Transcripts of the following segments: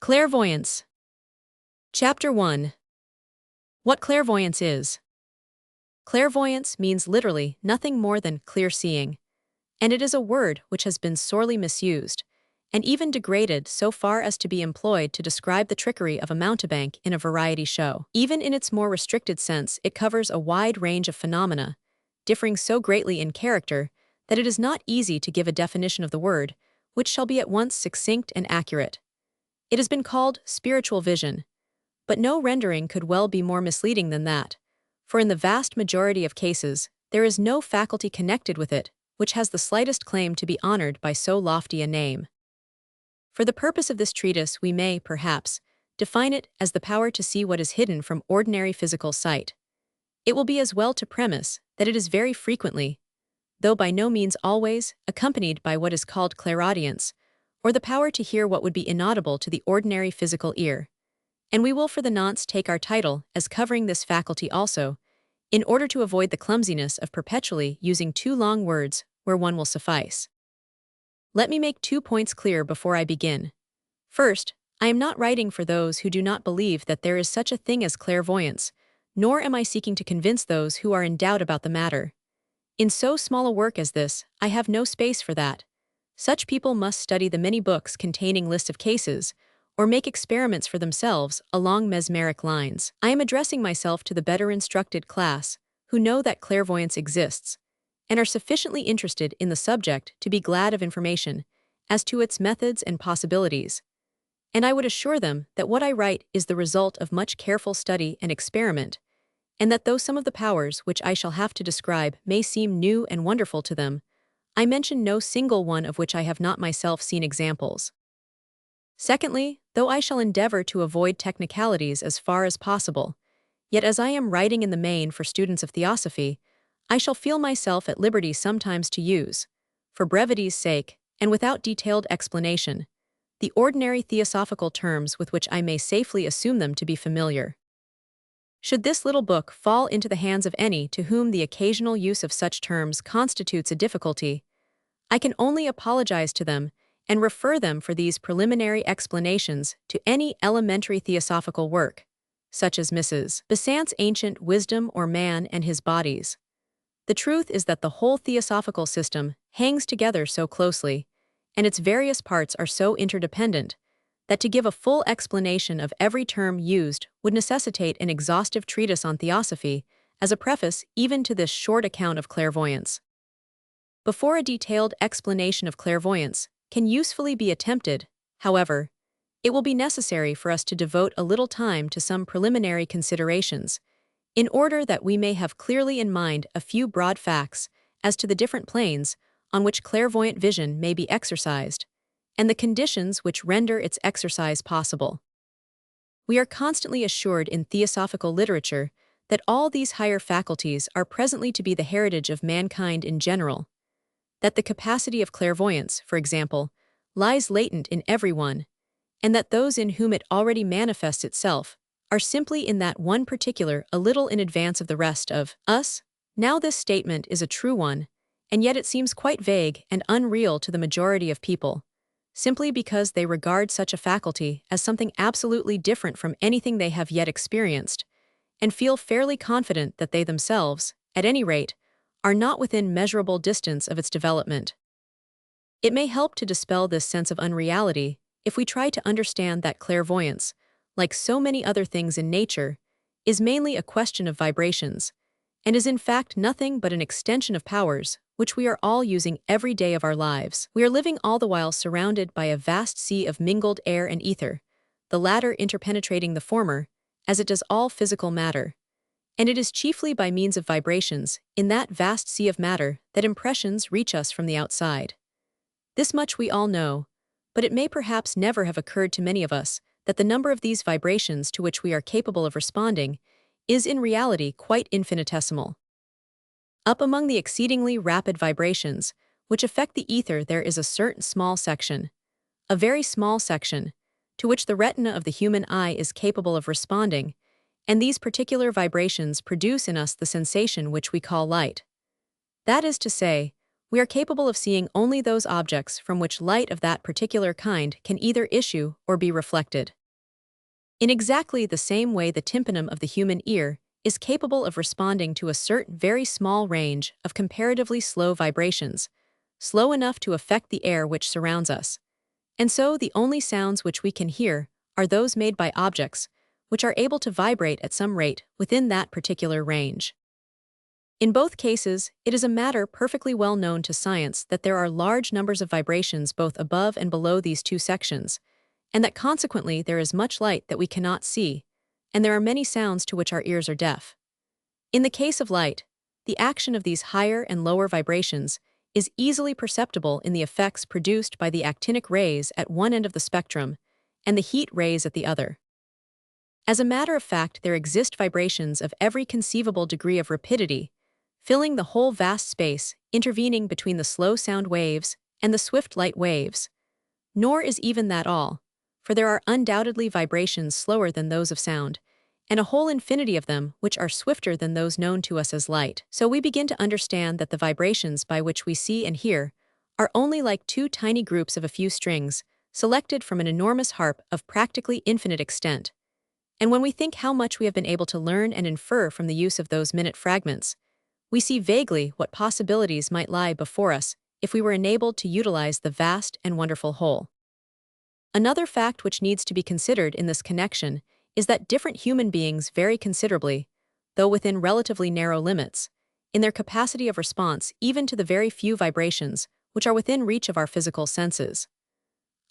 Clairvoyance. Chapter 1. What clairvoyance is. Clairvoyance means literally nothing more than clear seeing, and it is a word which has been sorely misused, and even degraded so far as to be employed to describe the trickery of a mountebank in a variety show. Even in its more restricted sense, it covers a wide range of phenomena, differing so greatly in character that it is not easy to give a definition of the word, which shall be at once succinct and accurate. It has been called spiritual vision, but no rendering could well be more misleading than that, for in the vast majority of cases, there is no faculty connected with it which has the slightest claim to be honored by so lofty a name. For the purpose of this treatise, we may, perhaps, define it as the power to see what is hidden from ordinary physical sight. It will be as well to premise that it is very frequently, though by no means always, accompanied by what is called clairaudience, or the power to hear what would be inaudible to the ordinary physical ear. And we will for the nonce take our title as covering this faculty also, in order to avoid the clumsiness of perpetually using two long words where one will suffice. Let me make 2 points clear before I begin. First, I am not writing for those who do not believe that there is such a thing as clairvoyance, nor am I seeking to convince those who are in doubt about the matter. In so small a work as this, I have no space for that. Such people must study the many books containing lists of cases, or make experiments for themselves along mesmeric lines. I am addressing myself to the better instructed class, who know that clairvoyance exists, and are sufficiently interested in the subject to be glad of information as to its methods and possibilities. And I would assure them that what I write is the result of much careful study and experiment, and that though some of the powers which I shall have to describe may seem new and wonderful to them, I mention no single one of which I have not myself seen examples. Secondly, though I shall endeavor to avoid technicalities as far as possible, yet as I am writing in the main for students of theosophy, I shall feel myself at liberty sometimes to use, for brevity's sake, and without detailed explanation, the ordinary theosophical terms with which I may safely assume them to be familiar. Should this little book fall into the hands of any to whom the occasional use of such terms constitutes a difficulty, I can only apologize to them and refer them for these preliminary explanations to any elementary theosophical work, such as Mrs. Besant's Ancient Wisdom or Man and His Bodies. The truth is that the whole theosophical system hangs together so closely, and its various parts are so interdependent, that to give a full explanation of every term used would necessitate an exhaustive treatise on theosophy as a preface even to this short account of clairvoyance. Before a detailed explanation of clairvoyance can usefully be attempted, however, it will be necessary for us to devote a little time to some preliminary considerations, in order that we may have clearly in mind a few broad facts as to the different planes on which clairvoyant vision may be exercised, and the conditions which render its exercise possible. We are constantly assured in theosophical literature that all these higher faculties are presently to be the heritage of mankind in general, that the capacity of clairvoyance, for example, lies latent in everyone, and that those in whom it already manifests itself are simply in that one particular a little in advance of the rest of us. Now this statement is a true one, and yet it seems quite vague and unreal to the majority of people, simply because they regard such a faculty as something absolutely different from anything they have yet experienced, and feel fairly confident that they themselves, at any rate, are not within measurable distance of its development. It may help to dispel this sense of unreality if we try to understand that clairvoyance, like so many other things in nature, is mainly a question of vibrations, and is in fact nothing but an extension of powers which we are all using every day of our lives. We are living all the while surrounded by a vast sea of mingled air and ether, the latter interpenetrating the former, as it does all physical matter. And it is chiefly by means of vibrations in that vast sea of matter that impressions reach us from the outside. This much we all know, but it may perhaps never have occurred to many of us that the number of these vibrations to which we are capable of responding is in reality quite infinitesimal. Up among the exceedingly rapid vibrations which affect the ether there is a certain small section, a very small section, to which the retina of the human eye is capable of responding, and these particular vibrations produce in us the sensation which we call light. That is to say, We are capable of seeing only those objects from which light of that particular kind can either issue or be reflected. In exactly the same way, the tympanum of the human ear is capable of responding to a certain very small range of comparatively slow vibrations, slow enough to affect the air which surrounds us. And so the only sounds which we can hear are those made by objects which are able to vibrate at some rate within that particular range. In both cases, it is a matter perfectly well known to science that there are large numbers of vibrations both above and below these two sections, and that consequently there is much light that we cannot see, and there are many sounds to which our ears are deaf. In the case of light, the action of these higher and lower vibrations is easily perceptible in the effects produced by the actinic rays at one end of the spectrum and the heat rays at the other. As a matter of fact, there exist vibrations of every conceivable degree of rapidity, filling the whole vast space intervening between the slow sound waves and the swift light waves. Nor is even that all, for there are undoubtedly vibrations slower than those of sound, and a whole infinity of them which are swifter than those known to us as light. So we begin to understand that the vibrations by which we see and hear are only like two tiny groups of a few strings, selected from an enormous harp of practically infinite extent. And when we think how much we have been able to learn and infer from the use of those minute fragments, we see vaguely what possibilities might lie before us if we were enabled to utilize the vast and wonderful whole. Another fact which needs to be considered in this connection is that different human beings vary considerably, though within relatively narrow limits, in their capacity of response even to the very few vibrations which are within reach of our physical senses.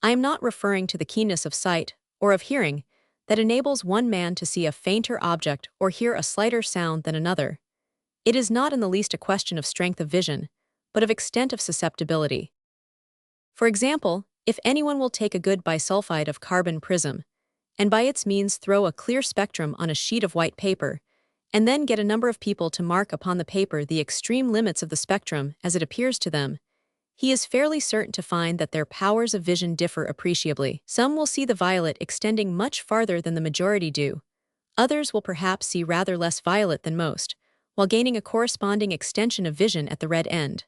I am not referring to the keenness of sight or of hearing that enables one man to see a fainter object or hear a slighter sound than another. It is not in the least a question of strength of vision, but of extent of susceptibility. For example, if anyone will take a good bisulfide of carbon prism, and by its means throw a clear spectrum on a sheet of white paper, and then get a number of people to mark upon the paper the extreme limits of the spectrum as it appears to them, he is fairly certain to find that their powers of vision differ appreciably. Some will see the violet extending much farther than the majority do. Others will perhaps see rather less violet than most, while gaining a corresponding extension of vision at the red end.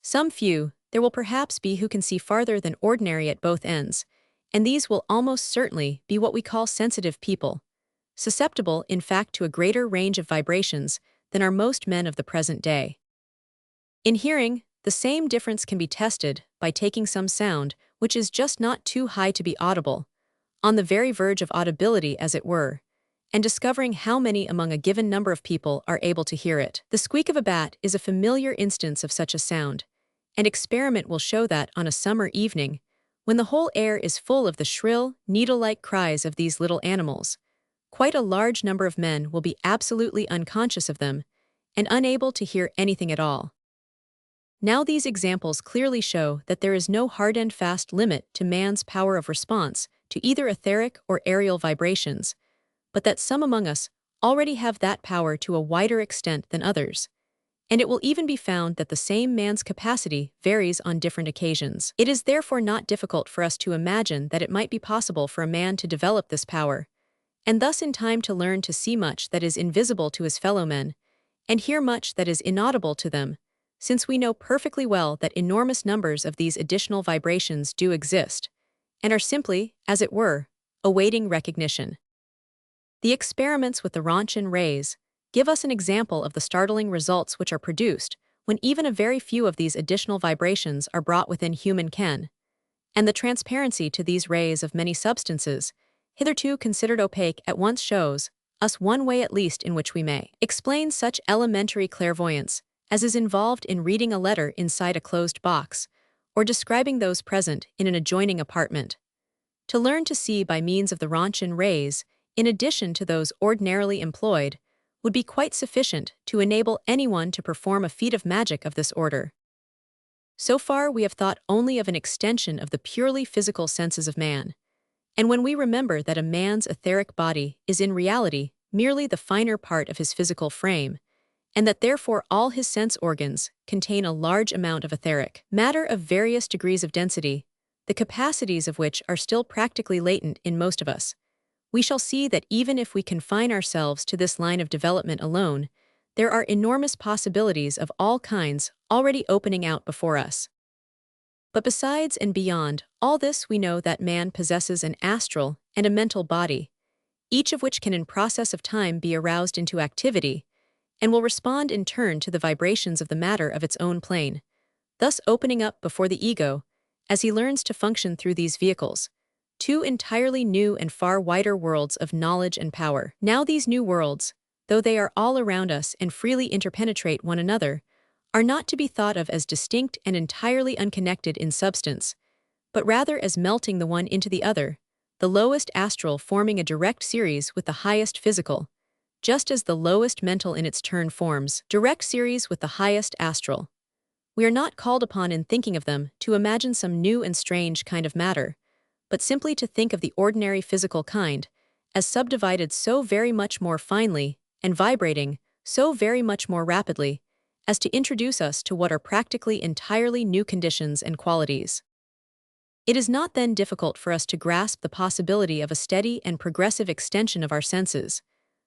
Some few, there will perhaps be who can see farther than ordinary at both ends, and these will almost certainly be what we call sensitive people, susceptible, in fact, to a greater range of vibrations than are most men of the present day. In hearing, the same difference can be tested by taking some sound which is just not too high to be audible, on the very verge of audibility as it were, and discovering how many among a given number of people are able to hear it. The squeak of a bat is a familiar instance of such a sound, and experiment will show that on a summer evening, when the whole air is full of the shrill, needle-like cries of these little animals, quite a large number of men will be absolutely unconscious of them and unable to hear anything at all. Now these examples clearly show that there is no hard and fast limit to man's power of response to either etheric or aerial vibrations, but that some among us already have that power to a wider extent than others, and it will even be found that the same man's capacity varies on different occasions. It is therefore not difficult for us to imagine that it might be possible for a man to develop this power, and thus in time to learn to see much that is invisible to his fellow men, and hear much that is inaudible to them, since we know perfectly well that enormous numbers of these additional vibrations do exist, and are simply, as it were, awaiting recognition. The experiments with the Roentgen rays give us an example of the startling results which are produced when even a very few of these additional vibrations are brought within human ken, and the transparency to these rays of many substances, hitherto considered opaque, at once shows us one way at least in which we may explain such elementary clairvoyance as is involved in reading a letter inside a closed box, or describing those present in an adjoining apartment. To learn to see by means of the Roentgen rays, in addition to those ordinarily employed, would be quite sufficient to enable anyone to perform a feat of magic of this order. So far we have thought only of an extension of the purely physical senses of man, and when we remember that a man's etheric body is in reality merely the finer part of his physical frame, and that therefore all his sense organs contain a large amount of etheric matter of various degrees of density, the capacities of which are still practically latent in most of us, we shall see that even if we confine ourselves to this line of development alone, there are enormous possibilities of all kinds already opening out before us. But besides and beyond all this, we know that man possesses an astral and a mental body, each of which can in process of time be aroused into activity and will respond in turn to the vibrations of the matter of its own plane, thus opening up before the ego as he learns to function through these vehicles, two entirely new and far wider worlds of knowledge and power. Now these new worlds, though they are all around us and freely interpenetrate one another, are not to be thought of as distinct and entirely unconnected in substance, but rather as melting the one into the other, the lowest astral forming a direct series with the highest physical, just as the lowest mental in its turn forms direct series with the highest astral. We are not called upon in thinking of them to imagine some new and strange kind of matter, but simply to think of the ordinary physical kind as subdivided so very much more finely and vibrating so very much more rapidly as to introduce us to what are practically entirely new conditions and qualities. It is not then difficult for us to grasp the possibility of a steady and progressive extension of our senses,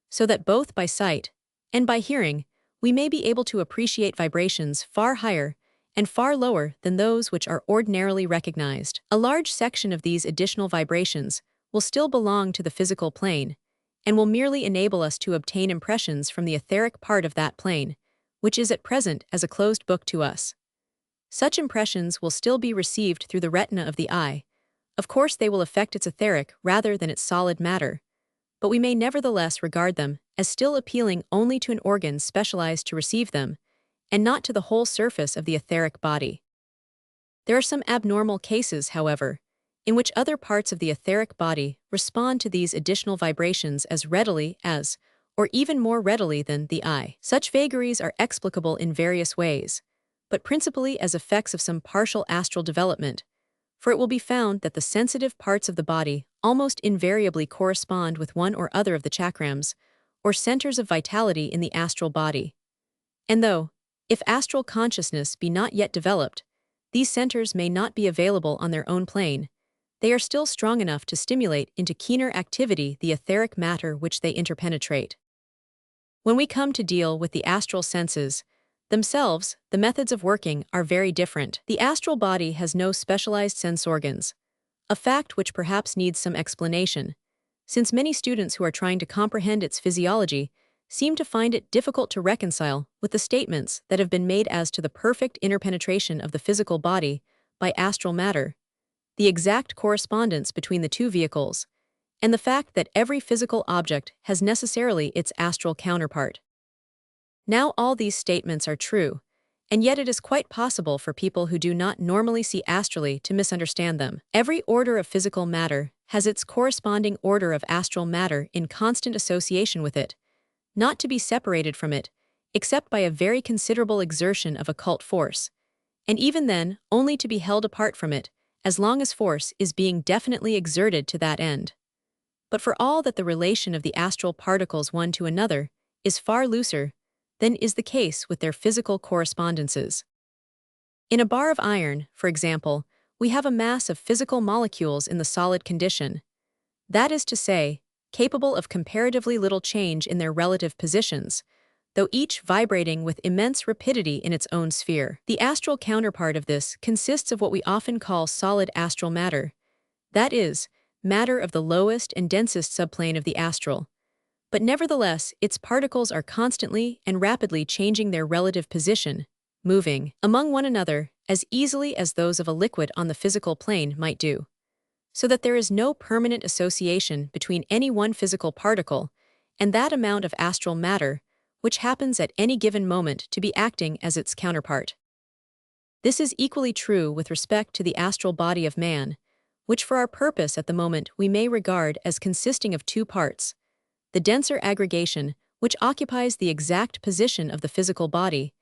so that both by sight and by hearing we may be able to appreciate vibrations far higher and far lower than those which are ordinarily recognized. A large section of these additional vibrations will still belong to the physical plane and will merely enable us to obtain impressions from the etheric part of that plane, which is at present as a closed book to us. Such impressions will still be received through the retina of the eye. Of course they will affect its etheric rather than its solid matter, but we may nevertheless regard them as still appealing only to an organ specialized to receive them, and not to the whole surface of the etheric body. There are some abnormal cases, however, in which other parts of the etheric body respond to these additional vibrations as readily as, or even more readily than, the eye. Such vagaries are explicable in various ways, but principally as effects of some partial astral development, for it will be found that the sensitive parts of the body almost invariably correspond with one or other of the chakrams, or centers of vitality in the astral body. And though, if astral consciousness be not yet developed, these centers may not be available on their own plane, they are still strong enough to stimulate into keener activity the etheric matter which they interpenetrate. When we come to deal with the astral senses themselves, the methods of working are very different. The astral body has no specialized sense organs, a fact which perhaps needs some explanation, since many students who are trying to comprehend its physiology seem to find it difficult to reconcile with the statements that have been made as to the perfect interpenetration of the physical body by astral matter, the exact correspondence between the two vehicles, and the fact that every physical object has necessarily its astral counterpart. Now all these statements are true, and yet it is quite possible for people who do not normally see astrally to misunderstand them. Every order of physical matter has its corresponding order of astral matter in constant association with it, not to be separated from it, except by a very considerable exertion of occult force, and even then only to be held apart from it, as long as force is being definitely exerted to that end. But for all that the relation of the astral particles one to another is far looser than is the case with their physical correspondences. In a bar of iron, for example, we have a mass of physical molecules in the solid condition, that is to say, capable of comparatively little change in their relative positions, though each vibrating with immense rapidity in its own sphere. The astral counterpart of this consists of what we often call solid astral matter, that is, matter of the lowest and densest subplane of the astral, but nevertheless its particles are constantly and rapidly changing their relative position, moving among one another as easily as those of a liquid on the physical plane might do, so that there is no permanent association between any one physical particle and that amount of astral matter which happens at any given moment to be acting as its counterpart. This is equally true with respect to the astral body of man, which for our purpose at the moment we may regard as consisting of two parts: the denser aggregation, which occupies the exact position of the physical body,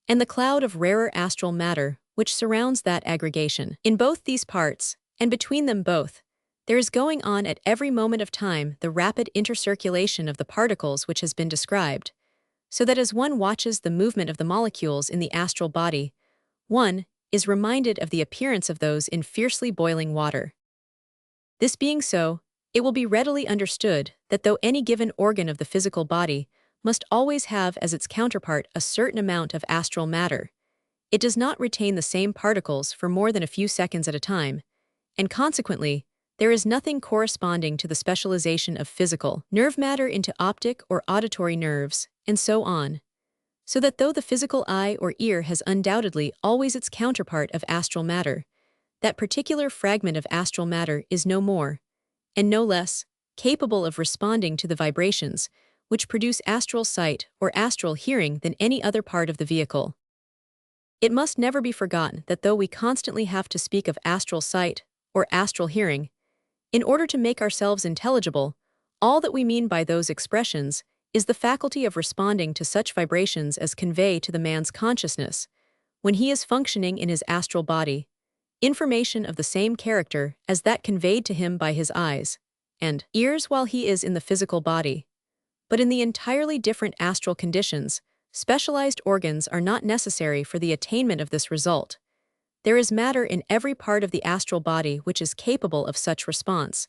and the cloud of rarer astral matter which surrounds that aggregation. In both these parts, and between them both, there is going on at every moment of time the rapid intercirculation of the particles which has been described, so that as one watches the movement of the molecules in the astral body, one is reminded of the appearance of those in fiercely boiling water. This being so, it will be readily understood that though any given organ of the physical body must always have as its counterpart a certain amount of astral matter. It does not retain the same particles for more than a few seconds at a time, and consequently, there is nothing corresponding to the specialization of physical nerve matter into optic or auditory nerves, and so on. So that though the physical eye or ear has undoubtedly always its counterpart of astral matter, that particular fragment of astral matter is no more, and no less, capable of responding to the vibrations which produce astral sight or astral hearing than any other part of the vehicle. It must never be forgotten that though we constantly have to speak of astral sight or astral hearing, in order to make ourselves intelligible, all that we mean by those expressions is the faculty of responding to such vibrations as convey to the man's consciousness, when he is functioning in his astral body, information of the same character as that conveyed to him by his eyes and ears while he is in the physical body. But in the entirely different astral conditions, specialized organs are not necessary for the attainment of this result. There is matter in every part of the astral body which is capable of such response,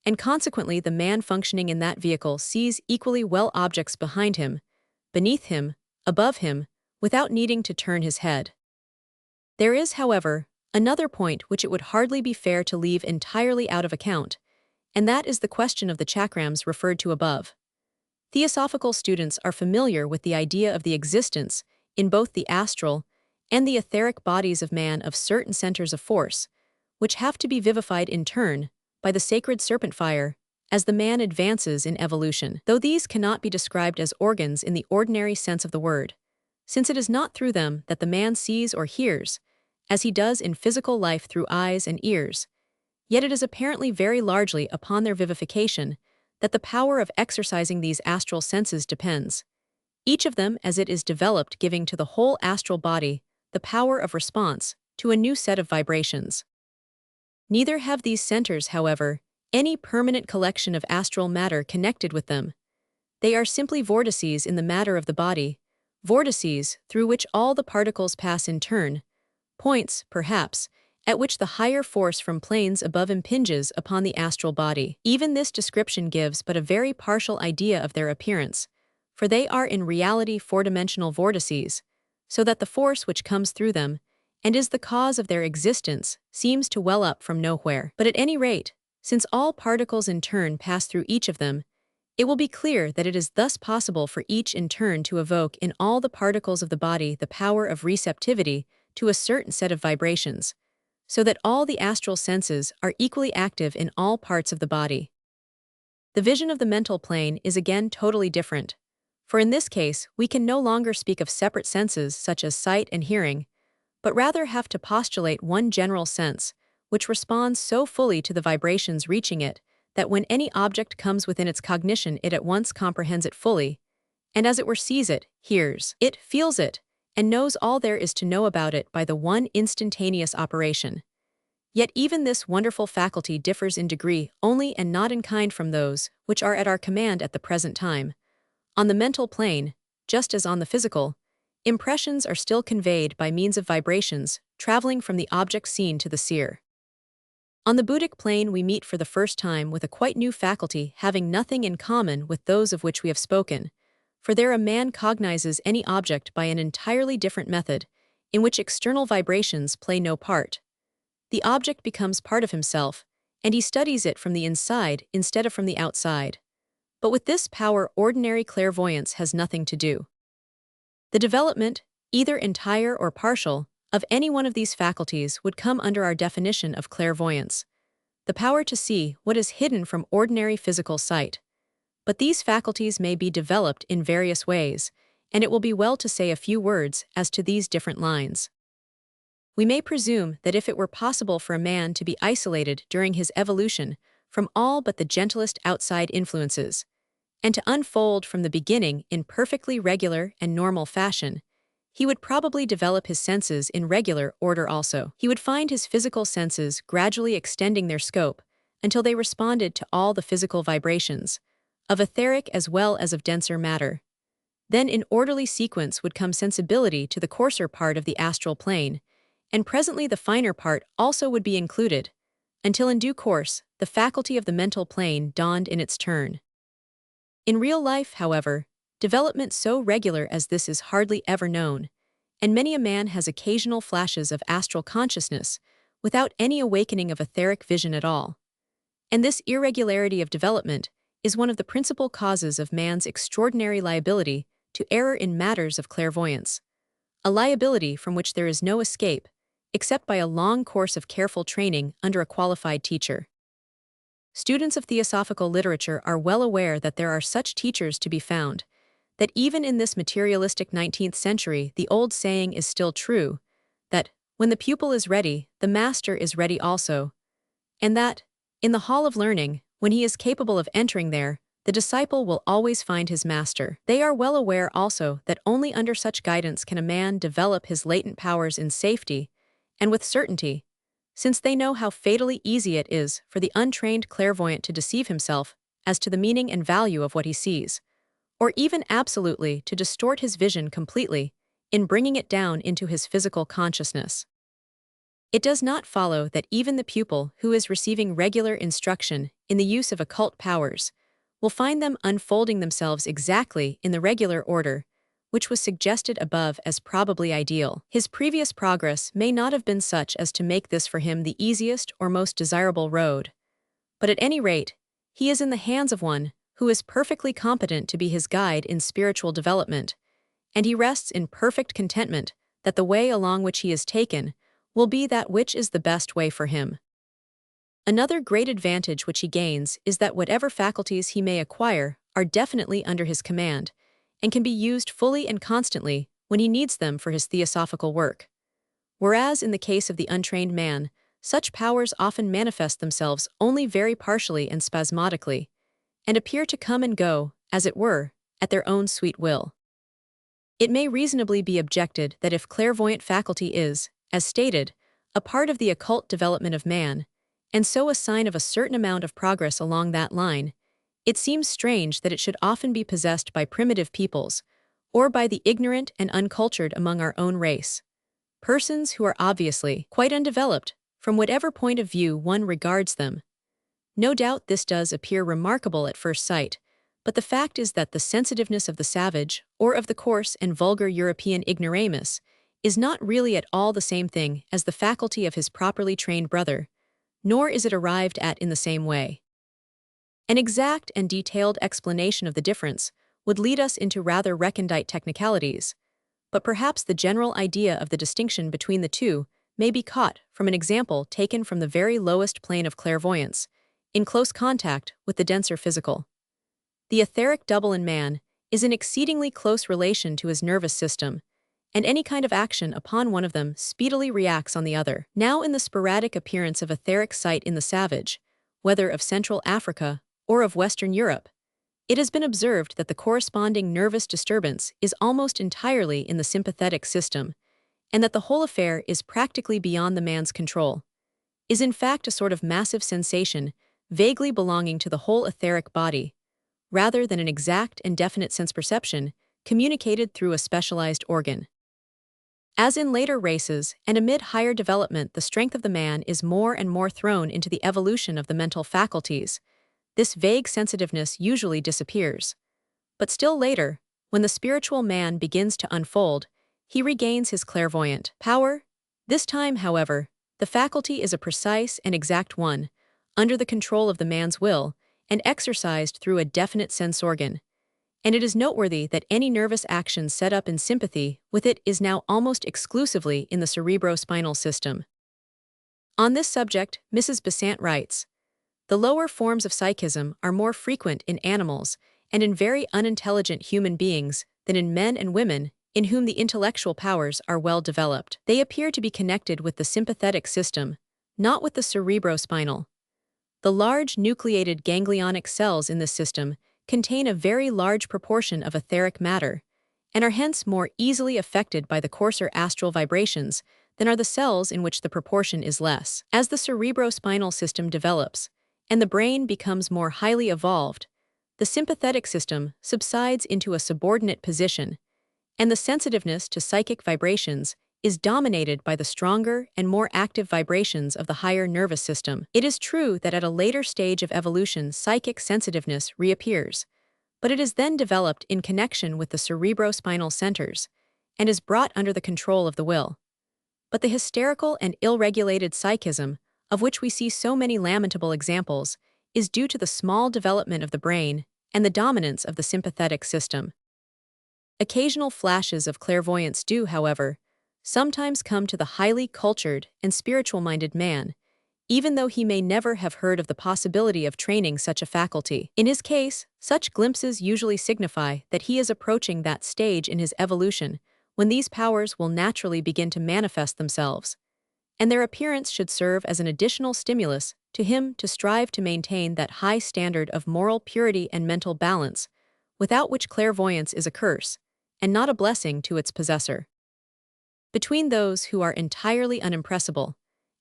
and consequently the man functioning in that vehicle sees equally well objects behind him, beneath him, above him, without needing to turn his head. There is, however, another point which it would hardly be fair to leave entirely out of account, and that is the question of the chakrams referred to above. Theosophical students are familiar with the idea of the existence, in both the astral and the etheric bodies of man, of certain centers of force, which have to be vivified in turn by the sacred serpent fire as the man advances in evolution, though these cannot be described as organs in the ordinary sense of the word, since it is not through them that the man sees or hears, as he does in physical life through eyes and ears. Yet it is apparently very largely upon their vivification that the power of exercising these astral senses depends, each of them as it is developed giving to the whole astral body the power of response to a new set of vibrations. Neither have these centers, however, any permanent collection of astral matter connected with them. They are simply vortices in the matter of the body, vortices through which all the particles pass in turn, points, perhaps, at which the higher force from planes above impinges upon the astral body. Even this description gives but a very partial idea of their appearance, for they are in reality four-dimensional vortices, so that the force which comes through them, and is the cause of their existence, seems to well up from nowhere. But at any rate, since all particles in turn pass through each of them, it will be clear that it is thus possible for each in turn to evoke in all the particles of the body the power of receptivity to a certain set of vibrations, so that all the astral senses are equally active in all parts of the body. The vision of the mental plane is again totally different, for in this case we can no longer speak of separate senses such as sight and hearing, but rather have to postulate one general sense, which responds so fully to the vibrations reaching it that when any object comes within its cognition it at once comprehends it fully, and as it were sees it, hears it, feels it, and knows all there is to know about it by the one instantaneous operation. Yet even this wonderful faculty differs in degree only and not in kind from those which are at our command at the present time. On the mental plane, just as on the physical, impressions are still conveyed by means of vibrations traveling from the object seen to the seer. On the Buddhic plane we meet for the first time with a quite new faculty having nothing in common with those of which we have spoken, for there a man cognizes any object by an entirely different method, in which external vibrations play no part. The object becomes part of himself, and he studies it from the inside instead of from the outside. But with this power ordinary clairvoyance has nothing to do. The development, either entire or partial, of any one of these faculties would come under our definition of clairvoyance, the power to see what is hidden from ordinary physical sight. But these faculties may be developed in various ways, and it will be well to say a few words as to these different lines. We may presume that if it were possible for a man to be isolated during his evolution from all but the gentlest outside influences, and to unfold from the beginning in perfectly regular and normal fashion, he would probably develop his senses in regular order also. He would find his physical senses gradually extending their scope until they responded to all the physical vibrations, of etheric as well as of denser matter. Then in orderly sequence would come sensibility to the coarser part of the astral plane, and presently the finer part also would be included, until in due course the faculty of the mental plane dawned in its turn. In real life, however, Development so regular as this is hardly ever known, and many a man has occasional flashes of astral consciousness without any awakening of etheric vision at all. And this irregularity of development is one of the principal causes of man's extraordinary liability to error in matters of clairvoyance, a liability from which there is no escape except by a long course of careful training under a qualified teacher. Students of theosophical literature are well aware that there are such teachers to be found, that even in this materialistic 19th century the old saying is still true, that when the pupil is ready, the master is ready also, and that, in the hall of learning, when he is capable of entering there, the disciple will always find his master. They are well aware also that only under such guidance can a man develop his latent powers in safety and with certainty, since they know how fatally easy it is for the untrained clairvoyant to deceive himself as to the meaning and value of what he sees, or even absolutely to distort his vision completely in bringing it down into his physical consciousness. It does not follow that even the pupil who is receiving regular instruction in the use of occult powers will find them unfolding themselves exactly in the regular order, which was suggested above as probably ideal. His previous progress may not have been such as to make this for him the easiest or most desirable road, but at any rate, he is in the hands of one who is perfectly competent to be his guide in spiritual development, and he rests in perfect contentment that the way along which he is taken will be that which is the best way for him. Another great advantage which he gains is that whatever faculties he may acquire are definitely under his command, and can be used fully and constantly when he needs them for his theosophical work. Whereas in the case of the untrained man, such powers often manifest themselves only very partially and spasmodically, and appear to come and go, as it were, at their own sweet will. It may reasonably be objected that if clairvoyant faculty is, as stated, a part of the occult development of man, and so a sign of a certain amount of progress along that line, it seems strange that it should often be possessed by primitive peoples, or by the ignorant and uncultured among our own race, persons who are obviously quite undeveloped from whatever point of view one regards them. No doubt this does appear remarkable at first sight, but the fact is that the sensitiveness of the savage, or of the coarse and vulgar European ignoramus, is not really at all the same thing as the faculty of his properly trained brother, nor is it arrived at in the same way. An exact and detailed explanation of the difference would lead us into rather recondite technicalities, but perhaps the general idea of the distinction between the two may be caught from an example taken from the very lowest plane of clairvoyance, in close contact with the denser physical. The etheric double in man is in exceedingly close relation to his nervous system, and any kind of action upon one of them speedily reacts on the other. Now in the sporadic appearance of etheric sight in the savage, whether of Central Africa or of Western Europe, it has been observed that the corresponding nervous disturbance is almost entirely in the sympathetic system, and that the whole affair is practically beyond the man's control, is in fact a sort of massive sensation vaguely belonging to the whole etheric body, rather than an exact and definite sense perception communicated through a specialized organ. As in later races and amid higher development, the strength of the man is more and more thrown into the evolution of the mental faculties. This vague sensitiveness usually disappears. But still later, when the spiritual man begins to unfold, he regains his clairvoyant power. This time, however, the faculty is a precise and exact one, under the control of the man's will, and exercised through a definite sense organ. And it is noteworthy that any nervous action set up in sympathy with it is now almost exclusively in the cerebrospinal system. On this subject, Mrs. Besant writes, "The lower forms of psychism are more frequent in animals and in very unintelligent human beings than in men and women in whom the intellectual powers are well developed. They appear to be connected with the sympathetic system, not with the cerebrospinal. The large nucleated ganglionic cells in this system contain a very large proportion of etheric matter, and are hence more easily affected by the coarser astral vibrations than are the cells in which the proportion is less. As the cerebrospinal system develops, and the brain becomes more highly evolved, the sympathetic system subsides into a subordinate position, and the sensitiveness to psychic vibrations is dominated by the stronger and more active vibrations of the higher nervous system. It is true that at a later stage of evolution psychic sensitiveness reappears, but it is then developed in connection with the cerebrospinal centers and is brought under the control of the will. But the hysterical and ill-regulated psychism, of which we see so many lamentable examples, is due to the small development of the brain and the dominance of the sympathetic system. Occasional flashes of clairvoyance do, however, sometimes come to the highly cultured and spiritual-minded man, even though he may never have heard of the possibility of training such a faculty. In his case, such glimpses usually signify that he is approaching that stage in his evolution when these powers will naturally begin to manifest themselves, and their appearance should serve as an additional stimulus to him to strive to maintain that high standard of moral purity and mental balance, without which clairvoyance is a curse, and not a blessing to its possessor. Between those who are entirely unimpressible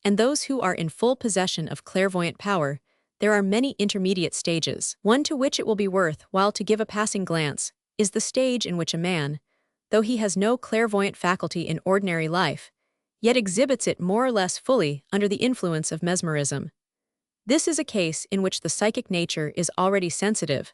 and those who are in full possession of clairvoyant power, there are many intermediate stages. One to which it will be worth while to give a passing glance is the stage in which a man, though he has no clairvoyant faculty in ordinary life, yet exhibits it more or less fully under the influence of mesmerism. This is a case in which the psychic nature is already sensitive,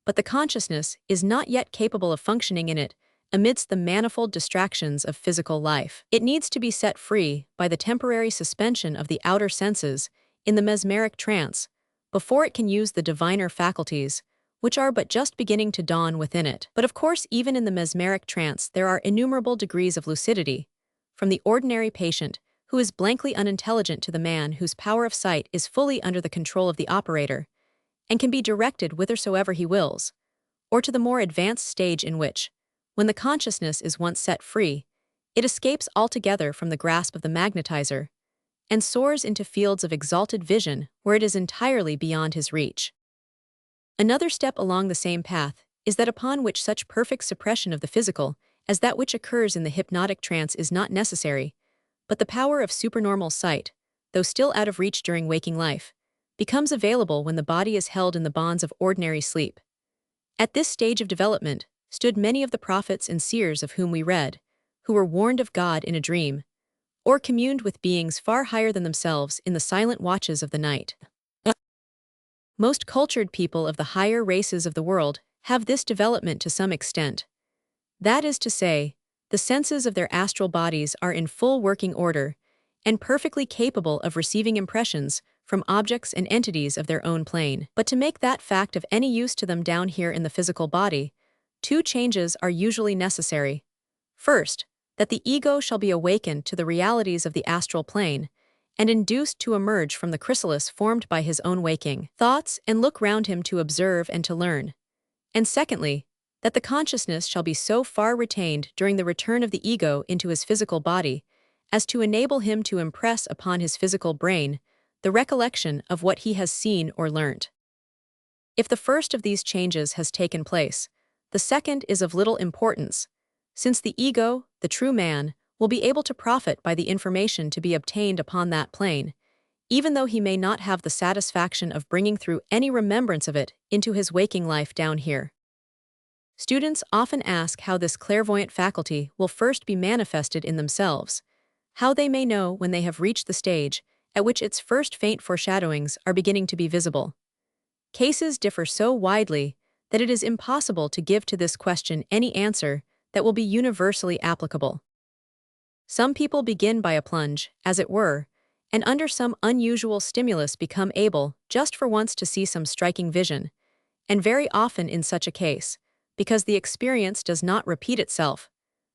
but the consciousness is not yet capable of functioning in it amidst the manifold distractions of physical life. It needs to be set free by the temporary suspension of the outer senses in the mesmeric trance before it can use the diviner faculties, which are but just beginning to dawn within it. But of course, even in the mesmeric trance, there are innumerable degrees of lucidity, from the ordinary patient, who is blankly unintelligent, to the man whose power of sight is fully under the control of the operator, and can be directed whithersoever he wills, or to the more advanced stage in which, when the consciousness is once set free, it escapes altogether from the grasp of the magnetizer, and soars into fields of exalted vision where it is entirely beyond his reach. Another step along the same path is that upon which such perfect suppression of the physical as that which occurs in the hypnotic trance is not necessary, but the power of supernormal sight, though still out of reach during waking life, becomes available when the body is held in the bonds of ordinary sleep. At this stage of development stood many of the prophets and seers of whom we read, who were warned of God in a dream, or communed with beings far higher than themselves in the silent watches of the night. Most cultured people of the higher races of the world have this development to some extent. That is to say, the senses of their astral bodies are in full working order and perfectly capable of receiving impressions from objects and entities of their own plane. But to make that fact of any use to them down here in the physical body, two changes are usually necessary. First, that the ego shall be awakened to the realities of the astral plane and induced to emerge from the chrysalis formed by his own waking thoughts and look round him to observe and to learn. And secondly, that the consciousness shall be so far retained during the return of the ego into his physical body as to enable him to impress upon his physical brain the recollection of what he has seen or learnt. If the first of these changes has taken place, the second is of little importance, since the ego, the true man, will be able to profit by the information to be obtained upon that plane, even though he may not have the satisfaction of bringing through any remembrance of it into his waking life down here. Students often ask how this clairvoyant faculty will first be manifested in themselves, how they may know when they have reached the stage at which its first faint foreshadowings are beginning to be visible. Cases differ so widely that it is impossible to give to this question any answer that will be universally applicable. Some people begin by a plunge, as it were, and under some unusual stimulus become able just for once to see some striking vision, and very often in such a case, because the experience does not repeat itself,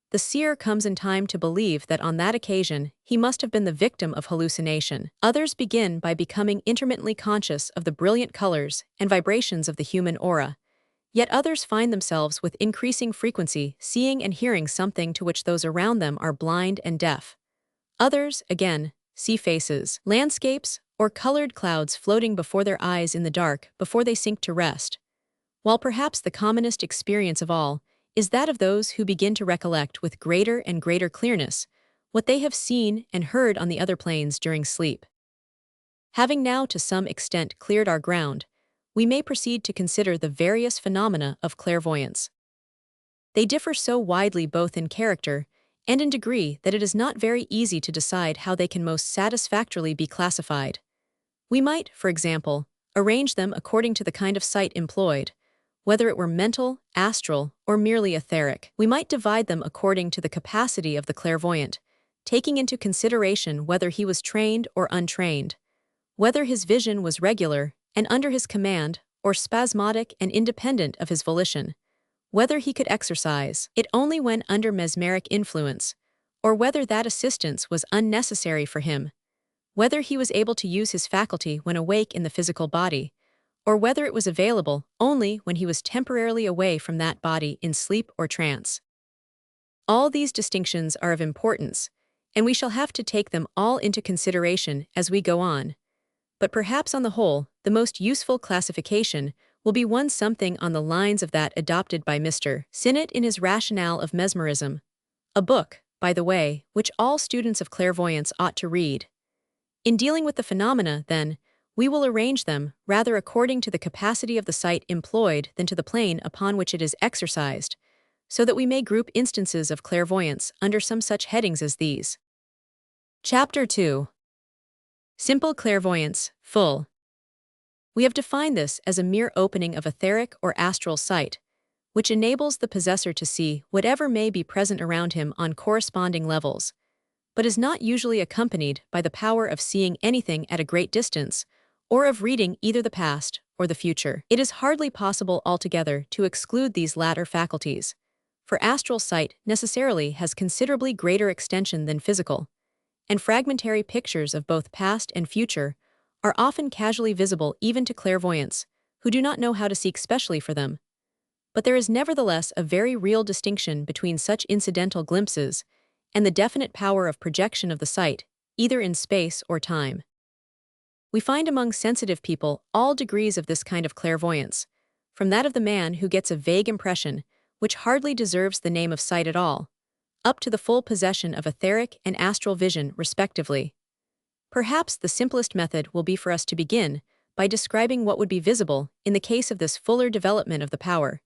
the seer comes in time to believe that on that occasion he must have been the victim of hallucination. Others begin by becoming intermittently conscious of the brilliant colors and vibrations of the human aura, yet others find themselves with increasing frequency seeing and hearing something to which those around them are blind and deaf. Others, again, see faces, landscapes, or colored clouds floating before their eyes in the dark before they sink to rest, while perhaps the commonest experience of all is that of those who begin to recollect with greater and greater clearness what they have seen and heard on the other planes during sleep. Having now to some extent cleared our ground, we may proceed to consider the various phenomena of clairvoyance. They differ so widely both in character and in degree that it is not very easy to decide how they can most satisfactorily be classified. We might, for example, arrange them according to the kind of sight employed, whether it were mental, astral, or merely etheric. We might divide them according to the capacity of the clairvoyant, taking into consideration whether he was trained or untrained, whether his vision was regular and under his command or spasmodic and independent of his volition, whether he could exercise it only when under mesmeric influence, or whether that assistance was unnecessary for him, whether he was able to use his faculty when awake in the physical body, or whether it was available only when he was temporarily away from that body in sleep or trance. All these distinctions are of importance, and we shall have to take them all into consideration as we go on. But perhaps on the whole, the most useful classification will be one something on the lines of that adopted by Mr. Sinnett in his Rationale of Mesmerism, a book, by the way, which all students of clairvoyance ought to read. In dealing with the phenomena, then, we will arrange them rather according to the capacity of the sight employed than to the plane upon which it is exercised, so that we may group instances of clairvoyance under some such headings as these. Chapter 2. Simple clairvoyance, full. We have defined this as a mere opening of etheric or astral sight, which enables the possessor to see whatever may be present around him on corresponding levels, but is not usually accompanied by the power of seeing anything at a great distance, or of reading either the past or the future. It is hardly possible altogether to exclude these latter faculties, for astral sight necessarily has considerably greater extension than physical, and fragmentary pictures of both past and future are often casually visible even to clairvoyants, who do not know how to seek specially for them. But there is nevertheless a very real distinction between such incidental glimpses and the definite power of projection of the sight, either in space or time. We find among sensitive people all degrees of this kind of clairvoyance, from that of the man who gets a vague impression, which hardly deserves the name of sight at all, up to the full possession of etheric and astral vision, respectively. Perhaps the simplest method will be for us to begin by describing what would be visible in the case of this fuller development of the power,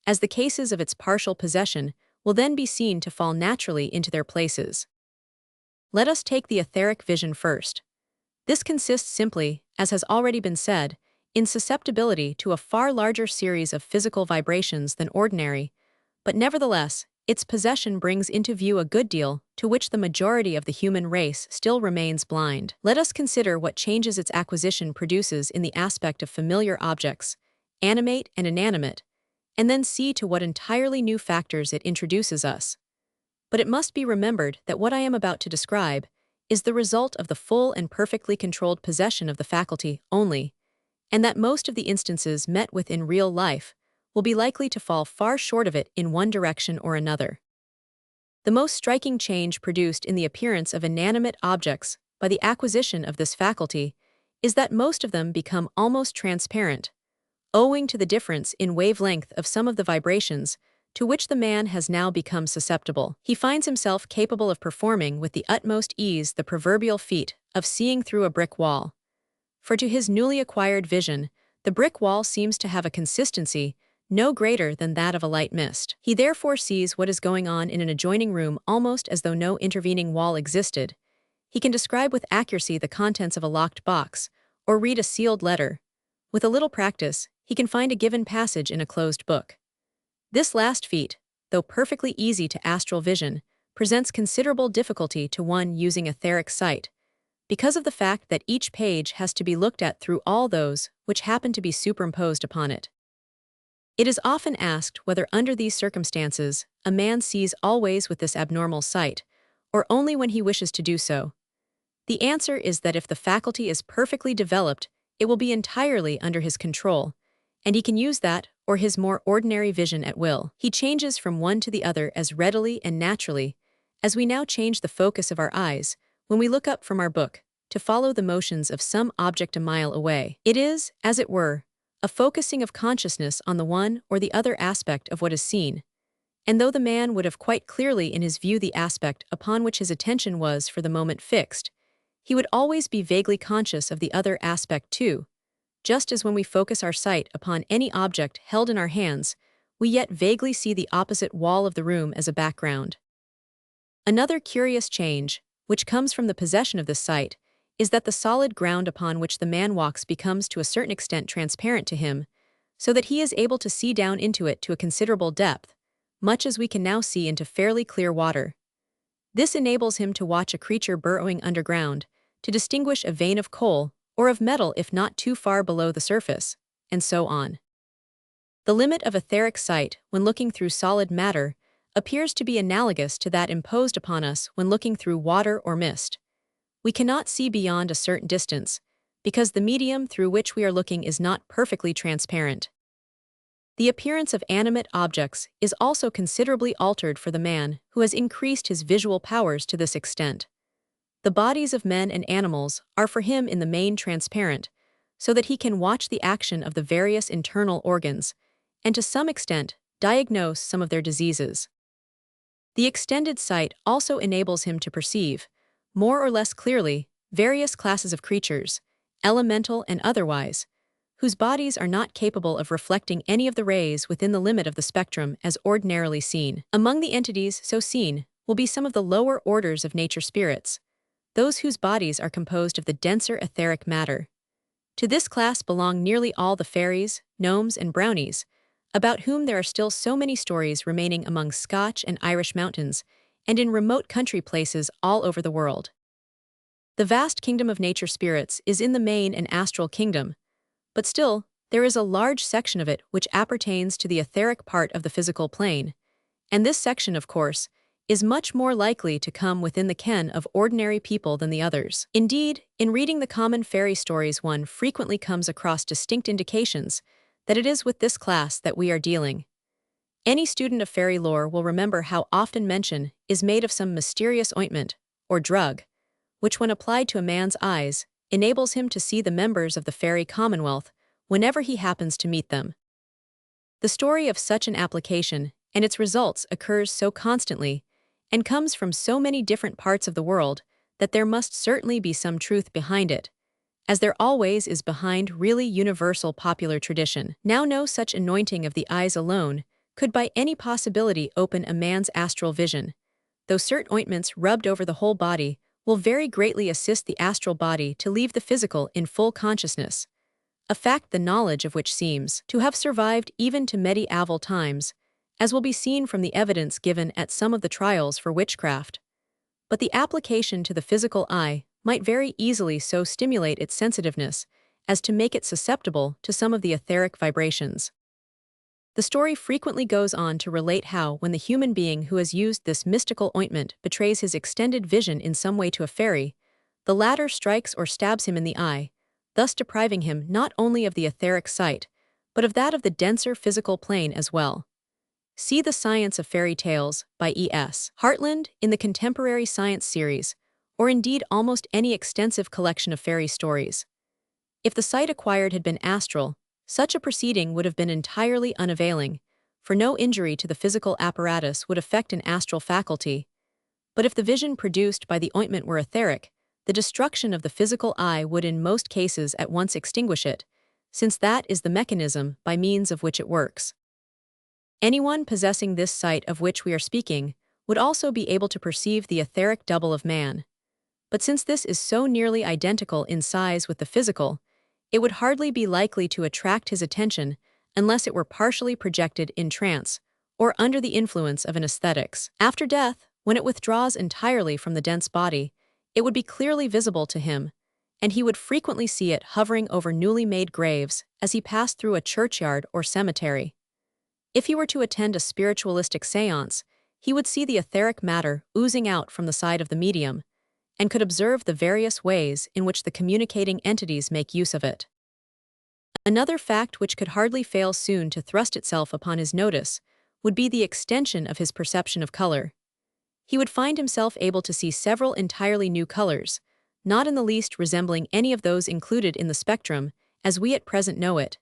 as the cases of its partial possession will then be seen to fall naturally into their places. Let us take the etheric vision first. This consists simply, as has already been said, in susceptibility to a far larger series of physical vibrations than ordinary, but nevertheless, its possession brings into view a good deal to which the majority of the human race still remains blind. Let us consider what changes its acquisition produces in the aspect of familiar objects, animate and inanimate, and then see to what entirely new factors it introduces us. But it must be remembered that what I am about to describe is the result of the full and perfectly controlled possession of the faculty only, and that most of the instances met with in real life will be likely to fall far short of it in one direction or another. The most striking change produced in the appearance of inanimate objects by the acquisition of this faculty is that most of them become almost transparent, owing to the difference in wavelength of some of the vibrations to which the man has now become susceptible. He finds himself capable of performing with the utmost ease the proverbial feat of seeing through a brick wall. For to his newly acquired vision, the brick wall seems to have a consistency no greater than that of a light mist. He therefore sees what is going on in an adjoining room almost as though no intervening wall existed. He can describe with accuracy the contents of a locked box, or read a sealed letter. With a little practice, he can find a given passage in a closed book. This last feat, though perfectly easy to astral vision, presents considerable difficulty to one using etheric sight, because of the fact that each page has to be looked at through all those which happen to be superimposed upon it. It is often asked whether under these circumstances a man sees always with this abnormal sight, or only when he wishes to do so. The answer is that if the faculty is perfectly developed, it will be entirely under his control, and he can use that or his more ordinary vision at will. He changes from one to the other as readily and naturally as we now change the focus of our eyes when we look up from our book to follow the motions of some object a mile away. It is, as it were, a focusing of consciousness on the one or the other aspect of what is seen, and though the man would have quite clearly in his view the aspect upon which his attention was for the moment fixed, he would always be vaguely conscious of the other aspect too, just as when we focus our sight upon any object held in our hands, we yet vaguely see the opposite wall of the room as a background. Another curious change, which comes from the possession of this sight, is that the solid ground upon which the man walks becomes to a certain extent transparent to him, so that he is able to see down into it to a considerable depth, much as we can now see into fairly clear water. This enables him to watch a creature burrowing underground, to distinguish a vein of coal or of metal if not too far below the surface, and so on. The limit of etheric sight when looking through solid matter appears to be analogous to that imposed upon us when looking through water or mist. We cannot see beyond a certain distance, because the medium through which we are looking is not perfectly transparent. The appearance of animate objects is also considerably altered for the man who has increased his visual powers to this extent. The bodies of men and animals are for him in the main transparent, so that he can watch the action of the various internal organs, and to some extent diagnose some of their diseases. The extended sight also enables him to perceive, more or less clearly, various classes of creatures, elemental and otherwise, whose bodies are not capable of reflecting any of the rays within the limit of the spectrum as ordinarily seen. Among the entities so seen will be some of the lower orders of nature spirits, those whose bodies are composed of the denser etheric matter. To this class belong nearly all the fairies, gnomes, and brownies, about whom there are still so many stories remaining among Scotch and Irish mountains and in remote country places all over the world. The vast kingdom of nature spirits is in the main an astral kingdom, but still, there is a large section of it which appertains to the etheric part of the physical plane, and this section, of course, is much more likely to come within the ken of ordinary people than the others. Indeed, in reading the common fairy stories one frequently comes across distinct indications that it is with this class that we are dealing. Any student of fairy lore will remember how often mention is made of some mysterious ointment, or drug, which when applied to a man's eyes, enables him to see the members of the fairy commonwealth whenever he happens to meet them. The story of such an application and its results occurs so constantly and comes from so many different parts of the world that there must certainly be some truth behind it, as there always is behind really universal popular tradition. Now no such anointing of the eyes alone could by any possibility open a man's astral vision, though certain ointments rubbed over the whole body will very greatly assist the astral body to leave the physical in full consciousness, a fact the knowledge of which seems to have survived even to medieval times, as will be seen from the evidence given at some of the trials for witchcraft. But the application to the physical eye might very easily so stimulate its sensitiveness as to make it susceptible to some of the etheric vibrations. The story frequently goes on to relate how, when the human being who has used this mystical ointment betrays his extended vision in some way to a fairy, the latter strikes or stabs him in the eye, thus depriving him not only of the etheric sight, but of that of the denser physical plane as well. See The Science of Fairy Tales by E.S. Hartland in the Contemporary Science series, or indeed almost any extensive collection of fairy stories. If the sight acquired had been astral, such a proceeding would have been entirely unavailing, for no injury to the physical apparatus would affect an astral faculty. But if the vision produced by the ointment were etheric, the destruction of the physical eye would in most cases at once extinguish it, since that is the mechanism by means of which it works. Anyone possessing this sight of which we are speaking would also be able to perceive the etheric double of man. But since this is so nearly identical in size with the physical, it would hardly be likely to attract his attention unless it were partially projected in trance or under the influence of an aesthetics. After death, when it withdraws entirely from the dense body, it would be clearly visible to him, and he would frequently see it hovering over newly made graves as he passed through a churchyard or cemetery. If he were to attend a spiritualistic séance, he would see the etheric matter oozing out from the side of the medium, and could observe the various ways in which the communicating entities make use of it. Another fact which could hardly fail soon to thrust itself upon his notice would be the extension of his perception of color. He would find himself able to see several entirely new colors, not in the least resembling any of those included in the spectrum as we at present know it,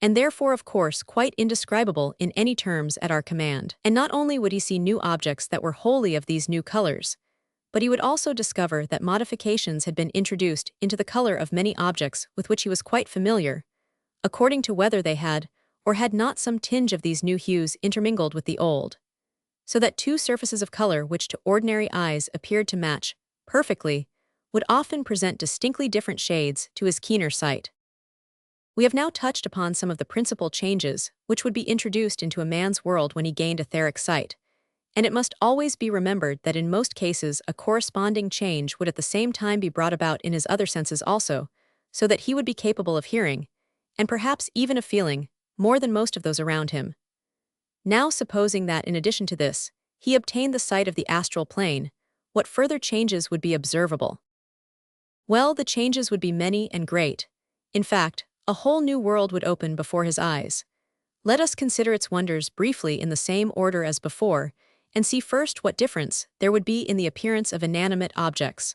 and therefore of course quite indescribable in any terms at our command. And not only would he see new objects that were wholly of these new colors, but he would also discover that modifications had been introduced into the color of many objects with which he was quite familiar, according to whether they had or had not some tinge of these new hues intermingled with the old, so that two surfaces of color which to ordinary eyes appeared to match perfectly would often present distinctly different shades to his keener sight. We have now touched upon some of the principal changes which would be introduced into a man's world when he gained etheric sight, and it must always be remembered that in most cases a corresponding change would at the same time be brought about in his other senses also, so that he would be capable of hearing, and perhaps even of feeling, more than most of those around him. Now supposing that in addition to this, he obtained the sight of the astral plane, what further changes would be observable? Well, the changes would be many and great. In fact, a whole new world would open before his eyes. Let us consider its wonders briefly in the same order as before, and see first what difference there would be in the appearance of inanimate objects.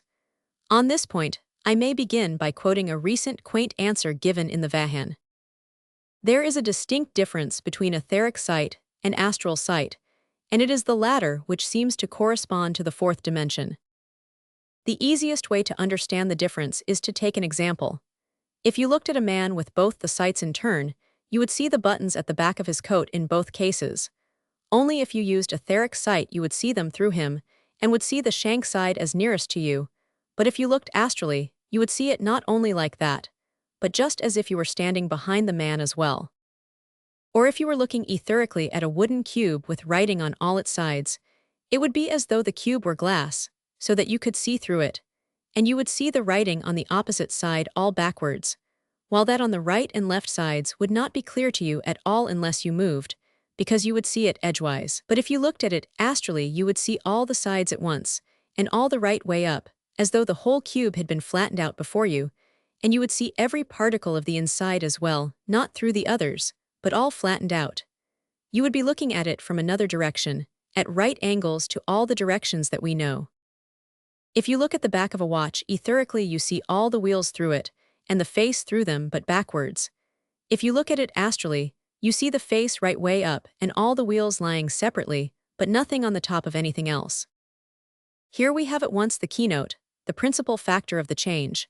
On this point, I may begin by quoting a recent quaint answer given in the Vahan. There is a distinct difference between etheric sight and astral sight, and it is the latter which seems to correspond to the fourth dimension. The easiest way to understand the difference is to take an example. If you looked at a man with both the sights in turn, you would see the buttons at the back of his coat in both cases. Only if you used etheric sight you would see them through him, and would see the shank side as nearest to you, but if you looked astrally, you would see it not only like that, but just as if you were standing behind the man as well. Or if you were looking etherically at a wooden cube with writing on all its sides, it would be as though the cube were glass, so that you could see through it, and you would see the writing on the opposite side all backwards, while that on the right and left sides would not be clear to you at all unless you moved, because you would see it edgewise. But if you looked at it astrally, you would see all the sides at once, and all the right way up, as though the whole cube had been flattened out before you, and you would see every particle of the inside as well, not through the others, but all flattened out. You would be looking at it from another direction, at right angles to all the directions that we know. If you look at the back of a watch etherically, you see all the wheels through it, and the face through them but backwards. If you look at it astrally, you see the face right way up and all the wheels lying separately, but nothing on the top of anything else. Here we have at once the keynote, the principal factor of the change.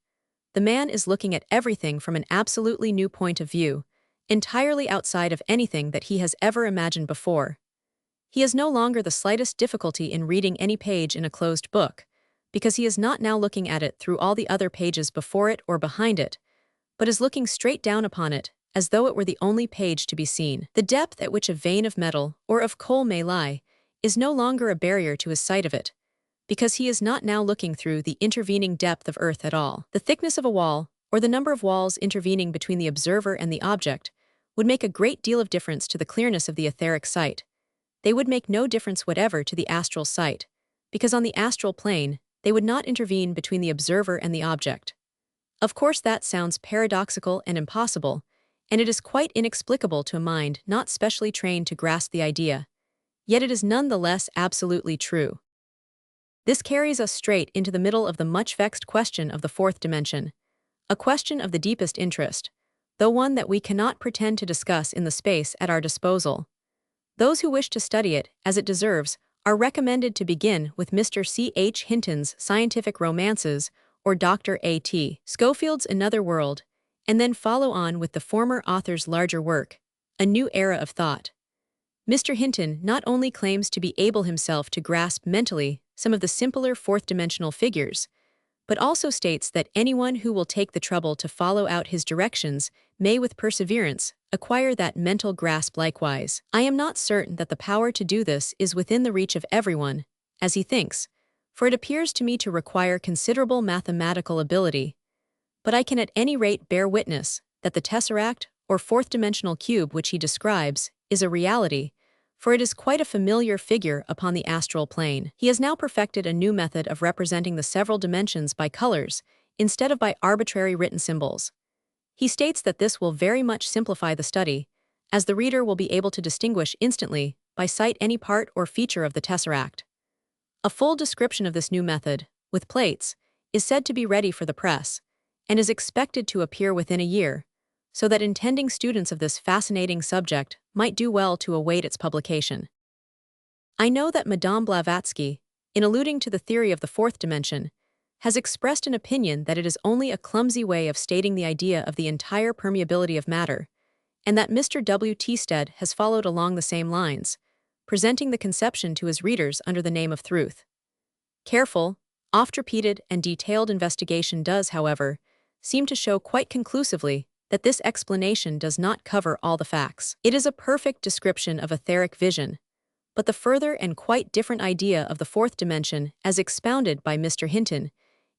The man is looking at everything from an absolutely new point of view, entirely outside of anything that he has ever imagined before. He has no longer the slightest difficulty in reading any page in a closed book, because he is not now looking at it through all the other pages before it or behind it, but is looking straight down upon it, as though it were the only page to be seen. The depth at which a vein of metal or of coal may lie is no longer a barrier to his sight of it, because he is not now looking through the intervening depth of earth at all. The thickness of a wall, or the number of walls intervening between the observer and the object, would make a great deal of difference to the clearness of the etheric sight. They would make no difference whatever to the astral sight, because on the astral plane, they would not intervene between the observer and the object. Of course, that sounds paradoxical and impossible, and it is quite inexplicable to a mind not specially trained to grasp the idea, yet it is none the less absolutely true. This carries us straight into the middle of the much-vexed question of the fourth dimension, a question of the deepest interest, though one that we cannot pretend to discuss in the space at our disposal. Those who wish to study it, as it deserves, are recommended to begin with Mr. C. H. Hinton's Scientific Romances or Dr. A. T. Schofield's Another World, and then follow on with the former author's larger work, A New Era of Thought. Mr. Hinton not only claims to be able himself to grasp mentally some of the simpler fourth-dimensional figures, but also states that anyone who will take the trouble to follow out his directions may with perseverance acquire that mental grasp likewise. I am not certain that the power to do this is within the reach of everyone, as he thinks, for it appears to me to require considerable mathematical ability, but I can at any rate bear witness that the tesseract, or fourth-dimensional cube which he describes, is a reality, for it is quite a familiar figure upon the astral plane. He has now perfected a new method of representing the several dimensions by colors, instead of by arbitrary written symbols. He states that this will very much simplify the study, as the reader will be able to distinguish instantly by sight any part or feature of the tesseract. A full description of this new method, with plates, is said to be ready for the press, and is expected to appear within a year, so that intending students of this fascinating subject might do well to await its publication. I know that Madame Blavatsky, in alluding to the theory of the fourth dimension, has expressed an opinion that it is only a clumsy way of stating the idea of the entire permeability of matter, and that Mr. W. T. Stead has followed along the same lines, presenting the conception to his readers under the name of Truth. Careful, oft-repeated and detailed investigation does, however, seem to show quite conclusively that this explanation does not cover all the facts. It is a perfect description of etheric vision, but the further and quite different idea of the fourth dimension, as expounded by Mr. Hinton,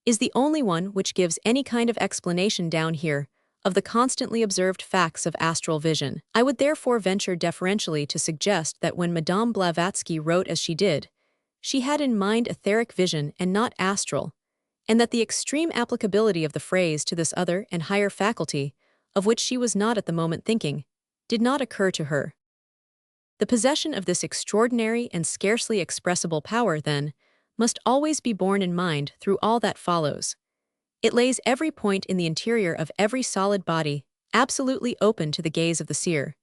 is the only one which gives any kind of explanation down here of the constantly observed facts of astral vision. I would therefore venture deferentially to suggest that when Madame Blavatsky wrote as she did, she had in mind etheric vision and not astral, and that the extreme applicability of the phrase to this other and higher faculty, of which she was not at the moment thinking, did not occur to her. The possession of this extraordinary and scarcely expressible power, then, must always be borne in mind through all that follows. It lays every point in the interior of every solid body absolutely open to the gaze of the seer,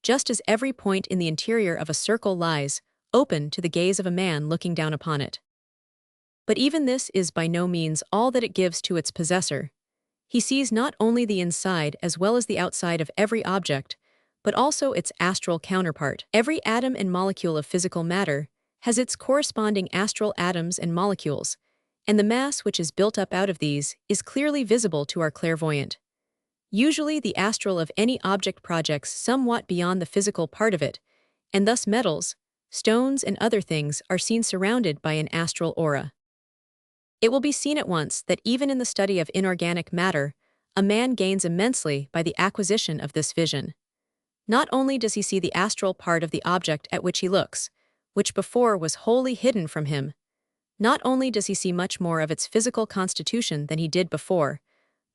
just as every point in the interior of a circle lies open to the gaze of a man looking down upon it. But even this is by no means all that it gives to its possessor. He sees not only the inside as well as the outside of every object, but also its astral counterpart. Every atom and molecule of physical matter has its corresponding astral atoms and molecules, and the mass which is built up out of these is clearly visible to our clairvoyant. Usually the astral of any object projects somewhat beyond the physical part of it, and thus metals, stones, and other things are seen surrounded by an astral aura. It will be seen at once that even in the study of inorganic matter, a man gains immensely by the acquisition of this vision. Not only does he see the astral part of the object at which he looks, which before was wholly hidden from him, not only does he see much more of its physical constitution than he did before,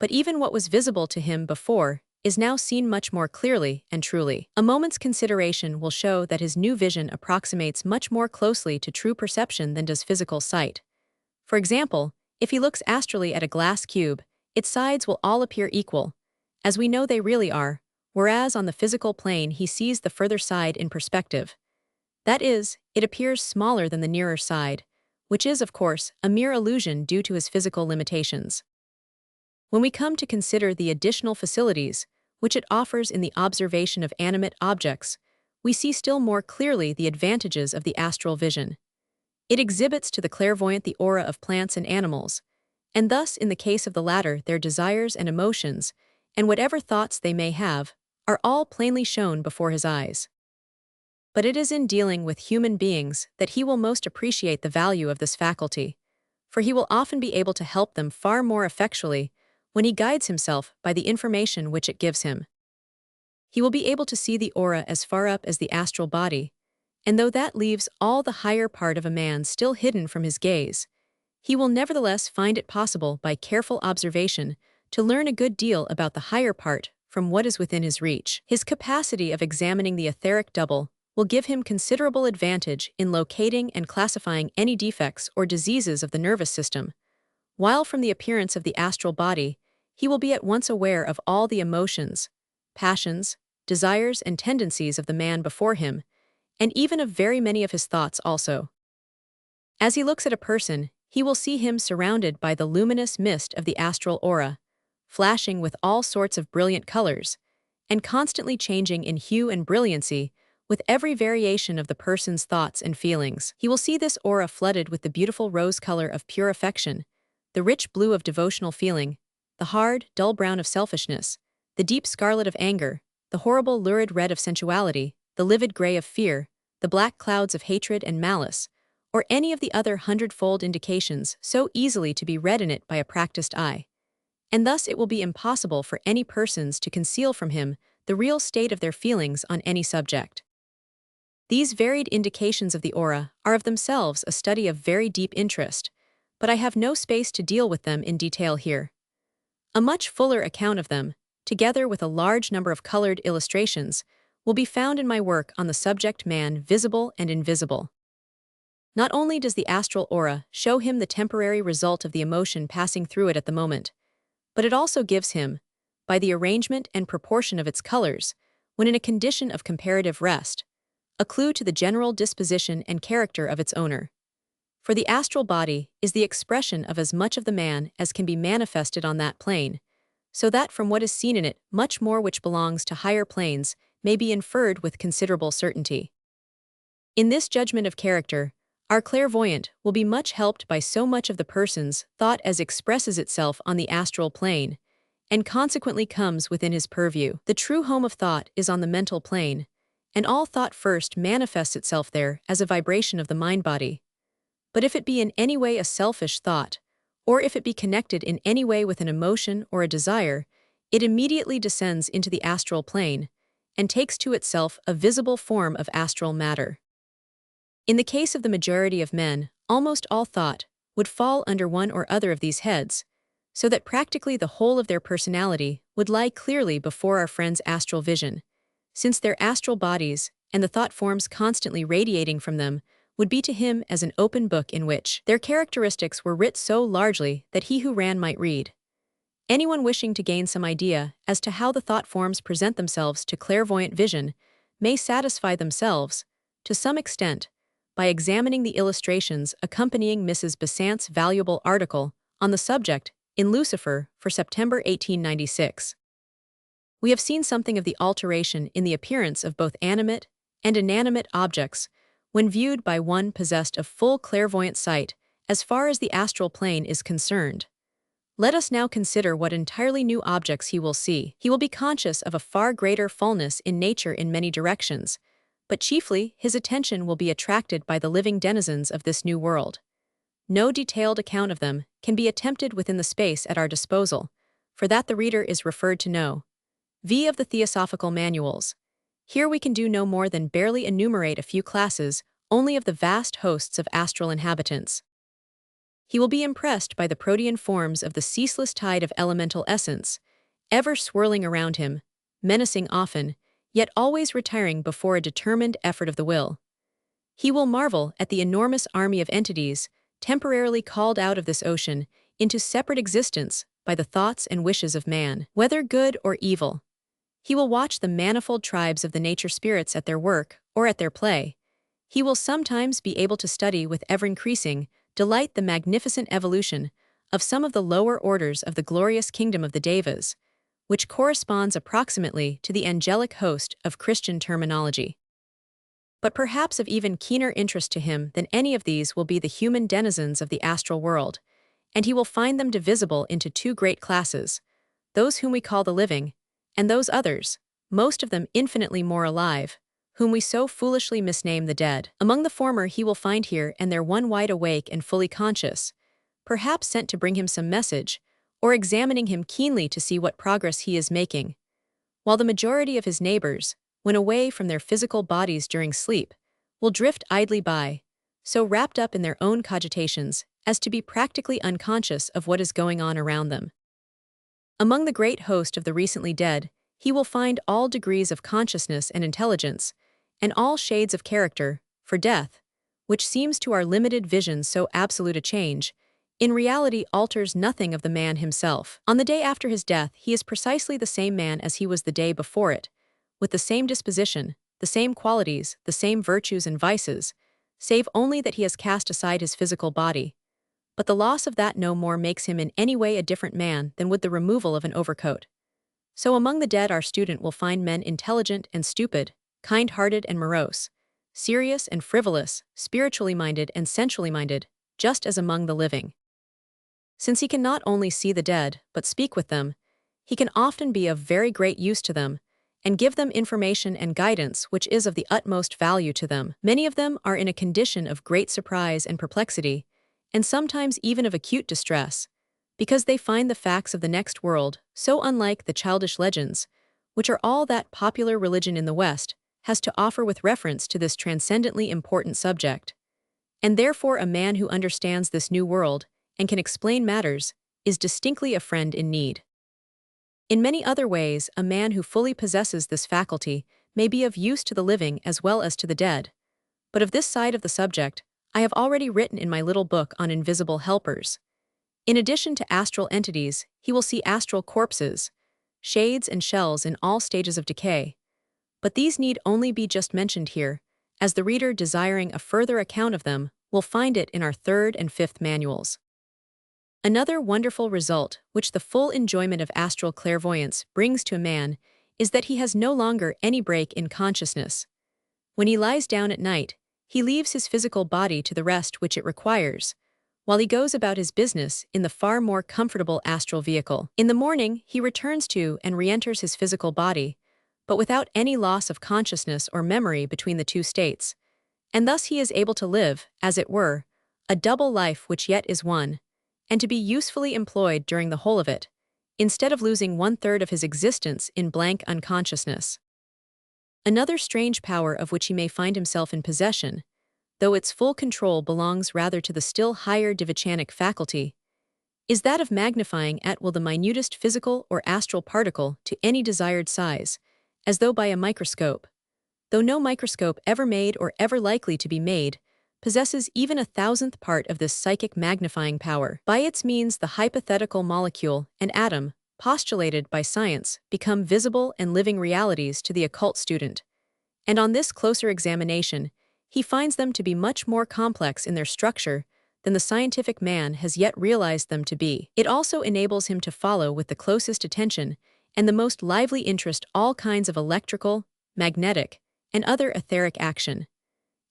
but even what was visible to him before is now seen much more clearly and truly. A moment's consideration will show that his new vision approximates much more closely to true perception than does physical sight. For example, if he looks astrally at a glass cube, its sides will all appear equal, as we know they really are, whereas on the physical plane he sees the further side in perspective. That is, it appears smaller than the nearer side, which is, of course, a mere illusion due to his physical limitations. When we come to consider the additional facilities which it offers in the observation of animate objects, we see still more clearly the advantages of the astral vision. It exhibits to the clairvoyant the aura of plants and animals, and thus in the case of the latter their desires and emotions, and whatever thoughts they may have, are all plainly shown before his eyes. But it is in dealing with human beings that he will most appreciate the value of this faculty, for he will often be able to help them far more effectually when he guides himself by the information which it gives him. He will be able to see the aura as far up as the astral body, and though that leaves all the higher part of a man still hidden from his gaze, he will nevertheless find it possible by careful observation to learn a good deal about the higher part from what is within his reach. His capacity of examining the etheric double will give him considerable advantage in locating and classifying any defects or diseases of the nervous system, while from the appearance of the astral body, he will be at once aware of all the emotions, passions, desires, and tendencies of the man before him, and even of very many of his thoughts also. As he looks at a person, he will see him surrounded by the luminous mist of the astral aura, flashing with all sorts of brilliant colors, and constantly changing in hue and brilliancy with every variation of the person's thoughts and feelings. He will see this aura flooded with the beautiful rose color of pure affection, the rich blue of devotional feeling, the hard, dull brown of selfishness, the deep scarlet of anger, the horrible lurid red of sensuality, the livid gray of fear, the black clouds of hatred and malice, or any of the other hundredfold indications so easily to be read in it by a practiced eye. And thus it will be impossible for any persons to conceal from him the real state of their feelings on any subject. These varied indications of the aura are of themselves a study of very deep interest, but I have no space to deal with them in detail here. A much fuller account of them, together with a large number of colored illustrations, will be found in my work on the subject man visible and invisible. Not only does the astral aura show him the temporary result of the emotion passing through it at the moment, but it also gives him, by the arrangement and proportion of its colors, when in a condition of comparative rest, a clue to the general disposition and character of its owner. For the astral body is the expression of as much of the man as can be manifested on that plane, so that from what is seen in it much more which belongs to higher planes may be inferred with considerable certainty. In this judgment of character, our clairvoyant will be much helped by so much of the person's thought as expresses itself on the astral plane, and consequently comes within his purview. The true home of thought is on the mental plane, and all thought first manifests itself there as a vibration of the mind-body. But if it be in any way a selfish thought, or if it be connected in any way with an emotion or a desire, it immediately descends into the astral plane and takes to itself a visible form of astral matter. In the case of the majority of men, almost all thought would fall under one or other of these heads, so that practically the whole of their personality would lie clearly before our friend's astral vision, since their astral bodies and the thought forms constantly radiating from them would be to him as an open book in which their characteristics were writ so largely that he who ran might read. Anyone wishing to gain some idea as to how the thought forms present themselves to clairvoyant vision may satisfy themselves, to some extent, by examining the illustrations accompanying Mrs. Besant's valuable article on the subject in Lucifer for September 1896. We have seen something of the alteration in the appearance of both animate and inanimate objects when viewed by one possessed of full clairvoyant sight as far as the astral plane is concerned. Let us now consider what entirely new objects he will see. He will be conscious of a far greater fullness in nature in many directions, but chiefly his attention will be attracted by the living denizens of this new world. No detailed account of them can be attempted within the space at our disposal, for that the reader is referred to no. V of the Theosophical Manuals. Here we can do no more than barely enumerate a few classes only of the vast hosts of astral inhabitants. He will be impressed by the protean forms of the ceaseless tide of elemental essence, ever swirling around him, menacing often, yet always retiring before a determined effort of the will. He will marvel at the enormous army of entities temporarily called out of this ocean into separate existence by the thoughts and wishes of man, whether good or evil. He will watch the manifold tribes of the nature spirits at their work or at their play. He will sometimes be able to study with ever-increasing delight the magnificent evolution of some of the lower orders of the glorious kingdom of the Devas, which corresponds approximately to the angelic host of Christian terminology. But perhaps of even keener interest to him than any of these will be the human denizens of the astral world, and he will find them divisible into two great classes, those whom we call the living, and those others, most of them infinitely more alive, whom we so foolishly misname the dead. Among the former he will find here and there one wide awake and fully conscious, perhaps sent to bring him some message, or examining him keenly to see what progress he is making, while the majority of his neighbors, when away from their physical bodies during sleep, will drift idly by, so wrapped up in their own cogitations as to be practically unconscious of what is going on around them. Among the great host of the recently dead, he will find all degrees of consciousness and intelligence, and all shades of character, for death, which seems to our limited vision so absolute a change, in reality alters nothing of the man himself. On the day after his death he is precisely the same man as he was the day before it, with the same disposition, the same qualities, the same virtues and vices, save only that he has cast aside his physical body. But the loss of that no more makes him in any way a different man than would the removal of an overcoat. So among the dead our student will find men intelligent and stupid, kind-hearted and morose, serious and frivolous, spiritually minded and sensually minded, just as among the living. Since he can not only see the dead, but speak with them, he can often be of very great use to them, and give them information and guidance which is of the utmost value to them. Many of them are in a condition of great surprise and perplexity, and sometimes even of acute distress, because they find the facts of the next world so unlike the childish legends, which are all that popular religion in the West has to offer with reference to this transcendently important subject. And therefore a man who understands this new world and can explain matters is distinctly a friend in need. In many other ways, a man who fully possesses this faculty may be of use to the living as well as to the dead. But of this side of the subject, I have already written in my little book on invisible helpers. In addition to astral entities, he will see astral corpses, shades and shells in all stages of decay. But these need only be just mentioned here, as the reader desiring a further account of them will find it in our 3rd and 5th manuals. Another wonderful result which the full enjoyment of astral clairvoyance brings to a man is that he has no longer any break in consciousness. When he lies down at night, he leaves his physical body to the rest which it requires, while he goes about his business in the far more comfortable astral vehicle. In the morning, he returns to and re-enters his physical body, but without any loss of consciousness or memory between the two states, and thus he is able to live, as it were, a double life which yet is one, and to be usefully employed during the whole of it, instead of losing 1/3 of his existence in blank unconsciousness. Another strange power of which he may find himself in possession, though its full control belongs rather to the still higher divichanic faculty, is that of magnifying at will the minutest physical or astral particle to any desired size, as though by a microscope, though no microscope ever made or ever likely to be made possesses even 1,000th part of this psychic magnifying power. By its means the hypothetical molecule and atom, postulated by science, become visible and living realities to the occult student, and on this closer examination, he finds them to be much more complex in their structure than the scientific man has yet realized them to be. It also enables him to follow with the closest attention and the most lively interest all kinds of electrical, magnetic, and other etheric action.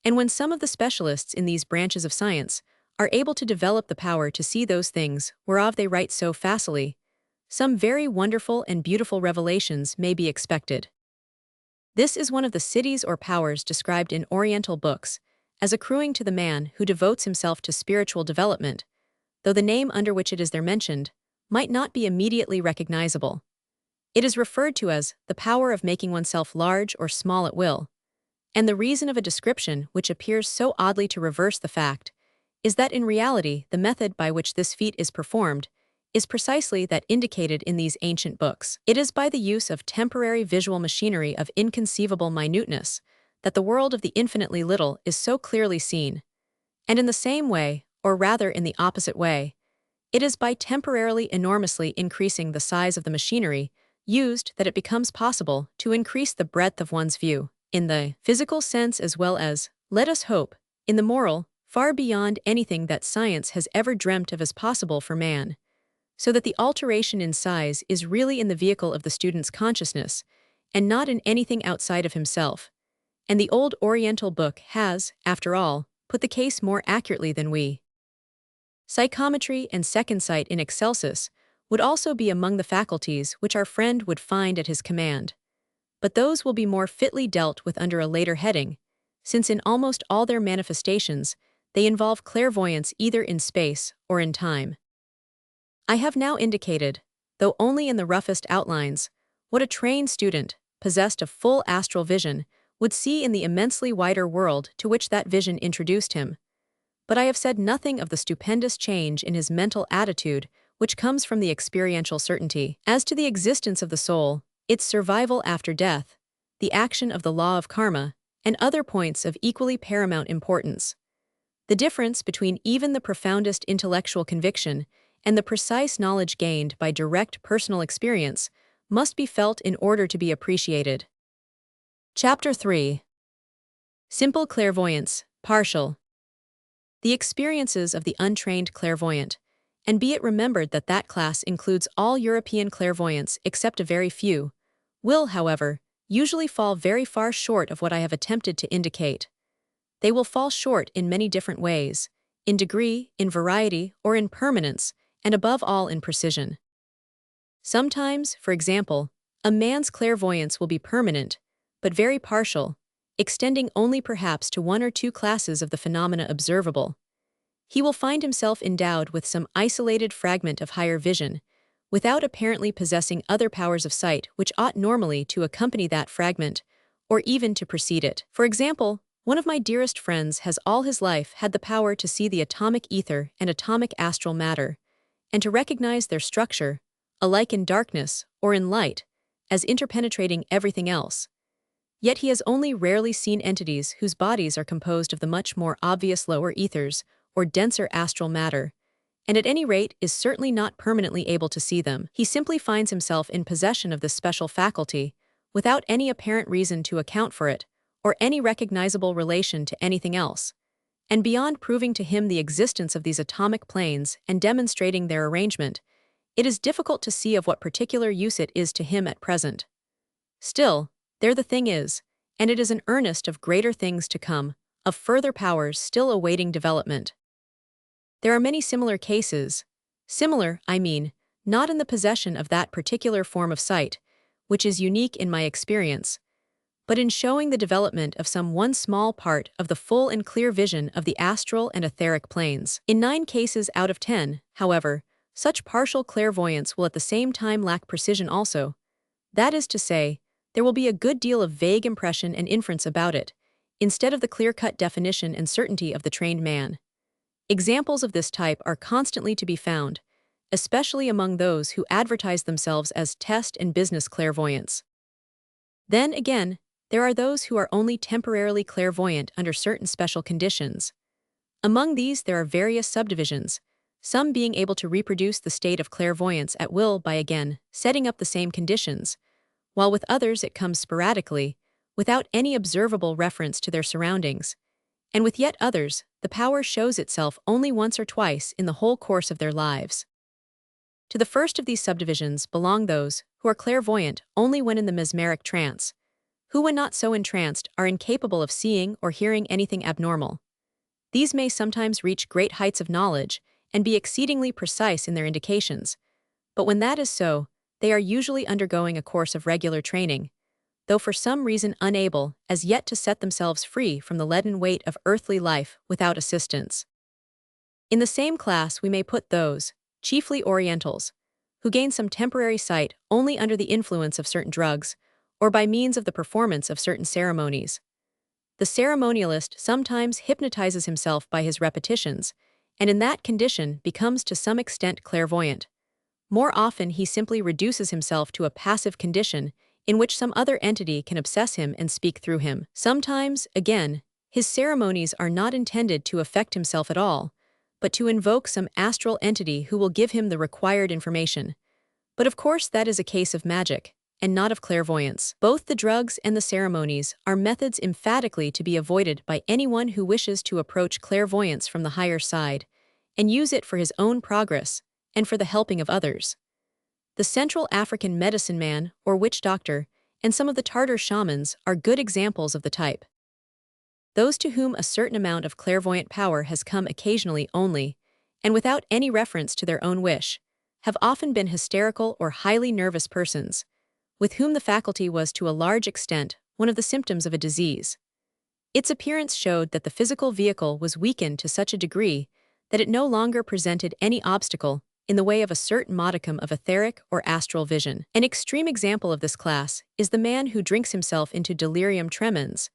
And when some of the specialists in these branches of science are able to develop the power to see those things whereof they write so facilely, some very wonderful and beautiful revelations may be expected. This is one of the cities or powers described in Oriental books as accruing to the man who devotes himself to spiritual development, though the name under which it is there mentioned might not be immediately recognizable. It is referred to as the power of making oneself large or small at will, and the reason of a description which appears so oddly to reverse the fact is that in reality the method by which this feat is performed is precisely that indicated in these ancient books. It is by the use of temporary visual machinery of inconceivable minuteness that the world of the infinitely little is so clearly seen, and in the same way, or rather in the opposite way, it is by temporarily enormously increasing the size of the machinery used that it becomes possible to increase the breadth of one's view, in the physical sense as well as, let us hope, in the moral, far beyond anything that science has ever dreamt of as possible for man, so that the alteration in size is really in the vehicle of the student's consciousness, and not in anything outside of himself. And the old Oriental book has, after all, put the case more accurately than we. Psychometry and second sight in excelsis would also be among the faculties which our friend would find at his command, but those will be more fitly dealt with under a later heading, since in almost all their manifestations they involve clairvoyance either in space or in time. I have now indicated, though only in the roughest outlines, what a trained student, possessed of full astral vision, would see in the immensely wider world to which that vision introduced him. But I have said nothing of the stupendous change in his mental attitude which comes from the experiential certainty as to the existence of the soul, its survival after death, the action of the law of karma, and other points of equally paramount importance. The difference between even the profoundest intellectual conviction and the precise knowledge gained by direct personal experience must be felt in order to be appreciated. Chapter 3. Simple Clairvoyance, Partial. The experiences of the untrained clairvoyant, and be it remembered that that class includes all European clairvoyants except a very few, will, however, usually fall very far short of what I have attempted to indicate. They will fall short in many different ways, in degree, in variety, or in permanence, and above all in precision. Sometimes, for example, a man's clairvoyance will be permanent, but very partial, extending only perhaps to one or two classes of the phenomena observable. He will find himself endowed with some isolated fragment of higher vision, without apparently possessing other powers of sight which ought normally to accompany that fragment, or even to precede it. For example, one of my dearest friends has all his life had the power to see the atomic ether and atomic astral matter, and to recognize their structure, alike in darkness or in light, as interpenetrating everything else. Yet he has only rarely seen entities whose bodies are composed of the much more obvious lower ethers or denser astral matter, and at any rate is certainly not permanently able to see them. He simply finds himself in possession of this special faculty, without any apparent reason to account for it, or any recognizable relation to anything else, and beyond proving to him the existence of these atomic planes and demonstrating their arrangement, it is difficult to see of what particular use it is to him at present. Still, there the thing is, and it is an earnest of greater things to come, of further powers still awaiting development. There are many similar cases. Similar, I mean, not in the possession of that particular form of sight, which is unique in my experience, but in showing the development of some one small part of the full and clear vision of the astral and etheric planes. In 9 cases out of 10, however, such partial clairvoyance will at the same time lack precision also. That is to say, there will be a good deal of vague impression and inference about it, instead of the clear-cut definition and certainty of the trained man. Examples of this type are constantly to be found, especially among those who advertise themselves as test and business clairvoyants. Then again, there are those who are only temporarily clairvoyant under certain special conditions. Among these there are various subdivisions, some being able to reproduce the state of clairvoyance at will by again setting up the same conditions, while with others it comes sporadically, without any observable reference to their surroundings, and with yet others, the power shows itself only once or twice in the whole course of their lives. To the first of these subdivisions belong those who are clairvoyant only when in the mesmeric trance, who when not so entranced are incapable of seeing or hearing anything abnormal. These may sometimes reach great heights of knowledge and be exceedingly precise in their indications, but when that is so, they are usually undergoing a course of regular training, though for some reason unable as yet to set themselves free from the leaden weight of earthly life without assistance. In the same class we may put those, chiefly Orientals, who gain some temporary sight only under the influence of certain drugs, or by means of the performance of certain ceremonies. The ceremonialist sometimes hypnotizes himself by his repetitions, and in that condition becomes to some extent clairvoyant. More often he simply reduces himself to a passive condition in which some other entity can obsess him and speak through him. Sometimes, again, his ceremonies are not intended to affect himself at all, but to invoke some astral entity who will give him the required information. But of course that is a case of magic, and not of clairvoyance. Both the drugs and the ceremonies are methods emphatically to be avoided by anyone who wishes to approach clairvoyance from the higher side, and use it for his own progress, and for the helping of others. The Central African medicine man, or witch doctor, and some of the Tartar shamans are good examples of the type. Those to whom a certain amount of clairvoyant power has come occasionally only, and without any reference to their own wish, have often been hysterical or highly nervous persons, with whom the faculty was to a large extent one of the symptoms of a disease. Its appearance showed that the physical vehicle was weakened to such a degree that it no longer presented any obstacle in the way of a certain modicum of etheric or astral vision. An extreme example of this class is the man who drinks himself into delirium tremens,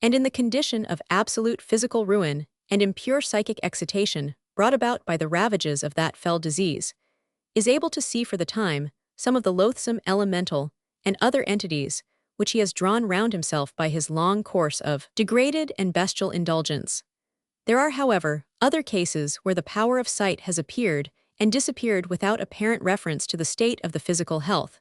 and in the condition of absolute physical ruin and impure psychic excitation brought about by the ravages of that fell disease, is able to see for the time some of the loathsome elemental and other entities which he has drawn round himself by his long course of degraded and bestial indulgence. There are, however, other cases where the power of sight has appeared and disappeared without apparent reference to the state of the physical health,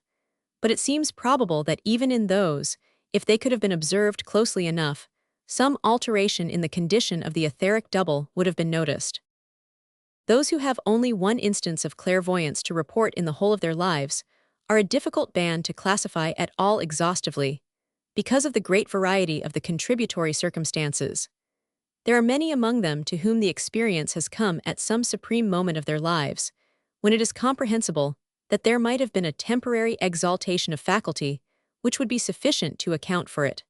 but it seems probable that even in those, if they could have been observed closely enough, some alteration in the condition of the etheric double would have been noticed. Those who have only one instance of clairvoyance to report in the whole of their lives are a difficult band to classify at all exhaustively, because of the great variety of the contributory circumstances. There are many among them to whom the experience has come at some supreme moment of their lives, when it is comprehensible that there might have been a temporary exaltation of faculty which would be sufficient to account for it.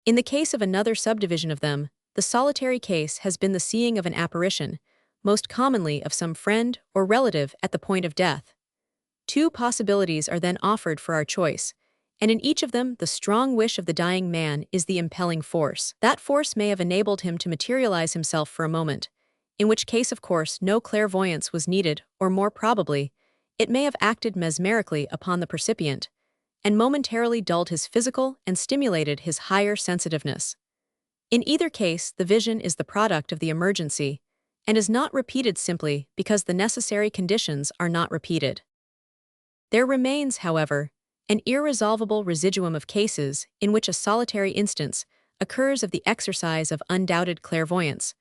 In the case of another subdivision of them, the solitary case has been the seeing of an apparition, most commonly of some friend or relative at the point of death. 2 possibilities are then offered for our choice, and in each of them the strong wish of the dying man is the impelling force. That force may have enabled him to materialize himself for a moment, in which case of course no clairvoyance was needed, or more probably, it may have acted mesmerically upon the percipient, and momentarily dulled his physical and stimulated his higher sensitiveness. In either case, the vision is the product of the emergency, and is not repeated simply because the necessary conditions are not repeated. There remains, however, an irresolvable residuum of cases in which a solitary instance occurs of the exercise of undoubted clairvoyance,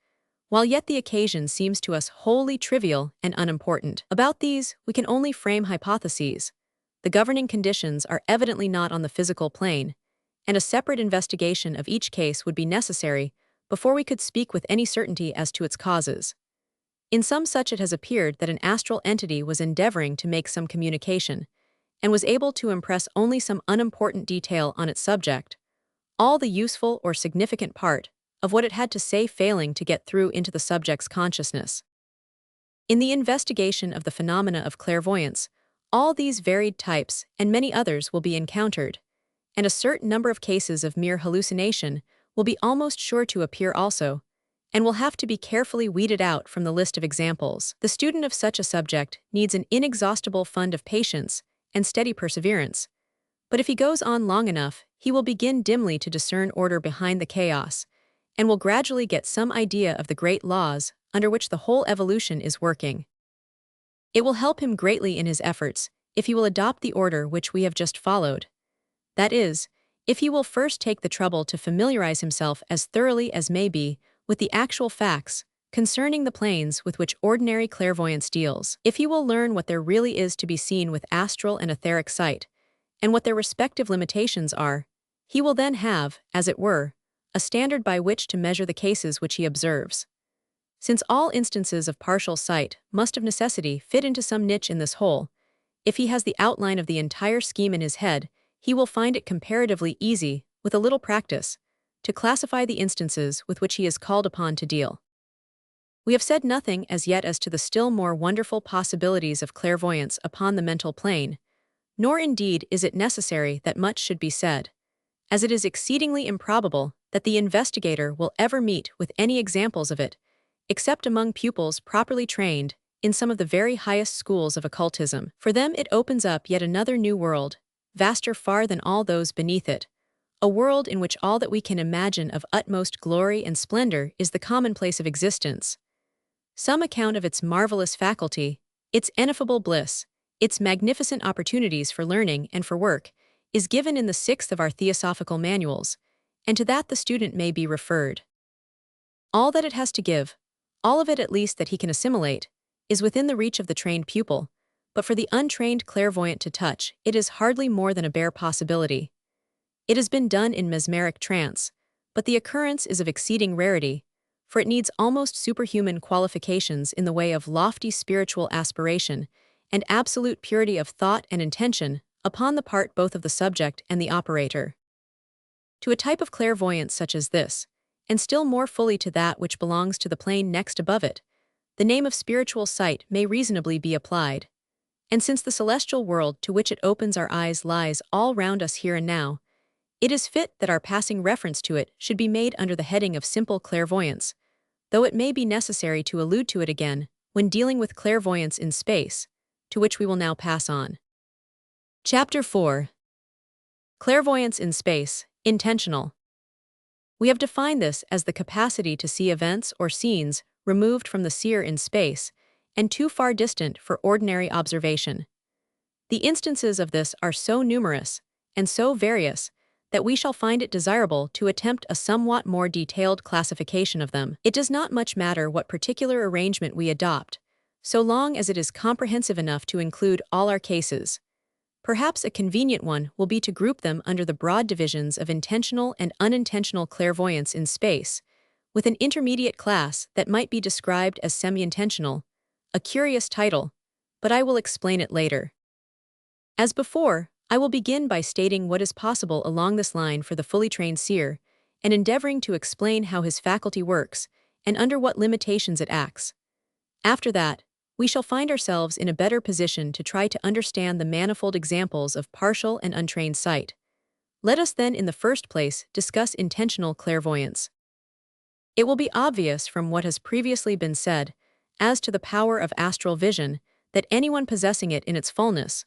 while yet the occasion seems to us wholly trivial and unimportant. About these, we can only frame hypotheses. The governing conditions are evidently not on the physical plane, and a separate investigation of each case would be necessary before we could speak with any certainty as to its causes. In some such it has appeared that an astral entity was endeavoring to make some communication, and was able to impress only some unimportant detail on its subject, all the useful or significant part of what it had to say failing to get through into the subject's consciousness. In the investigation of the phenomena of clairvoyance, all these varied types and many others will be encountered, and a certain number of cases of mere hallucination will be almost sure to appear also, and will have to be carefully weeded out from the list of examples. The student of such a subject needs an inexhaustible fund of patience and steady perseverance, but if he goes on long enough, he will begin dimly to discern order behind the chaos, and will gradually get some idea of the great laws under which the whole evolution is working. It will help him greatly in his efforts if he will adopt the order which we have just followed. That is, if he will first take the trouble to familiarize himself as thoroughly as may be with the actual facts concerning the planes with which ordinary clairvoyance deals. If he will learn what there really is to be seen with astral and etheric sight, and what their respective limitations are, he will then have, as it were, a standard by which to measure the cases which he observes. Since all instances of partial sight must of necessity fit into some niche in this whole, if he has the outline of the entire scheme in his head, he will find it comparatively easy, with a little practice, to classify the instances with which he is called upon to deal. We have said nothing as yet as to the still more wonderful possibilities of clairvoyance upon the mental plane, nor indeed is it necessary that much should be said, as it is exceedingly improbable that the investigator will ever meet with any examples of it, except among pupils properly trained in some of the very highest schools of occultism. For them it opens up yet another new world, vaster far than all those beneath it, a world in which all that we can imagine of utmost glory and splendor is the commonplace of existence. Some account of its marvelous faculty, its ineffable bliss, its magnificent opportunities for learning and for work, is given in the 6th of our theosophical manuals, and to that the student may be referred. All that it has to give, all of it at least that he can assimilate, is within the reach of the trained pupil, but for the untrained clairvoyant to touch, it is hardly more than a bare possibility. It has been done in mesmeric trance, but the occurrence is of exceeding rarity, for it needs almost superhuman qualifications in the way of lofty spiritual aspiration and absolute purity of thought and intention upon the part both of the subject and the operator. To a type of clairvoyance such as this, and still more fully to that which belongs to the plane next above it, the name of spiritual sight may reasonably be applied. And since the celestial world to which it opens our eyes lies all round us here and now, it is fit that our passing reference to it should be made under the heading of simple clairvoyance, though it may be necessary to allude to it again when dealing with clairvoyance in space, to which we will now pass on. Chapter 4. Clairvoyance in Space, Intentional. We have defined this as the capacity to see events or scenes removed from the seer in space and too far distant for ordinary observation. The instances of this are so numerous and so various that we shall find it desirable to attempt a somewhat more detailed classification of them. It does not much matter what particular arrangement we adopt, so long as it is comprehensive enough to include all our cases. Perhaps a convenient one will be to group them under the broad divisions of intentional and unintentional clairvoyance in space, with an intermediate class that might be described as semi-intentional, a curious title, but I will explain it later. As before, I will begin by stating what is possible along this line for the fully trained seer, and endeavoring to explain how his faculty works and under what limitations it acts. After that, we shall find ourselves in a better position to try to understand the manifold examples of partial and untrained sight. Let us then in the first place discuss intentional clairvoyance. It will be obvious from what has previously been said, as to the power of astral vision, that anyone possessing it in its fullness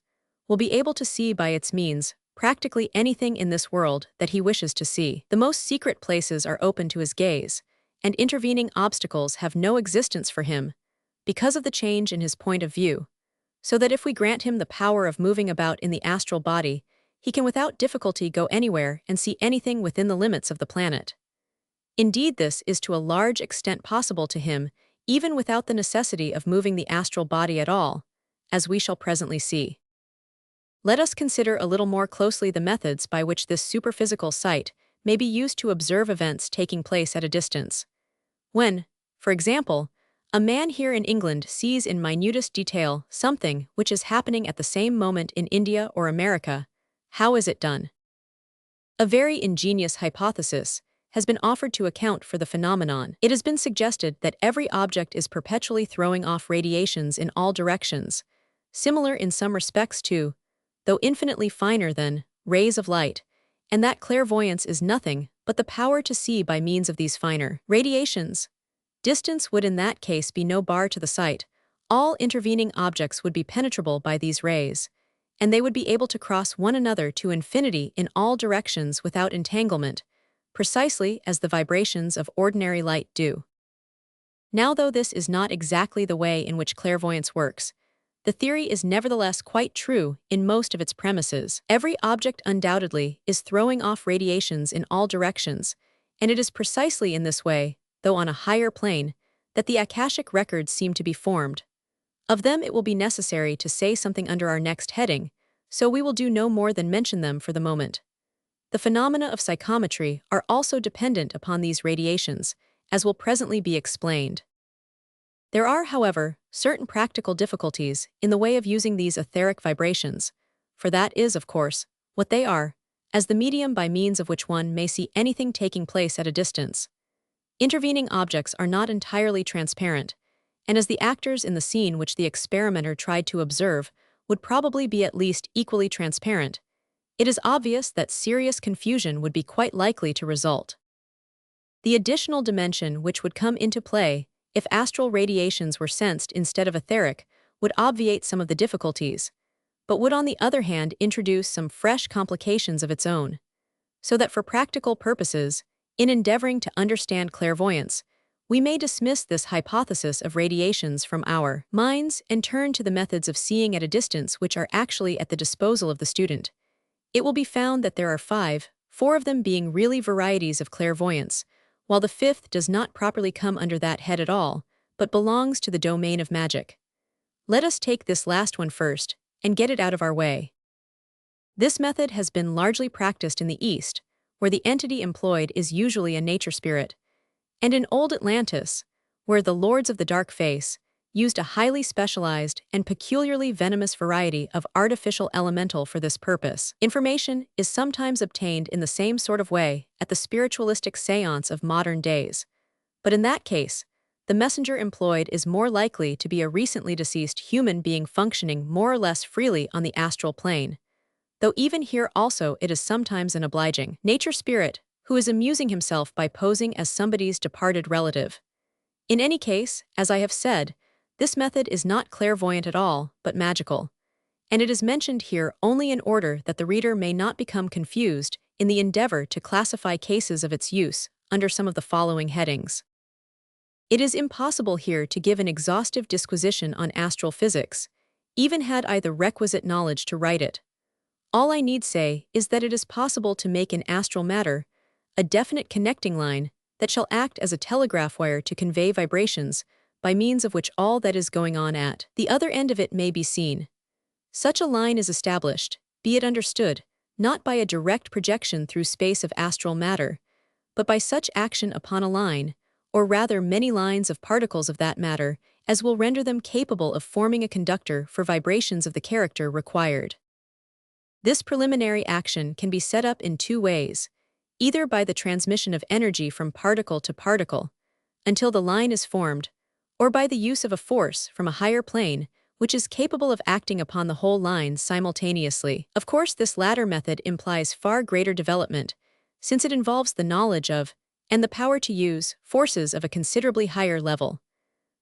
will be able to see by its means practically anything in this world that he wishes to see. The most secret places are open to his gaze, and intervening obstacles have no existence for him, because of the change in his point of view, so that if we grant him the power of moving about in the astral body, he can without difficulty go anywhere and see anything within the limits of the planet. Indeed, this is to a large extent possible to him, even without the necessity of moving the astral body at all, as we shall presently see. Let us consider a little more closely the methods by which this superphysical sight may be used to observe events taking place at a distance. When, for example, A man here in England sees in minutest detail something which is happening at the same moment in India or America. How is it done? A very ingenious hypothesis has been offered to account for the phenomenon. It has been suggested that every object is perpetually throwing off radiations in all directions, similar in some respects to, though infinitely finer than, rays of light, and that clairvoyance is nothing but the power to see by means of these finer radiations. Distance would in that case be no bar to the sight. All intervening objects would be penetrable by these rays, and they would be able to cross one another to infinity in all directions without entanglement, precisely as the vibrations of ordinary light do. Now, though this is not exactly the way in which clairvoyance works, the theory is nevertheless quite true in most of its premises. Every object undoubtedly is throwing off radiations in all directions, and it is precisely in this way, though on a higher plane, that the Akashic records seem to be formed. Of them it will be necessary to say something under our next heading, so we will do no more than mention them for the moment. The phenomena of psychometry are also dependent upon these radiations, as will presently be explained. There are, however, certain practical difficulties in the way of using these etheric vibrations, for that is, of course, what they are, as the medium by means of which one may see anything taking place at a distance. Intervening objects are not entirely transparent, and as the actors in the scene which the experimenter tried to observe would probably be at least equally transparent, it is obvious that serious confusion would be quite likely to result. The additional dimension which would come into play if astral radiations were sensed instead of etheric would obviate some of the difficulties, but would on the other hand introduce some fresh complications of its own. So that for practical purposes, in endeavoring to understand clairvoyance, we may dismiss this hypothesis of radiations from our minds and turn to the methods of seeing at a distance which are actually at the disposal of the student. It will be found that there are four of them being really varieties of clairvoyance, while the fifth does not properly come under that head at all, but belongs to the domain of magic. Let us take this last one first, and get it out of our way. This method has been largely practiced in the East, where the entity employed is usually a nature spirit, and in old Atlantis, where the Lords of the Dark Face used a highly specialized and peculiarly venomous variety of artificial elemental for this purpose. Information is sometimes obtained in the same sort of way at the spiritualistic seance of modern days, but in that case, the messenger employed is more likely to be a recently deceased human being functioning more or less freely on the astral plane, though even here also it is sometimes an obliging nature spirit who is amusing himself by posing as somebody's departed relative. In any case, as I have said, this method is not clairvoyant at all, but magical, and it is mentioned here only in order that the reader may not become confused in the endeavor to classify cases of its use under some of the following headings. It is impossible here to give an exhaustive disquisition on astral physics, even had I the requisite knowledge to write it. All I need say is that it is possible to make in astral matter a definite connecting line that shall act as a telegraph wire to convey vibrations, by means of which all that is going on at the other end of it may be seen. Such a line is established, be it understood, not by a direct projection through space of astral matter, but by such action upon a line, or rather many lines of particles of that matter, as will render them capable of forming a conductor for vibrations of the character required. This preliminary action can be set up in two ways, either by the transmission of energy from particle to particle, until the line is formed, or by the use of a force from a higher plane, which is capable of acting upon the whole line simultaneously. Of course, this latter method implies far greater development, since it involves the knowledge of, and the power to use, forces of a considerably higher level,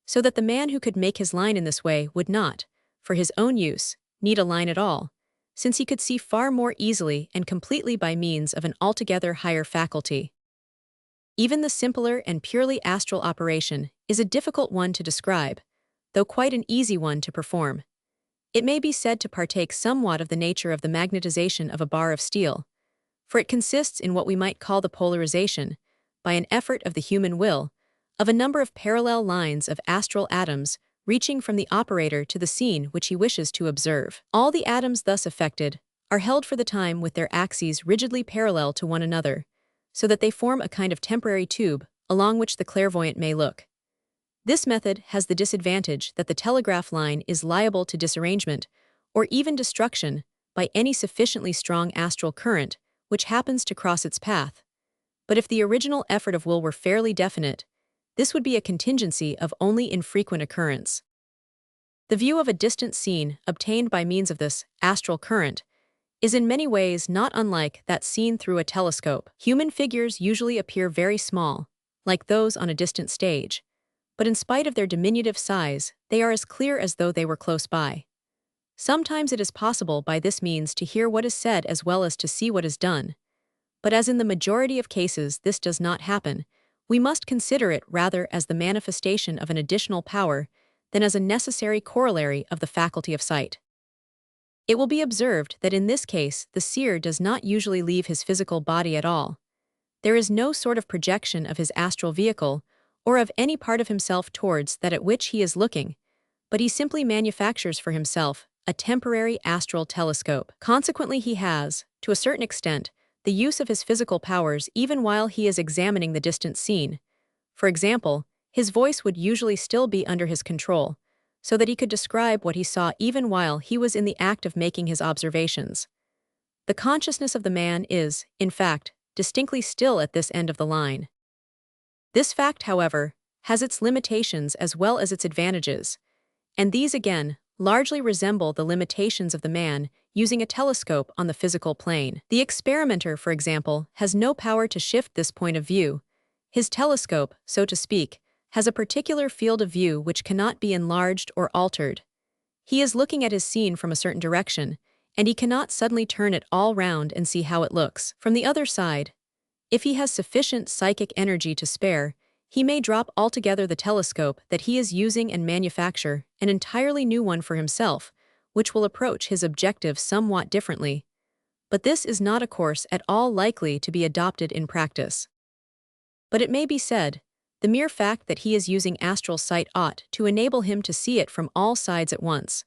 so that the man who could make his line in this way would not, for his own use, need a line at all, since he could see far more easily and completely by means of an altogether higher faculty. Even the simpler and purely astral operation is a difficult one to describe, though quite an easy one to perform. It may be said to partake somewhat of the nature of the magnetization of a bar of steel, for it consists in what we might call the polarization, by an effort of the human will, of a number of parallel lines of astral atoms reaching from the operator to the scene which he wishes to observe. All the atoms thus affected are held for the time with their axes rigidly parallel to one another, so that they form a kind of temporary tube along which the clairvoyant may look. This method has the disadvantage that the telegraph line is liable to disarrangement, or even destruction, by any sufficiently strong astral current, which happens to cross its path. But if the original effort of will were fairly definite, this would be a contingency of only infrequent occurrence. The view of a distant scene obtained by means of this astral current is in many ways not unlike that seen through a telescope. Human figures usually appear very small, like those on a distant stage, but in spite of their diminutive size, they are as clear as though they were close by. Sometimes it is possible by this means to hear what is said as well as to see what is done, but as in the majority of cases this does not happen, we must consider it rather as the manifestation of an additional power than as a necessary corollary of the faculty of sight. It will be observed that in this case the seer does not usually leave his physical body at all. There is no sort of projection of his astral vehicle or of any part of himself towards that at which he is looking, but he simply manufactures for himself a temporary astral telescope. Consequently, he has, to a certain extent, the use of his physical powers even while he is examining the distant scene. For example, his voice would usually still be under his control, so that he could describe what he saw even while he was in the act of making his observations. The consciousness of the man is, in fact, distinctly still at this end of the line. This fact, however, has its limitations as well as its advantages, and these again largely resemble the limitations of the man using a telescope on the physical plane. The experimenter, for example, has no power to shift this point of view. His telescope, so to speak, has a particular field of view which cannot be enlarged or altered. He is looking at his scene from a certain direction, and he cannot suddenly turn it all round and see how it looks from the other side. If he has sufficient psychic energy to spare, he may drop altogether the telescope that he is using and manufacture an entirely new one for himself, which will approach his objective somewhat differently. But this is not a course at all likely to be adopted in practice. But it may be said, the mere fact that he is using astral sight ought to enable him to see it from all sides at once.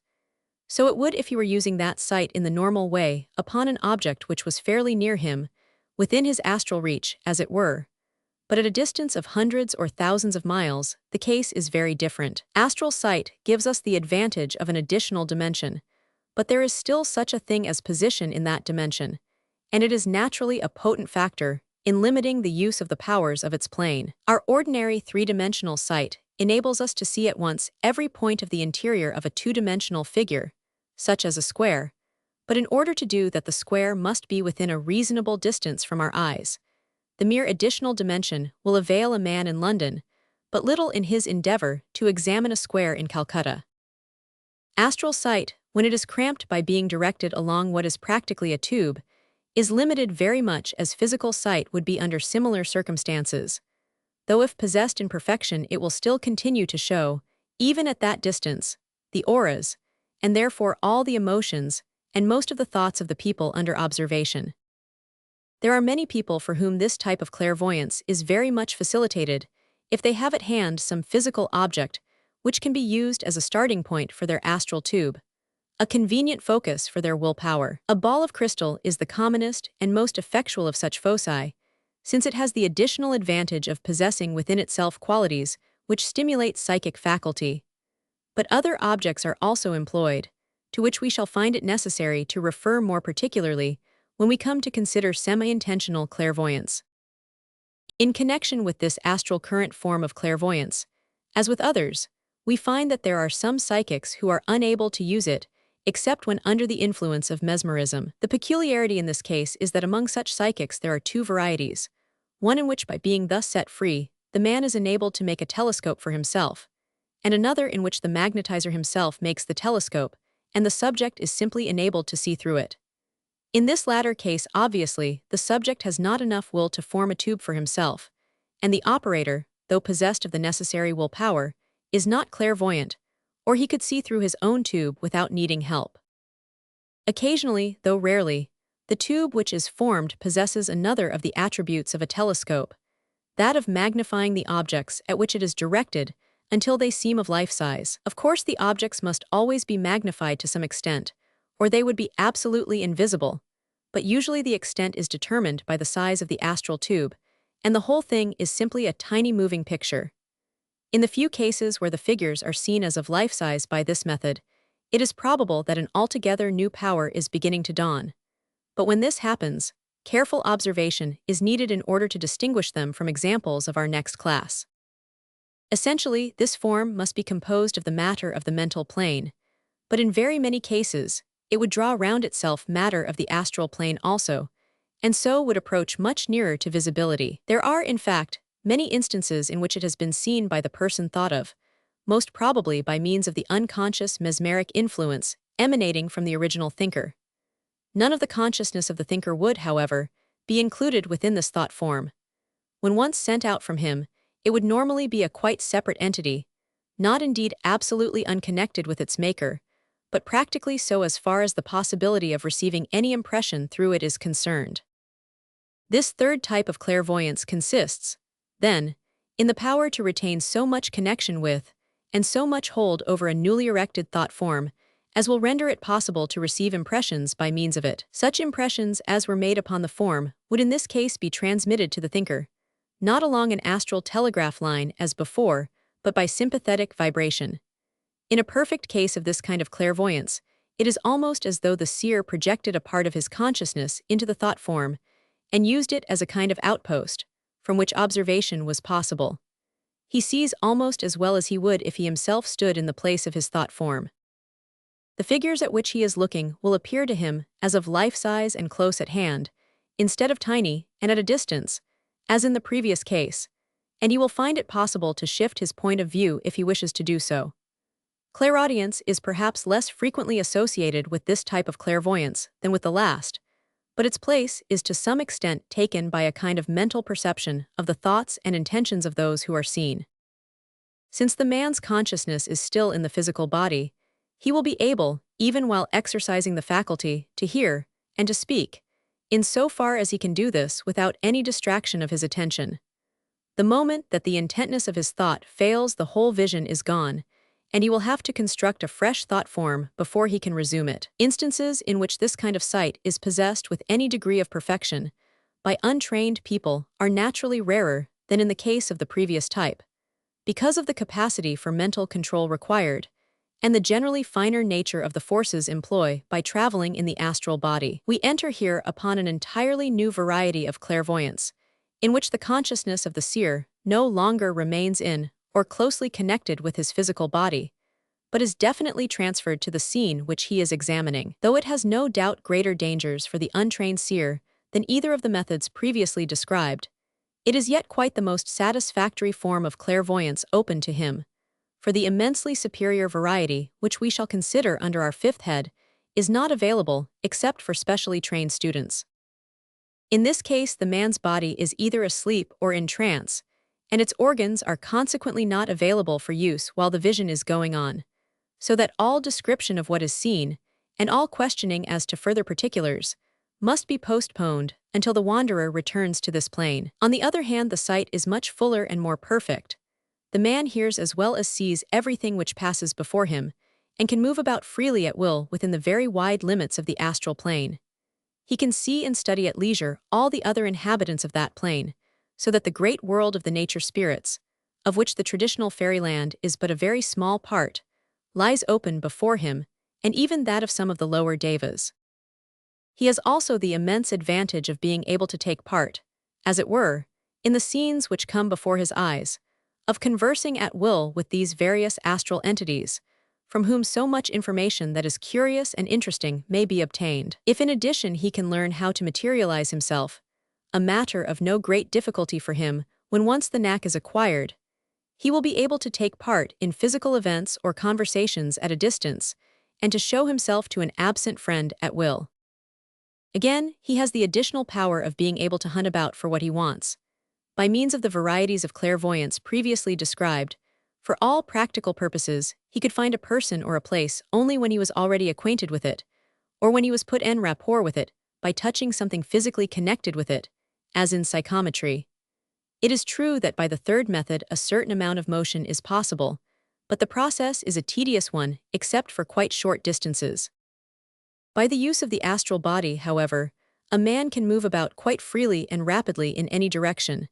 So it would if he were using that sight in the normal way upon an object which was fairly near him, within his astral reach, as it were. But at a distance of hundreds or thousands of miles, the case is very different. Astral sight gives us the advantage of an additional dimension, but there is still such a thing as position in that dimension, and it is naturally a potent factor in limiting the use of the powers of its plane. Our ordinary three-dimensional sight enables us to see at once every point of the interior of a two-dimensional figure, such as a square, but in order to do that the square must be within a reasonable distance from our eyes. The mere additional dimension will avail a man in London, but little in his endeavor to examine a square in Calcutta. Astral sight, when it is cramped by being directed along what is practically a tube, is limited very much as physical sight would be under similar circumstances, though if possessed in perfection it will still continue to show, even at that distance, the auras, and therefore all the emotions and most of the thoughts of the people under observation. There are many people for whom this type of clairvoyance is very much facilitated if they have at hand some physical object which can be used as a starting point for their astral tube, a convenient focus for their willpower. A ball of crystal is the commonest and most effectual of such foci, since it has the additional advantage of possessing within itself qualities which stimulate psychic faculty. But other objects are also employed, to which we shall find it necessary to refer more particularly when we come to consider semi-intentional clairvoyance. In connection with this astral current form of clairvoyance, as with others, we find that there are some psychics who are unable to use it except when under the influence of mesmerism. The peculiarity in this case is that among such psychics there are two varieties, one in which by being thus set free, the man is enabled to make a telescope for himself, and another in which the magnetizer himself makes the telescope, and the subject is simply enabled to see through it. In this latter case, obviously, the subject has not enough will to form a tube for himself, and the operator, though possessed of the necessary willpower, is not clairvoyant, or he could see through his own tube without needing help. Occasionally, though rarely, the tube which is formed possesses another of the attributes of a telescope, that of magnifying the objects at which it is directed until they seem of life size. Of course, the objects must always be magnified to some extent, or they would be absolutely invisible, but usually the extent is determined by the size of the astral tube, and the whole thing is simply a tiny moving picture. In the few cases where the figures are seen as of life-size by this method, it is probable that an altogether new power is beginning to dawn. But when this happens, careful observation is needed in order to distinguish them from examples of our next class. Essentially, this form must be composed of the matter of the mental plane, but in very many cases, it would draw round itself matter of the astral plane also, and so would approach much nearer to visibility. There are, in fact, many instances in which it has been seen by the person thought of, most probably by means of the unconscious mesmeric influence emanating from the original thinker. None of the consciousness of the thinker would, however, be included within this thought form. When once sent out from him, it would normally be a quite separate entity, not indeed absolutely unconnected with its maker, but practically so as far as the possibility of receiving any impression through it is concerned. This third type of clairvoyance consists, then, in the power to retain so much connection with, and so much hold over a newly erected thought form, as will render it possible to receive impressions by means of it. Such impressions as were made upon the form would in this case be transmitted to the thinker, not along an astral telegraph line as before, but by sympathetic vibration. In a perfect case of this kind of clairvoyance, it is almost as though the seer projected a part of his consciousness into the thought form and used it as a kind of outpost, from which observation was possible. He sees almost as well as he would if he himself stood in the place of his thought form. The figures at which he is looking will appear to him as of life-size and close at hand, instead of tiny and at a distance, as in the previous case, and he will find it possible to shift his point of view if he wishes to do so. Clairaudience is perhaps less frequently associated with this type of clairvoyance than with the last, but its place is to some extent taken by a kind of mental perception of the thoughts and intentions of those who are seen. Since the man's consciousness is still in the physical body, he will be able, even while exercising the faculty, to hear and to speak, in so far as he can do this without any distraction of his attention. The moment that the intentness of his thought fails, the whole vision is gone, and he will have to construct a fresh thought form before he can resume it. Instances in which this kind of sight is possessed with any degree of perfection by untrained people are naturally rarer than in the case of the previous type, because of the capacity for mental control required, and the generally finer nature of the forces employed by traveling in the astral body. We enter here upon an entirely new variety of clairvoyance, in which the consciousness of the seer no longer remains in or closely connected with his physical body, but is definitely transferred to the scene which he is examining. Though it has no doubt greater dangers for the untrained seer than either of the methods previously described, it is yet quite the most satisfactory form of clairvoyance open to him, for the immensely superior variety which we shall consider under our fifth head is not available except for specially trained students. In this case, the man's body is either asleep or in trance, and its organs are consequently not available for use while the vision is going on, so that all description of what is seen, and all questioning as to further particulars, must be postponed until the wanderer returns to this plane. On the other hand, the sight is much fuller and more perfect. The man hears as well as sees everything which passes before him, and can move about freely at will within the very wide limits of the astral plane. He can see and study at leisure all the other inhabitants of that plane, so that the great world of the nature spirits, of which the traditional fairyland is but a very small part, lies open before him, and even that of some of the lower devas. He has also the immense advantage of being able to take part, as it were, in the scenes which come before his eyes, of conversing at will with these various astral entities, from whom so much information that is curious and interesting may be obtained. If in addition he can learn how to materialize himself, a matter of no great difficulty for him when once the knack is acquired, he will be able to take part in physical events or conversations at a distance, and to show himself to an absent friend at will. Again, he has the additional power of being able to hunt about for what he wants. By means of the varieties of clairvoyance previously described, for all practical purposes, he could find a person or a place only when he was already acquainted with it, or when he was put en rapport with it by touching something physically connected with it, as in psychometry. It is true that by the third method a certain amount of motion is possible, but the process is a tedious one except for quite short distances. By the use of the astral body, however, a man can move about quite freely and rapidly in any direction,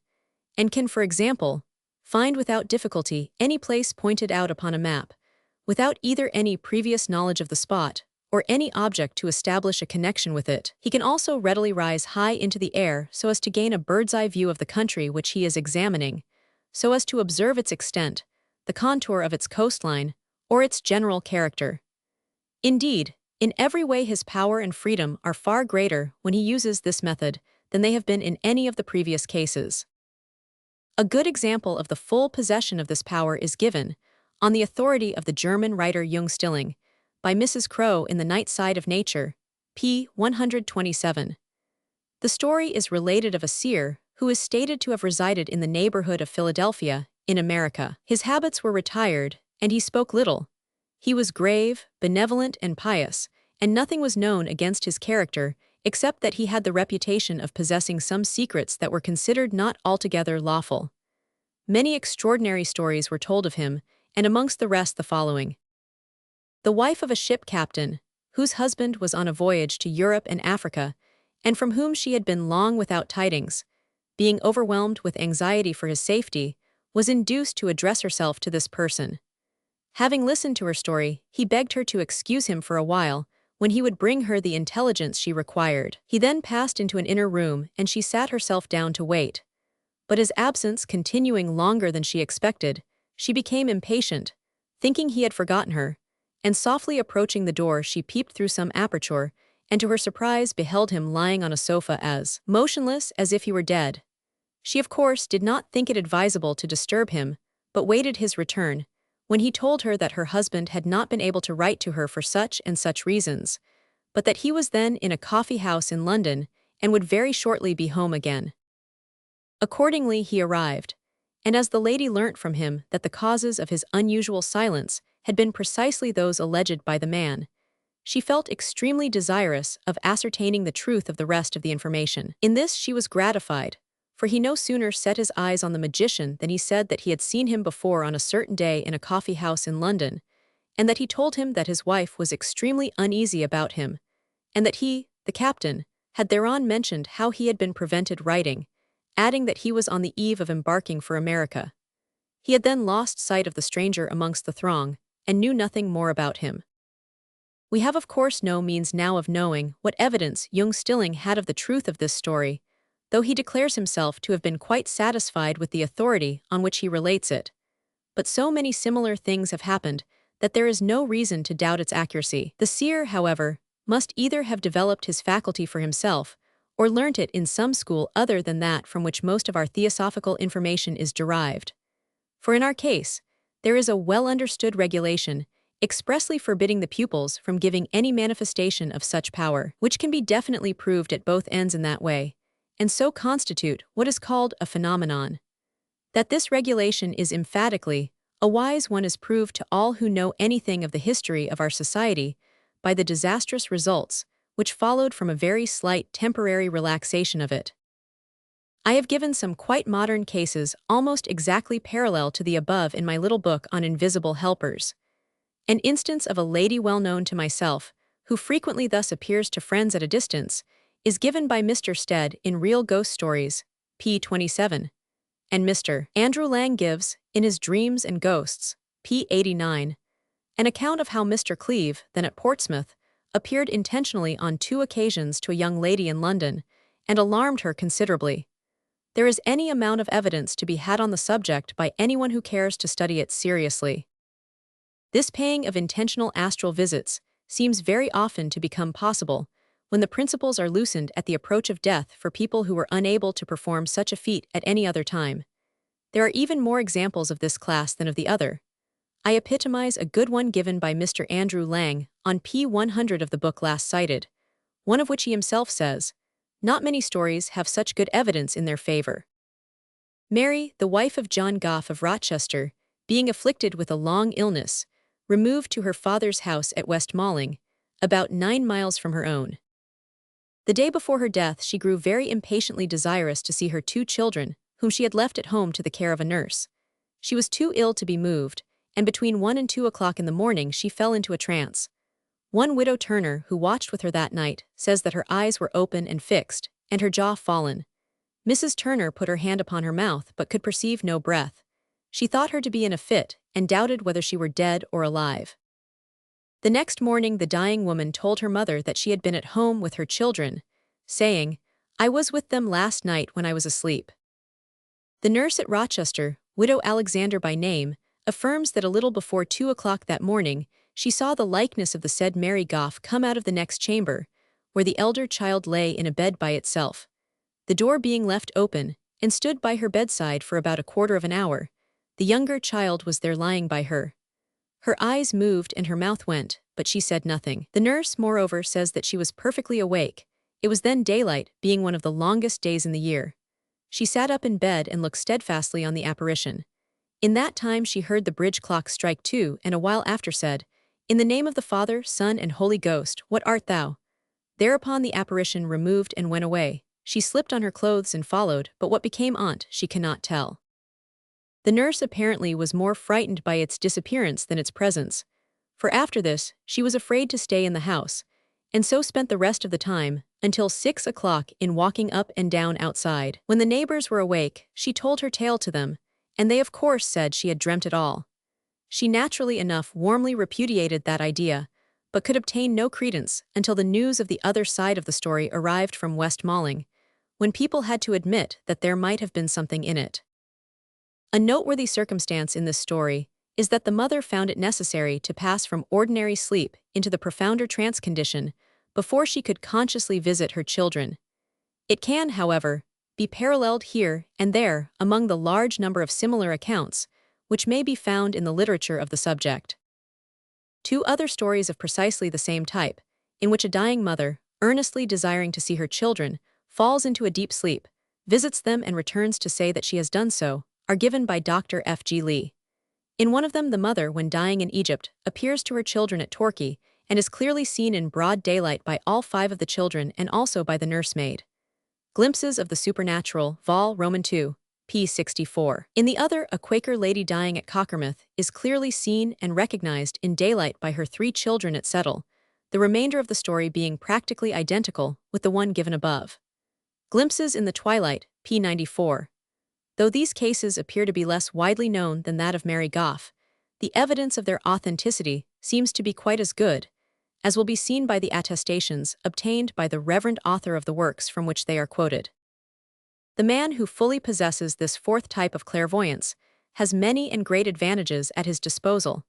and can, for example, find without difficulty any place pointed out upon a map, without either any previous knowledge of the spot or any object to establish a connection with it. He can also readily rise high into the air so as to gain a bird's-eye view of the country which he is examining, so as to observe its extent, the contour of its coastline, or its general character. Indeed, in every way his power and freedom are far greater when he uses this method than they have been in any of the previous cases. A good example of the full possession of this power is given, on the authority of the German writer Jung Stilling, by Mrs. Crowe in The Night Side of Nature, p. 127. The story is related of a seer who is stated to have resided in the neighborhood of Philadelphia, in America. His habits were retired, and he spoke little. He was grave, benevolent, and pious, and nothing was known against his character except that he had the reputation of possessing some secrets that were considered not altogether lawful. Many extraordinary stories were told of him, and amongst the rest the following. The wife of a ship captain, whose husband was on a voyage to Europe and Africa, and from whom she had been long without tidings, being overwhelmed with anxiety for his safety, was induced to address herself to this person. Having listened to her story, he begged her to excuse him for a while, when he would bring her the intelligence she required. He then passed into an inner room, and she sat herself down to wait. But his absence continuing longer than she expected, she became impatient, thinking he had forgotten her, and softly approaching the door she peeped through some aperture, and to her surprise beheld him lying on a sofa as motionless as if he were dead. She of course did not think it advisable to disturb him, but waited his return, when he told her that her husband had not been able to write to her for such and such reasons, but that he was then in a coffee-house in London and would very shortly be home again. Accordingly he arrived, and as the lady learnt from him that the causes of his unusual silence had been precisely those alleged by the man, she felt extremely desirous of ascertaining the truth of the rest of the information. In this she was gratified, for he no sooner set his eyes on the magician than he said that he had seen him before on a certain day in a coffee-house in London, and that he told him that his wife was extremely uneasy about him, and that he, the captain, had thereon mentioned how he had been prevented writing, adding that he was on the eve of embarking for America. He had then lost sight of the stranger amongst the throng, and knew nothing more about him. We have of course no means now of knowing what evidence Jung Stilling had of the truth of this story, though he declares himself to have been quite satisfied with the authority on which he relates it. But so many similar things have happened that there is no reason to doubt its accuracy. The seer, however, must either have developed his faculty for himself, or learnt it in some school other than that from which most of our theosophical information is derived. For in our case, there is a well-understood regulation expressly forbidding the pupils from giving any manifestation of such power, which can be definitely proved at both ends in that way, and so constitute what is called a phenomenon. That this regulation is emphatically a wise one is proved to all who know anything of the history of our society by the disastrous results which followed from a very slight temporary relaxation of it. I have given some quite modern cases almost exactly parallel to the above in my little book on invisible helpers. An instance of a lady well known to myself, who frequently thus appears to friends at a distance, is given by Mr. Stead in Real Ghost Stories, p. 27, and Mr. Andrew Lang gives, in his Dreams and Ghosts, p. 89, an account of how Mr. Cleeve, then at Portsmouth, appeared intentionally on 2 occasions to a young lady in London, and alarmed her considerably. There is any amount of evidence to be had on the subject by anyone who cares to study it seriously. This paying of intentional astral visits seems very often to become possible when the principles are loosened at the approach of death for people who were unable to perform such a feat at any other time. There are even more examples of this class than of the other. I epitomize a good one given by Mr. Andrew Lang on p. 100 of the book last cited, one of which he himself says, "Not many stories have such good evidence in their favor." Mary, the wife of John Gough of Rochester, being afflicted with a long illness, removed to her father's house at West Malling, about 9 miles from her own. The day before her death she grew very impatiently desirous to see her 2 children, whom she had left at home to the care of a nurse. She was too ill to be moved, and between 1 and 2 o'clock in the morning she fell into a trance. One widow Turner, who watched with her that night, says that her eyes were open and fixed, and her jaw fallen. Mrs. Turner put her hand upon her mouth but could perceive no breath. She thought her to be in a fit and doubted whether she were dead or alive. The next morning, the dying woman told her mother that she had been at home with her children, saying, "I was with them last night when I was asleep." The nurse at Rochester, Widow Alexander by name, affirms that a little before 2 o'clock that morning, she saw the likeness of the said Mary Goff come out of the next chamber, where the elder child lay in a bed by itself, the door being left open, and stood by her bedside for about a quarter of an hour. The younger child was there lying by her. Her eyes moved and her mouth went, but she said nothing. The nurse, moreover, says that she was perfectly awake. It was then daylight, being one of the longest days in the year. She sat up in bed and looked steadfastly on the apparition. In that time she heard the bridge clock strike 2, and a while after said, "In the name of the Father, Son, and Holy Ghost, what art thou?" Thereupon the apparition removed and went away. She slipped on her clothes and followed, but what became on't she cannot tell. The nurse apparently was more frightened by its disappearance than its presence, for after this she was afraid to stay in the house, and so spent the rest of the time, until 6 o'clock, in walking up and down outside. When the neighbors were awake, she told her tale to them, and they of course said she had dreamt it all. She naturally enough warmly repudiated that idea, but could obtain no credence until the news of the other side of the story arrived from West Malling, when people had to admit that there might have been something in it. A noteworthy circumstance in this story is that the mother found it necessary to pass from ordinary sleep into the profounder trance condition before she could consciously visit her children. It can, however, be paralleled here and there among the large number of similar accounts which may be found in the literature of the subject. Two other stories of precisely the same type, in which a dying mother, earnestly desiring to see her children, falls into a deep sleep, visits them and returns to say that she has done so, are given by Dr. F. G. Lee. In one of them, the mother, when dying in Egypt, appears to her children at Torquay and is clearly seen in broad daylight by all 5 of the children and also by the nursemaid. Glimpses of the Supernatural, Vol. Roman 2, p. 64. In the other, a Quaker lady dying at Cockermouth is clearly seen and recognized in daylight by her 3 children at Settle, the remainder of the story being practically identical with the one given above. Glimpses in the Twilight, p. 94. Though these cases appear to be less widely known than that of Mary Goff, the evidence of their authenticity seems to be quite as good, as will be seen by the attestations obtained by the reverend author of the works from which they are quoted. The man who fully possesses this 4th type of clairvoyance has many and great advantages at his disposal,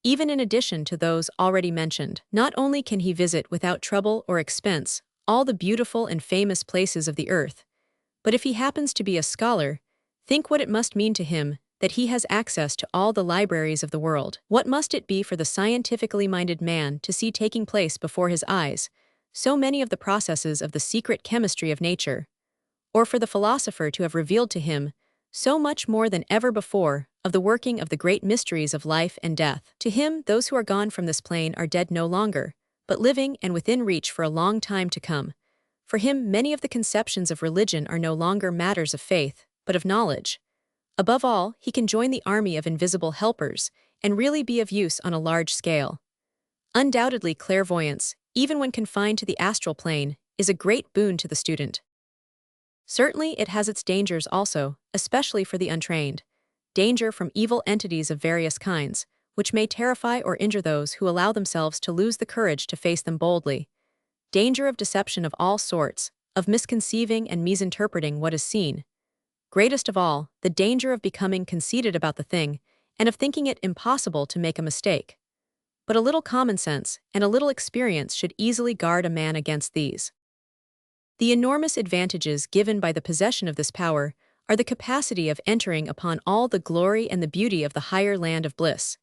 even in addition to those already mentioned. Not only can he visit without trouble or expense all the beautiful and famous places of the earth, but if he happens to be a scholar, think what it must mean to him that he has access to all the libraries of the world. What must it be for the scientifically minded man to see taking place before his eyes so many of the processes of the secret chemistry of nature, or for the philosopher to have revealed to him so much more than ever before of the working of the great mysteries of life and death. To him, those who are gone from this plane are dead no longer, but living and within reach for a long time to come. For him, many of the conceptions of religion are no longer matters of faith, but of knowledge. Above all, he can join the army of invisible helpers and really be of use on a large scale. Undoubtedly, clairvoyance, even when confined to the astral plane, is a great boon to the student. Certainly, it has its dangers also, especially for the untrained. Danger from evil entities of various kinds, which may terrify or injure those who allow themselves to lose the courage to face them boldly. Danger of deception of all sorts, of misconceiving and misinterpreting what is seen. Greatest of all, the danger of becoming conceited about the thing, and of thinking it impossible to make a mistake. But a little common sense and a little experience should easily guard a man against these. The enormous advantages given by the possession of this power are the capacity of entering upon all the glory and the beauty of the higher land of bliss,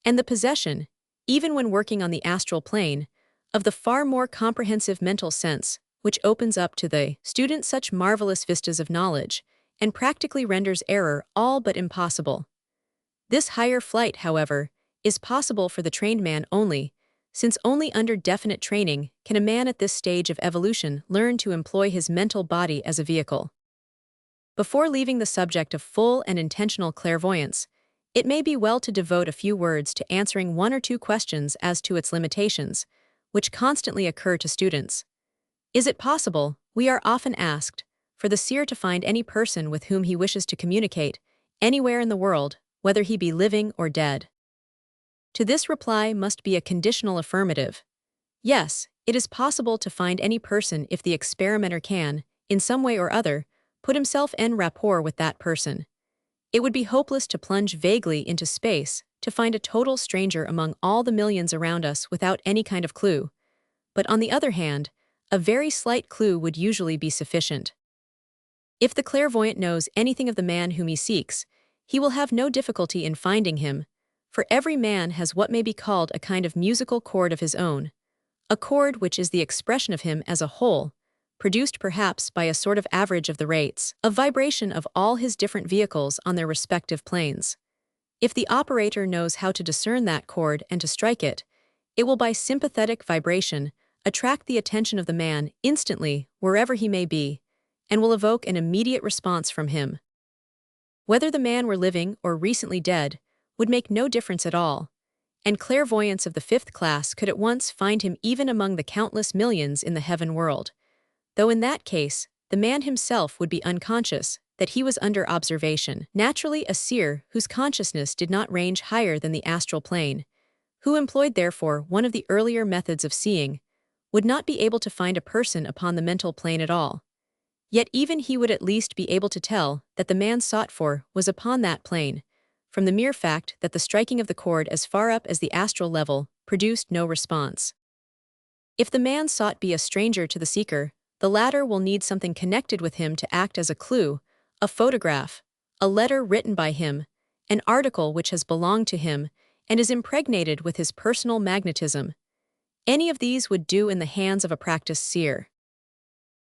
and the possession, even when working on the astral plane, of the far more comprehensive mental sense, which opens up to the student such marvelous vistas of knowledge, and practically renders error all but impossible. This higher flight, however, is possible for the trained man only, since only under definite training can a man at this stage of evolution learn to employ his mental body as a vehicle. Before leaving the subject of full and intentional clairvoyance, it may be well to devote a few words to answering 1 or 2 questions as to its limitations, which constantly occur to students. Is it possible, we are often asked, for the seer to find any person with whom he wishes to communicate, anywhere in the world, whether he be living or dead. To this reply must be a conditional affirmative. Yes, it is possible to find any person if the experimenter can, in some way or other, put himself en rapport with that person. It would be hopeless to plunge vaguely into space to find a total stranger among all the millions around us without any kind of clue. But on the other hand, a very slight clue would usually be sufficient. If the clairvoyant knows anything of the man whom he seeks, he will have no difficulty in finding him, for every man has what may be called a kind of musical chord of his own, a chord which is the expression of him as a whole, produced perhaps by a sort of average of the rates of vibration of all his different vehicles on their respective planes. If the operator knows how to discern that chord and to strike it, it will by sympathetic vibration attract the attention of the man instantly wherever he may be, and will evoke an immediate response from him. Whether the man were living or recently dead would make no difference at all, and clairvoyants of the fifth class could at once find him even among the countless millions in the heaven world, though in that case, the man himself would be unconscious that he was under observation. Naturally, a seer whose consciousness did not range higher than the astral plane, who employed therefore one of the earlier methods of seeing, would not be able to find a person upon the mental plane at all. Yet even he would at least be able to tell that the man sought for was upon that plane, from the mere fact that the striking of the chord as far up as the astral level produced no response. If the man sought be a stranger to the seeker, the latter will need something connected with him to act as a clue, a photograph, a letter written by him, an article which has belonged to him and is impregnated with his personal magnetism. Any of these would do in the hands of a practiced seer.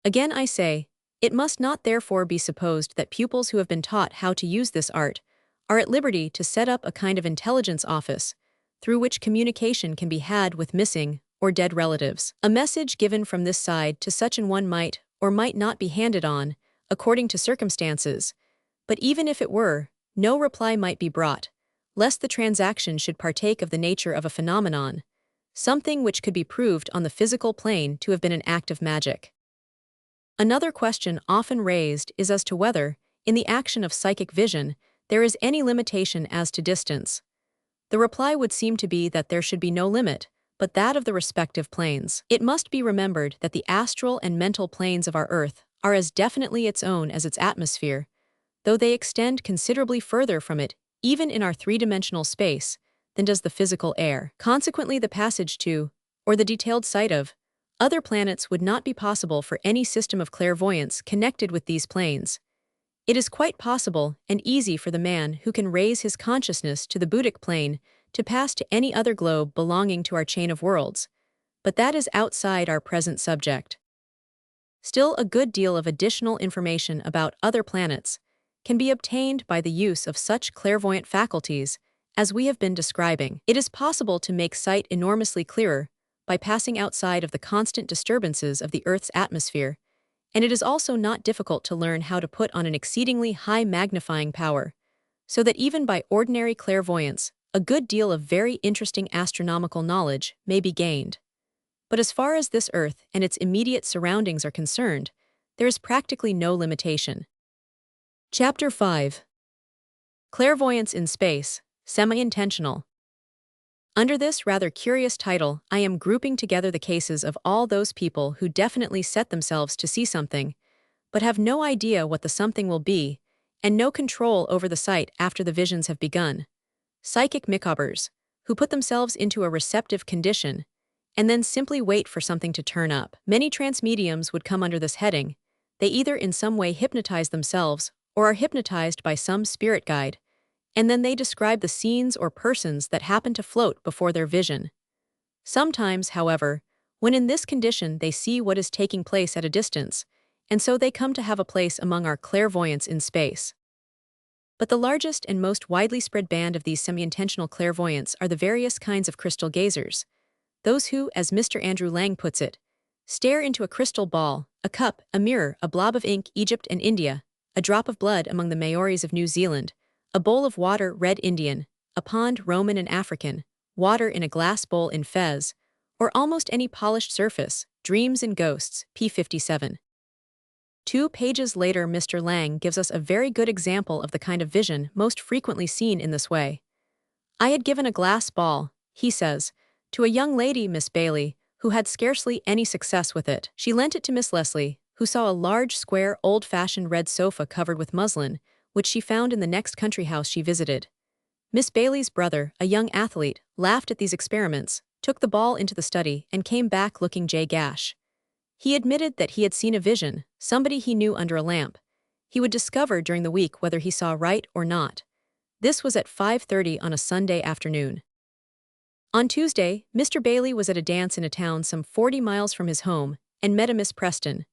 Again I say, it must not therefore be supposed that pupils who have been taught how to use this art are at liberty to set up a kind of intelligence office through which communication can be had with missing or dead relatives. A message given from this side to such an one might or might not be handed on, according to circumstances, but even if it were, no reply might be brought, lest the transaction should partake of the nature of a phenomenon, something which could be proved on the physical plane to have been an act of magic. Another question often raised is as to whether, in the action of psychic vision, there is any limitation as to distance. The reply would seem to be that there should be no limit, but that of the respective planes. It must be remembered that the astral and mental planes of our Earth are as definitely its own as its atmosphere, though they extend considerably further from it, even in our three-dimensional space, than does the physical air. Consequently, the passage to, or the detailed sight of, other planets would not be possible for any system of clairvoyance connected with these planes. It is quite possible and easy for the man who can raise his consciousness to the Buddhic plane to pass to any other globe belonging to our chain of worlds, but that is outside our present subject. Still, a good deal of additional information about other planets can be obtained by the use of such clairvoyant faculties as we have been describing. It is possible to make sight enormously clearer by passing outside of the constant disturbances of the Earth's atmosphere, and it is also not difficult to learn how to put on an exceedingly high magnifying power, so that even by ordinary clairvoyance, a good deal of very interesting astronomical knowledge may be gained. But as far as this Earth and its immediate surroundings are concerned, there is practically no limitation. Chapter 5. Clairvoyance in Space, Semi-Intentional. Under this rather curious title, I am grouping together the cases of all those people who definitely set themselves to see something, but have no idea what the something will be, and no control over the sight after the visions have begun. Psychic microbers, who put themselves into a receptive condition, and then simply wait for something to turn up. Many trance mediums would come under this heading. They either in some way hypnotize themselves, or are hypnotized by some spirit guide, and then they describe the scenes or persons that happen to float before their vision. Sometimes, however, when in this condition they see what is taking place at a distance, and so they come to have a place among our clairvoyants in space. But the largest and most widely spread band of these semi-intentional clairvoyants are the various kinds of crystal gazers, those who, as Mr. Andrew Lang puts it, stare into a crystal ball, a cup, a mirror, a blob of ink, Egypt and India, a drop of blood among the Maoris of New Zealand, a bowl of water, Red Indian, a pond, Roman and African, water in a glass bowl in Fez, or almost any polished surface, dreams and ghosts, p. 57. 2 pages later, Mr. Lang gives us a very good example of the kind of vision most frequently seen in this way. I had given a glass ball, he says, to a young lady, Miss Bailey, who had scarcely any success with it. She lent it to Miss Leslie, who saw a large, square, old-fashioned red sofa covered with muslin, which she found in the next country house she visited. Miss Bailey's brother, a young athlete, laughed at these experiments, took the ball into the study, and came back looking gash. He admitted that he had seen a vision, somebody he knew under a lamp. He would discover during the week whether he saw right or not. This was at 5:30 on a Sunday afternoon. On Tuesday, Mr. Bailey was at a dance in a town some 40 miles from his home and met a Miss Preston.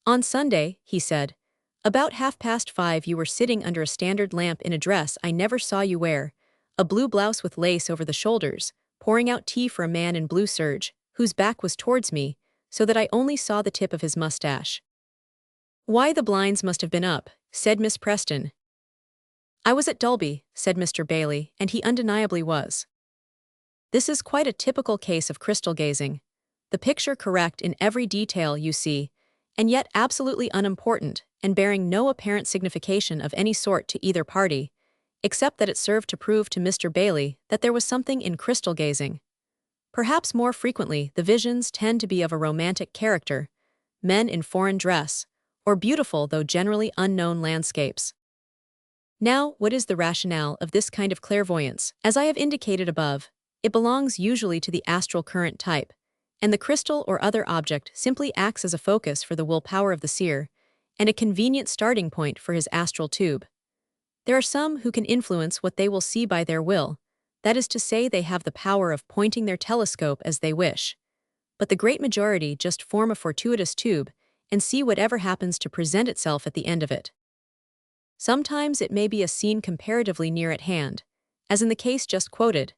On Sunday, he said, about 5:30 you were sitting under a standard lamp in a dress I never saw you wear, a blue blouse with lace over the shoulders, pouring out tea for a man in blue serge, whose back was towards me, so that I only saw the tip of his mustache. Why, the blinds must have been up, said Miss Preston. I was at Dulby, said Mr. Bailey, and he undeniably was. This is quite a typical case of crystal gazing. The picture correct in every detail, you see, and yet absolutely unimportant and bearing no apparent signification of any sort to either party, except that it served to prove to Mr. Bailey that there was something in crystal gazing. Perhaps more frequently, the visions tend to be of a romantic character, men in foreign dress, or beautiful though generally unknown landscapes. Now, what is the rationale of this kind of clairvoyance? As I have indicated above, it belongs usually to the astral current type, and the crystal or other object simply acts as a focus for the willpower of the seer, and a convenient starting point for his astral tube. There are some who can influence what they will see by their will, that is to say, they have the power of pointing their telescope as they wish. But the great majority just form a fortuitous tube and see whatever happens to present itself at the end of it. Sometimes it may be a scene comparatively near at hand, as in the case just quoted.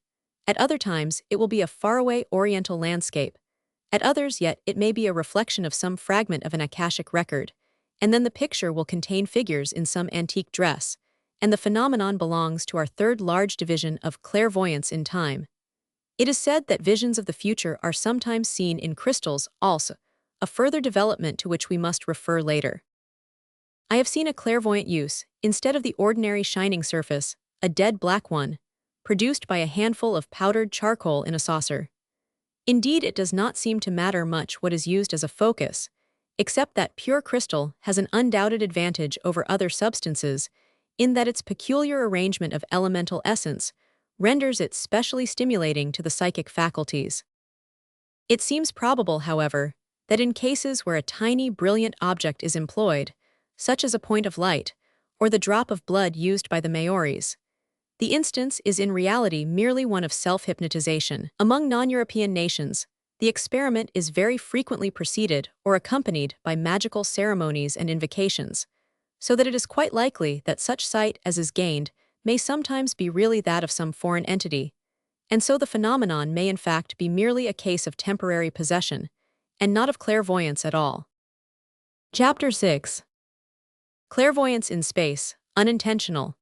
At other times, it will be a faraway oriental landscape. At others yet, it may be a reflection of some fragment of an Akashic record, and then the picture will contain figures in some antique dress, and the phenomenon belongs to our third large division of clairvoyance in time. It is said that visions of the future are sometimes seen in crystals also, a further development to which we must refer later. I have seen a clairvoyant use, instead of the ordinary shining surface, a dead black one, produced by a handful of powdered charcoal in a saucer. Indeed, it does not seem to matter much what is used as a focus, except that pure crystal has an undoubted advantage over other substances in that its peculiar arrangement of elemental essence renders it specially stimulating to the psychic faculties. It seems probable, however, that in cases where a tiny, brilliant object is employed, such as a point of light, or the drop of blood used by the Maoris, the instance is in reality merely one of self-hypnotization. Among non-European nations, the experiment is very frequently preceded or accompanied by magical ceremonies and invocations, so that it is quite likely that such sight as is gained may sometimes be really that of some foreign entity, and so the phenomenon may in fact be merely a case of temporary possession, and not of clairvoyance at all. Chapter 6. Clairvoyance in Space, Unintentional.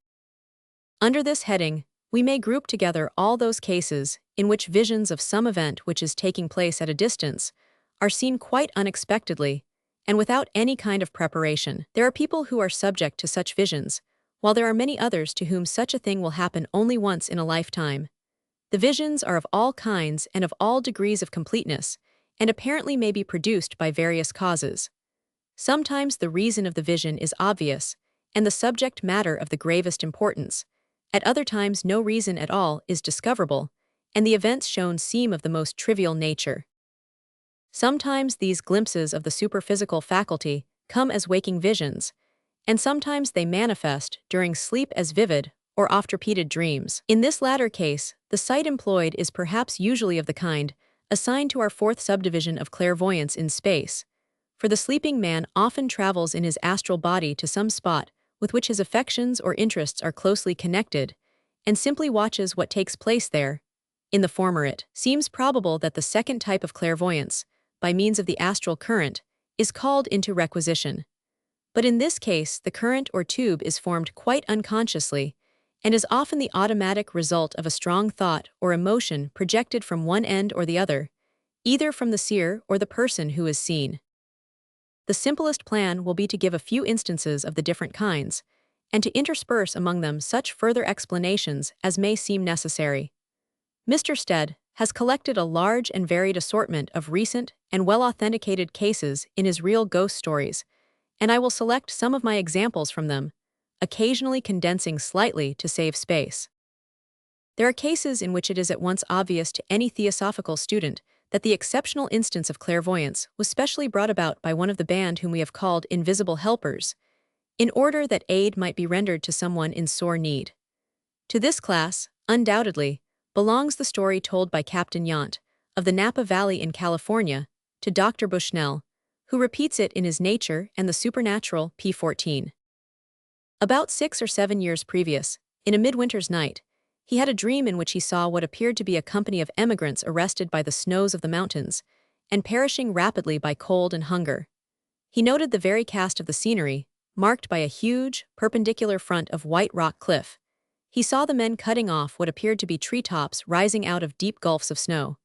Under this heading, we may group together all those cases in which visions of some event which is taking place at a distance are seen quite unexpectedly and without any kind of preparation. There are people who are subject to such visions, while there are many others to whom such a thing will happen only once in a lifetime. The visions are of all kinds and of all degrees of completeness, and apparently may be produced by various causes. Sometimes the reason of the vision is obvious, and the subject matter of the gravest importance. At other times no reason at all is discoverable, and the events shown seem of the most trivial nature. Sometimes these glimpses of the superphysical faculty come as waking visions, and sometimes they manifest during sleep as vivid or oft-repeated dreams. In this latter case, the sight employed is perhaps usually of the kind assigned to our fourth subdivision of clairvoyance in space, for the sleeping man often travels in his astral body to some spot with which his affections or interests are closely connected, and simply watches what takes place there. In the former, it seems probable that the second type of clairvoyance, by means of the astral current, is called into requisition. But in this case, the current or tube is formed quite unconsciously, and is often the automatic result of a strong thought or emotion projected from one end or the other, either from the seer or the person who is seen. The simplest plan will be to give a few instances of the different kinds, and to intersperse among them such further explanations as may seem necessary. Mr. Stead has collected a large and varied assortment of recent and well-authenticated cases in his Real Ghost Stories, and I will select some of my examples from them, occasionally condensing slightly to save space. There are cases in which it is at once obvious to any theosophical student that the exceptional instance of clairvoyance was specially brought about by one of the band whom we have called invisible helpers, in order that aid might be rendered to someone in sore need. To this class, undoubtedly, belongs the story told by Captain Yount of the Napa Valley in California to Dr. Bushnell, who repeats it in his Nature and the Supernatural p14. About 6 or 7 years previous, in a midwinter's night, he had a dream in which he saw what appeared to be a company of emigrants arrested by the snows of the mountains and perishing rapidly by cold and hunger. He noted the very cast of the scenery, marked by a huge, perpendicular front of white rock cliff. He saw the men cutting off what appeared to be treetops rising out of deep gulfs of snow.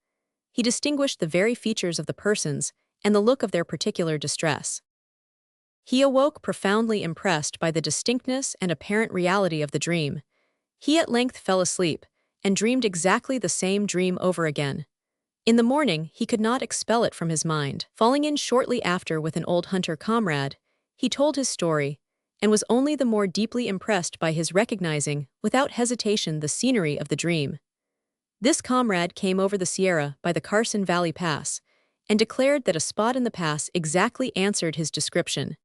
He distinguished the very features of the persons and the look of their particular distress. He awoke profoundly impressed by the distinctness and apparent reality of the dream. He at length fell asleep and dreamed exactly the same dream over again. In the morning, he could not expel it from his mind. Falling in shortly after with an old hunter comrade, he told his story, and was only the more deeply impressed by his recognizing, without hesitation, the scenery of the dream. This comrade came over the Sierra by the Carson Valley Pass, and declared that a spot in the pass exactly answered his description.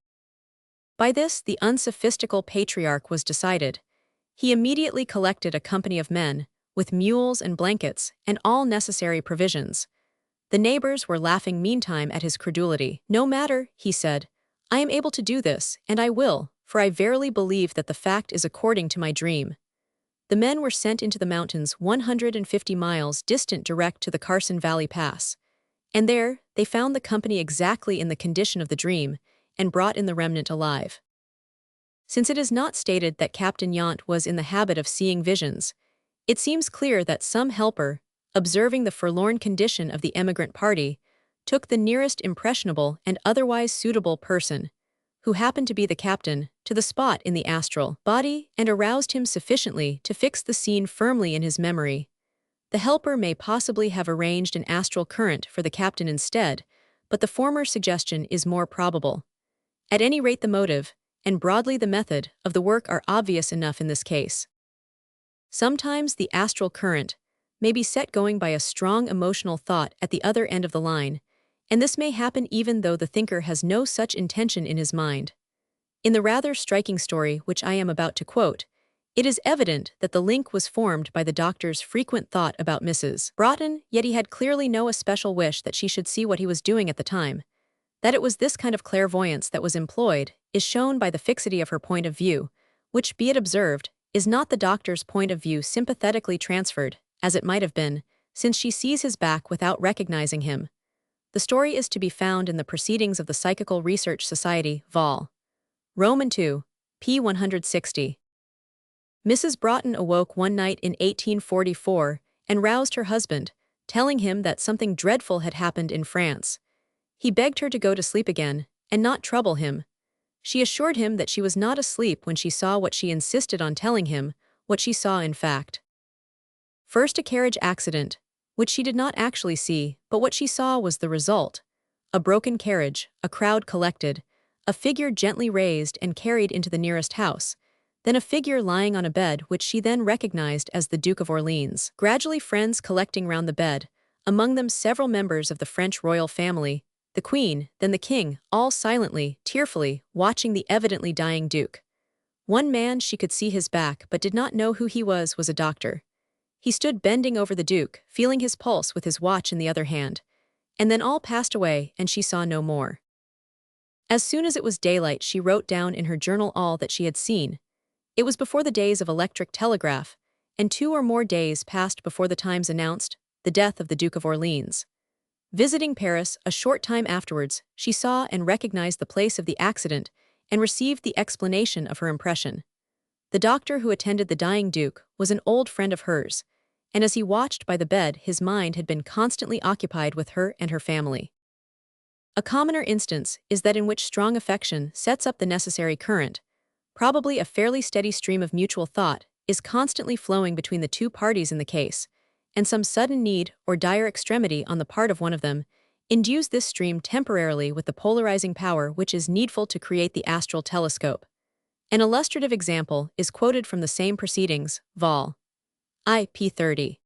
By this, the unsophistical patriarch was decided. He immediately collected a company of men, with mules and blankets, and all necessary provisions. The neighbors were laughing meantime at his credulity. "No matter," he said, "I am able to do this, and I will, for I verily believe that the fact is according to my dream." The men were sent into the mountains 150 miles distant direct to the Carson Valley Pass, and there they found the company exactly in the condition of the dream, and brought in the remnant alive. Since it is not stated that Captain Yount was in the habit of seeing visions, it seems clear that some helper, observing the forlorn condition of the emigrant party, took the nearest impressionable and otherwise suitable person, who happened to be the captain, to the spot in the astral body and aroused him sufficiently to fix the scene firmly in his memory. The helper may possibly have arranged an astral current for the captain instead, but the former suggestion is more probable. At any rate, the motive, and broadly the method, of the work are obvious enough in this case. Sometimes the astral current may be set going by a strong emotional thought at the other end of the line, and this may happen even though the thinker has no such intention in his mind. In the rather striking story which I am about to quote, it is evident that the link was formed by the doctor's frequent thought about Mrs. Broughton, yet he had clearly no especial wish that she should see what he was doing at the time. That it was this kind of clairvoyance that was employed is shown by the fixity of her point of view, which, be it observed, is not the doctor's point of view sympathetically transferred, as it might have been, since she sees his back without recognizing him. The story is to be found in the Proceedings of the Psychical Research Society, Vol. Roman II, p. 160. Mrs. Broughton awoke one night in 1844 and roused her husband, telling him that something dreadful had happened in France. He begged her to go to sleep again, and not trouble him. She assured him that she was not asleep when she saw what she insisted on telling him, what she saw in fact. First, a carriage accident, which she did not actually see, but what she saw was the result. A broken carriage, a crowd collected, a figure gently raised and carried into the nearest house, then a figure lying on a bed which she then recognized as the Duke of Orleans. Gradually friends collecting round the bed, among them several members of the French royal family, the Queen, then the King, all silently, tearfully, watching the evidently dying Duke. One man, she could see his back but did not know who he was a doctor. He stood bending over the Duke, feeling his pulse with his watch in the other hand, and then all passed away and she saw no more. As soon as it was daylight, she wrote down in her journal all that she had seen. It was before the days of electric telegraph, and 2 or more days passed before the Times announced the death of the Duke of Orleans. Visiting Paris a short time afterwards, she saw and recognized the place of the accident and received the explanation of her impression. The doctor who attended the dying Duke was an old friend of hers, and as he watched by the bed, his mind had been constantly occupied with her and her family. A commoner instance is that in which strong affection sets up the necessary current. Probably a fairly steady stream of mutual thought is constantly flowing between the two parties in the case, and some sudden need or dire extremity on the part of one of them indues this stream temporarily with the polarizing power which is needful to create the astral telescope. An illustrative example is quoted from the same proceedings, Vol. I. p. 30.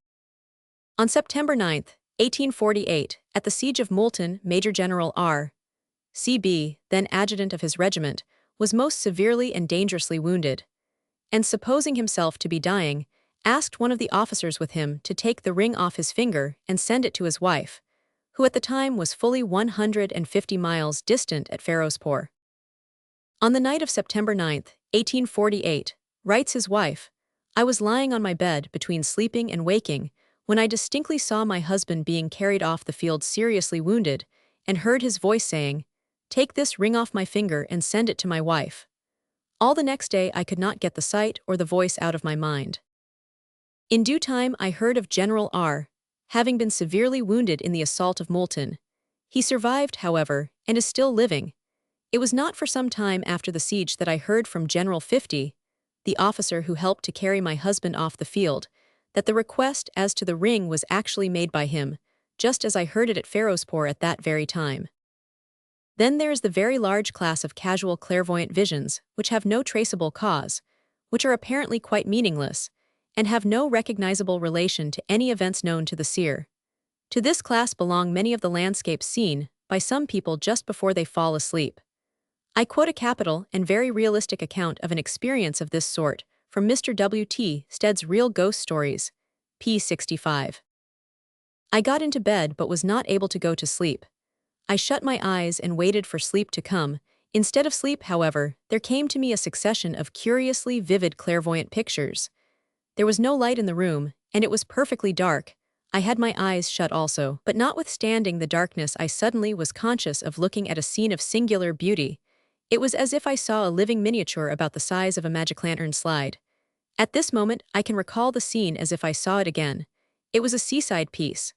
On September 9, 1848, at the siege of Moulton, Major General R. C.B., then adjutant of his regiment, was most severely and dangerously wounded, and supposing himself to be dying, asked one of the officers with him to take the ring off his finger and send it to his wife, who at the time was fully 150 miles distant at Ferozpur. On the night of September 9, 1848, writes his wife, I was lying on my bed between sleeping and waking when I distinctly saw my husband being carried off the field seriously wounded and heard his voice saying, "Take this ring off my finger and send it to my wife." All the next day I could not get the sight or the voice out of my mind. In due time I heard of General R. having been severely wounded in the assault of Moulton. He survived, however, and is still living. It was not for some time after the siege that I heard from General 50, the officer who helped to carry my husband off the field, that the request as to the ring was actually made by him, just as I heard it at Ferozpur at that very time. Then there is the very large class of casual clairvoyant visions, which have no traceable cause, which are apparently quite meaningless, and have no recognizable relation to any events known to the seer. To this class belong many of the landscapes seen by some people just before they fall asleep. I quote a capital and very realistic account of an experience of this sort from Mr. W. T. Stead's Real Ghost Stories, p. 65. I got into bed but was not able to go to sleep. I shut my eyes and waited for sleep to come. Instead of sleep, however, there came to me a succession of curiously vivid clairvoyant pictures. There was no light in the room, and it was perfectly dark. I had my eyes shut also, but notwithstanding the darkness I suddenly was conscious of looking at a scene of singular beauty. It was as if I saw a living miniature about the size of a magic lantern slide. At this moment I can recall the scene as if I saw it again. It was a seaside piece.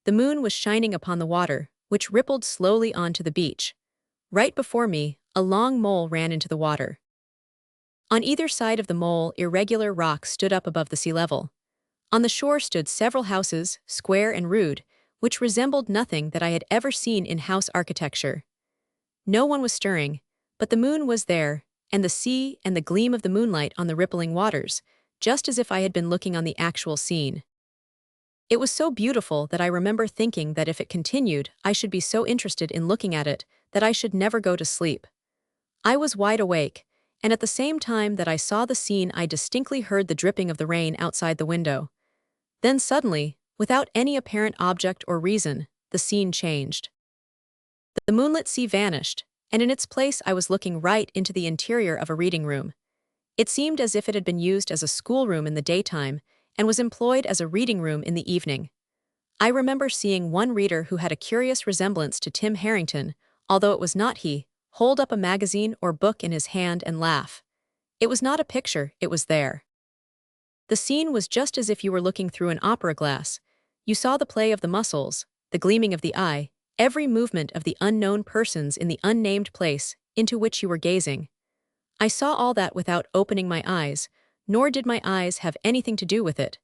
The moon was shining upon the water, which rippled slowly onto the beach. Right before me, a long mole ran into the water. On either side of the mole, irregular rocks stood up above the sea level. On the shore stood several houses, square and rude, which resembled nothing that I had ever seen in house architecture. No one was stirring, but the moon was there, and the sea and the gleam of the moonlight on the rippling waters, just as if I had been looking on the actual scene. It was so beautiful that I remember thinking that if it continued, I should be so interested in looking at it that I should never go to sleep. I was wide awake, and at the same time that I saw the scene I distinctly heard the dripping of the rain outside the window. Then suddenly, without any apparent object or reason, the scene changed. The moonlit sea vanished, and in its place I was looking right into the interior of a reading room. It seemed as if it had been used as a schoolroom in the daytime and was employed as a reading room in the evening. I remember seeing one reader who had a curious resemblance to Tim Harrington, although it was not he, hold up a magazine or book in his hand and laugh. It was not a picture, it was there. The scene was just as if you were looking through an opera glass. You saw the play of the muscles, the gleaming of the eye, every movement of the unknown persons in the unnamed place into which you were gazing. I saw all that without opening my eyes, nor did my eyes have anything to do with it.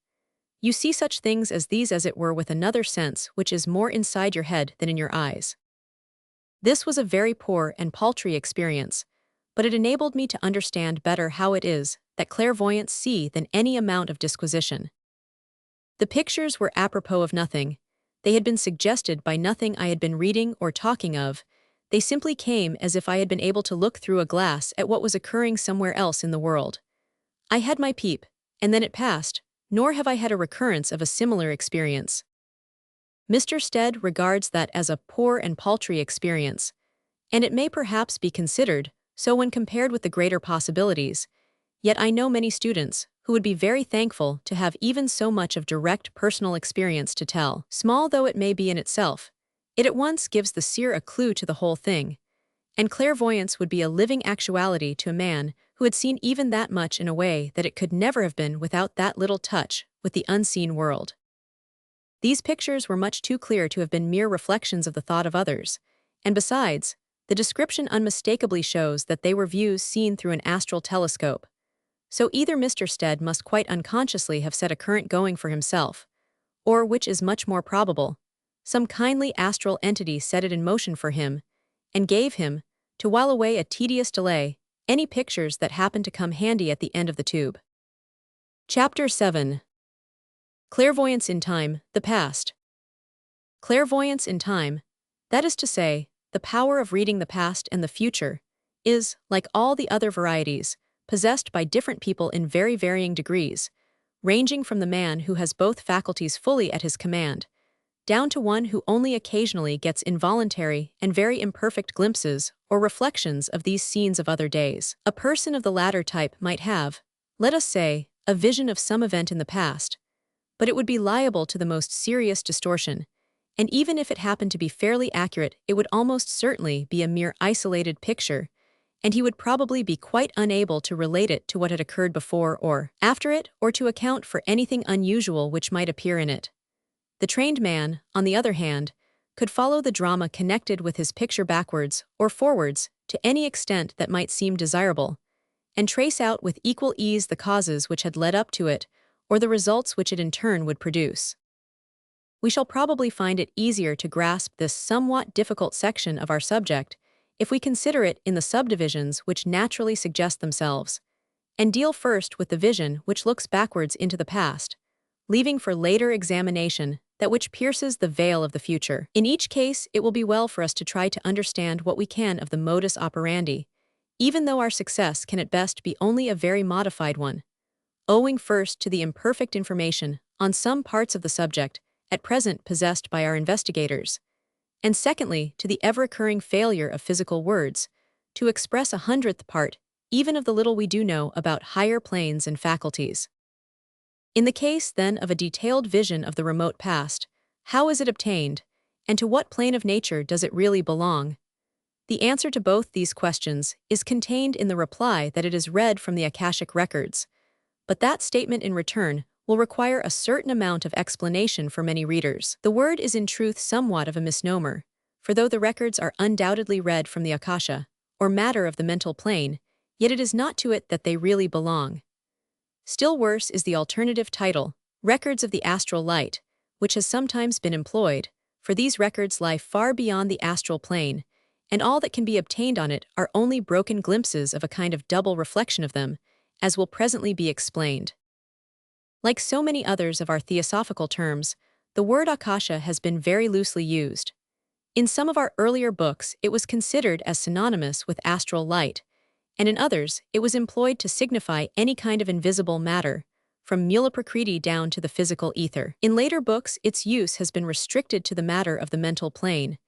You see such things as these as it were with another sense which is more inside your head than in your eyes. This was a very poor and paltry experience, but it enabled me to understand better how it is that clairvoyants see than any amount of disquisition. The pictures were apropos of nothing. They had been suggested by nothing I had been reading or talking of. They simply came as if I had been able to look through a glass at what was occurring somewhere else in the world. I had my peep, and then it passed, nor have I had a recurrence of a similar experience. Mr. Stead regards that as a poor and paltry experience, and it may perhaps be considered so when compared with the greater possibilities, yet I know many students who would be very thankful to have even so much of direct personal experience to tell. Small though it may be in itself, it at once gives the seer a clue to the whole thing, and clairvoyance would be a living actuality to a man who had seen even that much in a way that it could never have been without that little touch with the unseen world. These pictures were much too clear to have been mere reflections of the thought of others, And besides, the description unmistakably shows that they were views seen through an astral telescope. So either Mr. Stead must quite unconsciously have set a current going for himself, or, which is much more probable, some kindly astral entity set it in motion for him, and gave him, to while away a tedious delay, any pictures that happened to come handy at the end of the tube. Chapter 7. Clairvoyance in Time, the Past. Clairvoyance in time, that is to say, the power of reading the past and the future, is, like all the other varieties, possessed by different people in very varying degrees, ranging from the man who has both faculties fully at his command, down to one who only occasionally gets involuntary and very imperfect glimpses or reflections of these scenes of other days. A person of the latter type might have, let us say, a vision of some event in the past, but it would be liable to the most serious distortion, and even if it happened to be fairly accurate, it would almost certainly be a mere isolated picture, and he would probably be quite unable to relate it to what had occurred before or after it, or to account for anything unusual which might appear in it. The trained man, on the other hand, could follow the drama connected with his picture backwards or forwards to any extent that might seem desirable, and trace out with equal ease the causes which had led up to it, or the results which it in turn would produce. We shall probably find it easier to grasp this somewhat difficult section of our subject if we consider it in the subdivisions which naturally suggest themselves, and deal first with the vision which looks backwards into the past, leaving for later examination that which pierces the veil of the future. In each case, it will be well for us to try to understand what we can of the modus operandi, even though our success can at best be only a very modified one, owing first to the imperfect information on some parts of the subject at present possessed by our investigators, and secondly to the ever-occurring failure of physical words to express 100th part even of the little we do know about higher planes and faculties. In the case, then, of a detailed vision of the remote past, how is it obtained, and to what plane of nature does it really belong? The answer to both these questions is contained in the reply that it is read from the Akashic records, but that statement in return will require a certain amount of explanation for many readers. The word is in truth somewhat of a misnomer, for though the records are undoubtedly read from the Akasha, or matter of the mental plane, yet it is not to it that they really belong. Still worse is the alternative title, Records of the Astral Light, which has sometimes been employed, for these records lie far beyond the astral plane, and all that can be obtained on it are only broken glimpses of a kind of double reflection of them, as will presently be explained. Like so many others of our theosophical terms, the word Akasha has been very loosely used. In some of our earlier books, it was considered as synonymous with astral light, and in others, it was employed to signify any kind of invisible matter, from mula prakriti down to the physical ether. In later books, its use has been restricted to the matter of the mental plane,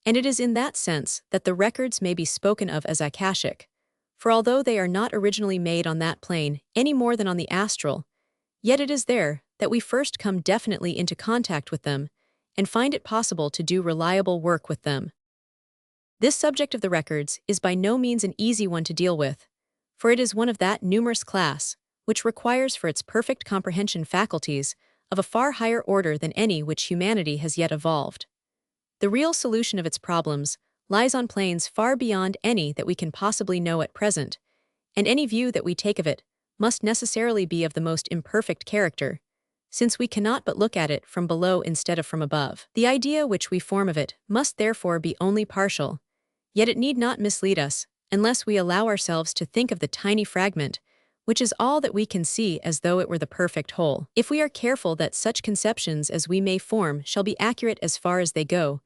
and it is in that sense that the records may be spoken of as Akashic, for although they are not originally made on that plane any more than on the astral, yet it is there that we first come definitely into contact with them and find it possible to do reliable work with them. This subject of the records is by no means an easy one to deal with, for it is one of that numerous class which requires for its perfect comprehension faculties of a far higher order than any which humanity has yet evolved. The real solution of its problems lies on planes far beyond any that we can possibly know at present, and any view that we take of it must necessarily be of the most imperfect character, since we cannot but look at it from below instead of from above. The idea which we form of it must therefore be only partial, yet it need not mislead us unless we allow ourselves to think of the tiny fragment, which is all that we can see as though it were the perfect whole. If we are careful that such conceptions as we may form shall be accurate as far as they go,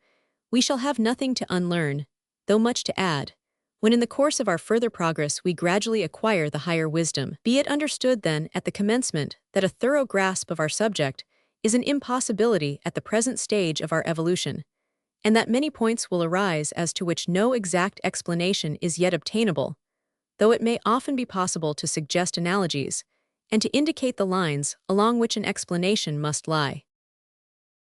we shall have nothing to unlearn, though much to add, when in the course of our further progress we gradually acquire the higher wisdom. Be it understood then at the commencement that a thorough grasp of our subject is an impossibility at the present stage of our evolution, and that many points will arise as to which no exact explanation is yet obtainable, though it may often be possible to suggest analogies, and to indicate the lines along which an explanation must lie.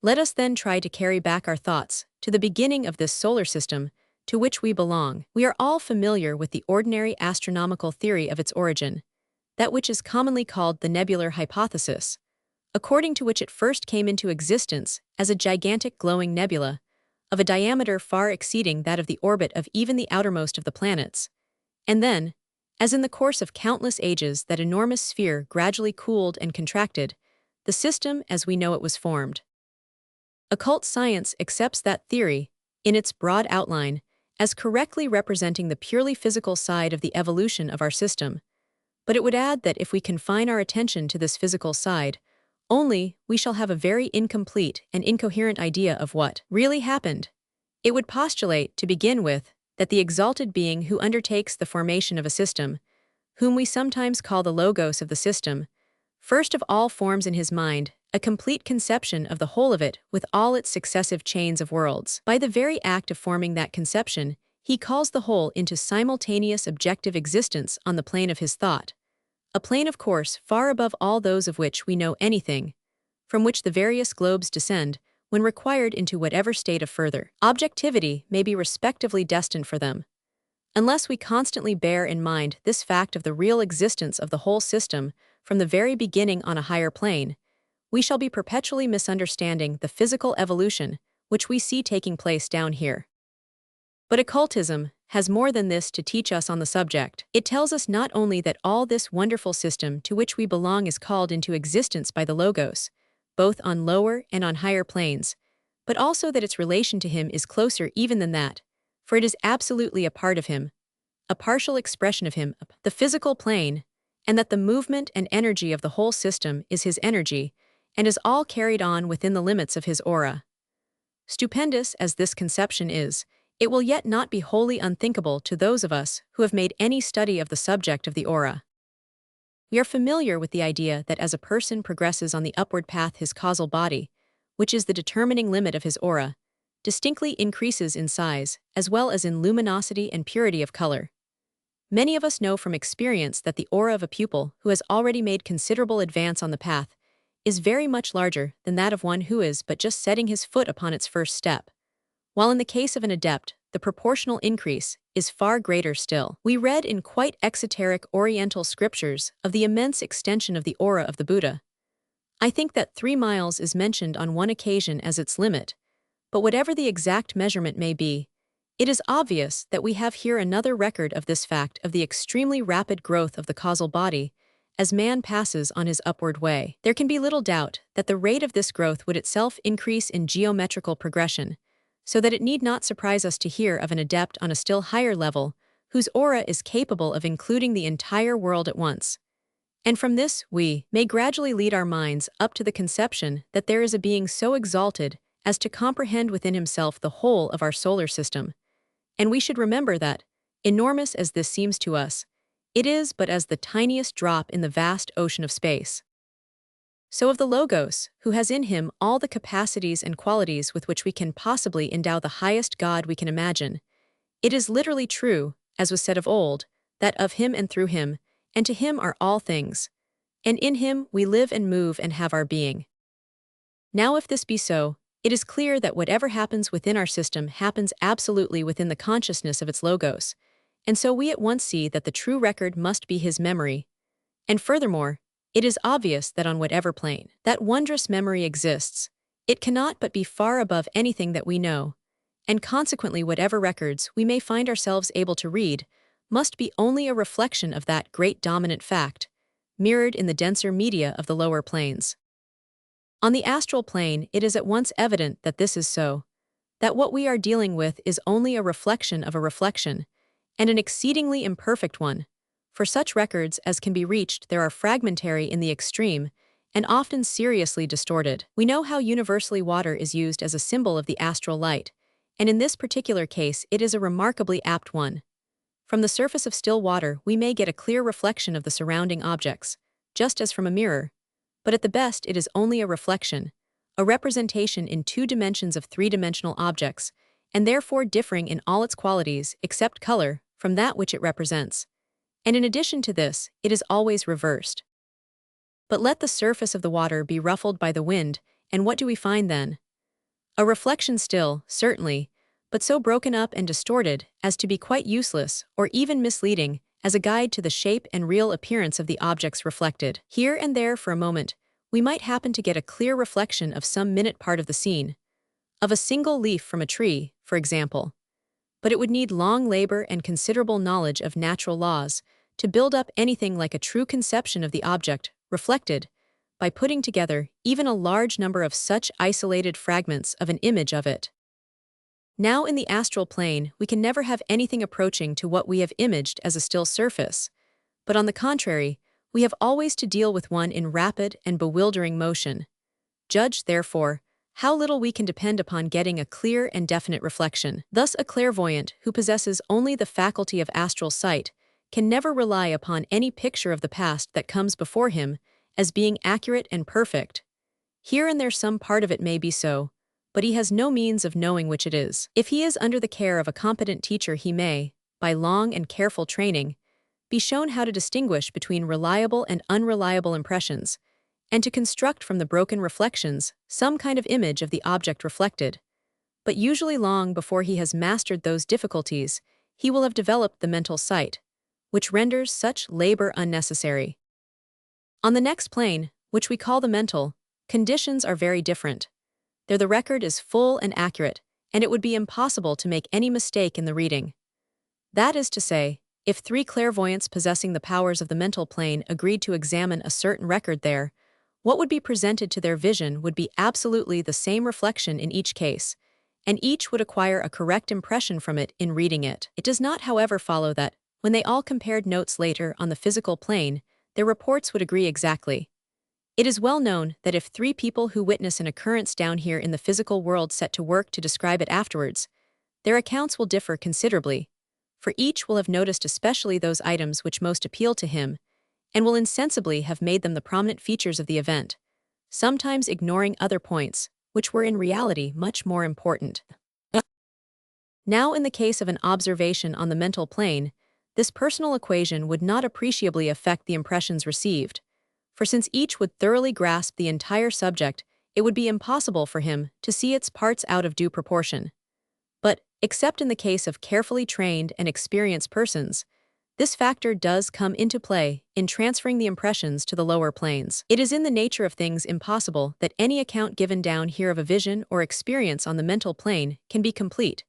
Let us then try to carry back our thoughts to the beginning of this solar system to which we belong. We are all familiar with the ordinary astronomical theory of its origin, that which is commonly called the nebular hypothesis, according to which it first came into existence as a gigantic glowing nebula, of a diameter far exceeding that of the orbit of even the outermost of the planets. And then, as in the course of countless ages that enormous sphere gradually cooled and contracted, the system as we know it was formed. Occult science accepts that theory, in its broad outline, as correctly representing the purely physical side of the evolution of our system, but it would add that if we confine our attention to this physical side, only we shall have a very incomplete and incoherent idea of what really happened. It would postulate, to begin with, that the exalted being who undertakes the formation of a system, whom we sometimes call the logos of the system, first of all forms in his mind a complete conception of the whole of it with all its successive chains of worlds. By the very act of forming that conception, he calls the whole into simultaneous objective existence on the plane of his thought, a plane of course far above all those of which we know anything, from which the various globes descend when required into whatever state of further objectivity may be respectively destined for them. Unless we constantly bear in mind this fact of the real existence of the whole system from the very beginning on a higher plane, we shall be perpetually misunderstanding the physical evolution which we see taking place down here. But occultism has more than this to teach us on the subject. It tells us not only that all this wonderful system to which we belong is called into existence by the Logos, both on lower and on higher planes, but also that its relation to him is closer even than that, for it is absolutely a part of him, a partial expression of him, the physical plane, and that the movement and energy of the whole system is his energy, and is all carried on within the limits of his aura. Stupendous as this conception is, it will yet not be wholly unthinkable to those of us who have made any study of the subject of the aura. We are familiar with the idea that as a person progresses on the upward path, his causal body, which is the determining limit of his aura, distinctly increases in size, as well as in luminosity and purity of color. Many of us know from experience that the aura of a pupil who has already made considerable advance on the path is very much larger than that of one who is but just setting his foot upon its first step, while in the case of an adept, the proportional increase is far greater still. We read in quite exoteric Oriental scriptures of the immense extension of the aura of the Buddha. I think that 3 miles is mentioned on one occasion as its limit, but whatever the exact measurement may be, it is obvious that we have here another record of this fact of the extremely rapid growth of the causal body as man passes on his upward way. There can be little doubt that the rate of this growth would itself increase in geometrical progression, so that it need not surprise us to hear of an adept on a still higher level whose aura is capable of including the entire world at once. And from this we may gradually lead our minds up to the conception that there is a being so exalted as to comprehend within himself the whole of our solar system. And we should remember that, enormous as this seems to us, it is but as the tiniest drop in the vast ocean of space. So of the Logos, who has in him all the capacities and qualities with which we can possibly endow the highest God we can imagine, it is literally true, as was said of old, that of him and through him, and to him are all things, and in him we live and move and have our being. Now if this be so, it is clear that whatever happens within our system happens absolutely within the consciousness of its Logos, and so we at once see that the true record must be his memory. And furthermore, it is obvious that on whatever plane that wondrous memory exists, it cannot but be far above anything that we know, and consequently whatever records we may find ourselves able to read must be only a reflection of that great dominant fact, mirrored in the denser media of the lower planes. On the astral plane, it is at once evident that this is so, that what we are dealing with is only a reflection of a reflection, and an exceedingly imperfect one. For such records as can be reached there are fragmentary in the extreme, and often seriously distorted. We know how universally water is used as a symbol of the astral light, and in this particular case it is a remarkably apt one. From the surface of still water we may get a clear reflection of the surrounding objects, just as from a mirror, but at the best it is only a reflection, a representation in 2 dimensions of 3-dimensional objects, and therefore differing in all its qualities except color from that which it represents. And in addition to this, it is always reversed. But let the surface of the water be ruffled by the wind, and what do we find then? A reflection still, certainly, but so broken up and distorted as to be quite useless or even misleading as a guide to the shape and real appearance of the objects reflected. Here and there for a moment, we might happen to get a clear reflection of some minute part of the scene, of a single leaf from a tree, for example. But it would need long labor and considerable knowledge of natural laws to build up anything like a true conception of the object reflected by putting together even a large number of such isolated fragments of an image of it. Now in the astral plane, we can never have anything approaching to what we have imaged as a still surface, but on the contrary, we have always to deal with one in rapid and bewildering motion. Judge, therefore, how little we can depend upon getting a clear and definite reflection. Thus, a clairvoyant who possesses only the faculty of astral sight can never rely upon any picture of the past that comes before him as being accurate and perfect. Here and there some part of it may be so, but he has no means of knowing which it is. If he is under the care of a competent teacher, he may, by long and careful training, be shown how to distinguish between reliable and unreliable impressions, and to construct from the broken reflections some kind of image of the object reflected. But usually long before he has mastered those difficulties, he will have developed the mental sight, which renders such labor unnecessary. On the next plane, which we call the mental, conditions are very different. There the record is full and accurate, and it would be impossible to make any mistake in the reading. That is to say, if three clairvoyants possessing the powers of the mental plane agreed to examine a certain record there, what would be presented to their vision would be absolutely the same reflection in each case, and each would acquire a correct impression from it in reading it. It does not, however, follow that, when they all compared notes later on the physical plane, their reports would agree exactly. It is well known that if three people who witness an occurrence down here in the physical world set to work to describe it afterwards, their accounts will differ considerably, for each will have noticed especially those items which most appeal to him, and will insensibly have made them the prominent features of the event, sometimes ignoring other points, which were in reality much more important. Now in the case of an observation on the mental plane, this personal equation would not appreciably affect the impressions received, for since each would thoroughly grasp the entire subject, it would be impossible for him to see its parts out of due proportion. But, except in the case of carefully trained and experienced persons, this factor does come into play in transferring the impressions to the lower planes. It is in the nature of things impossible that any account given down here of a vision or experience on the mental plane can be complete,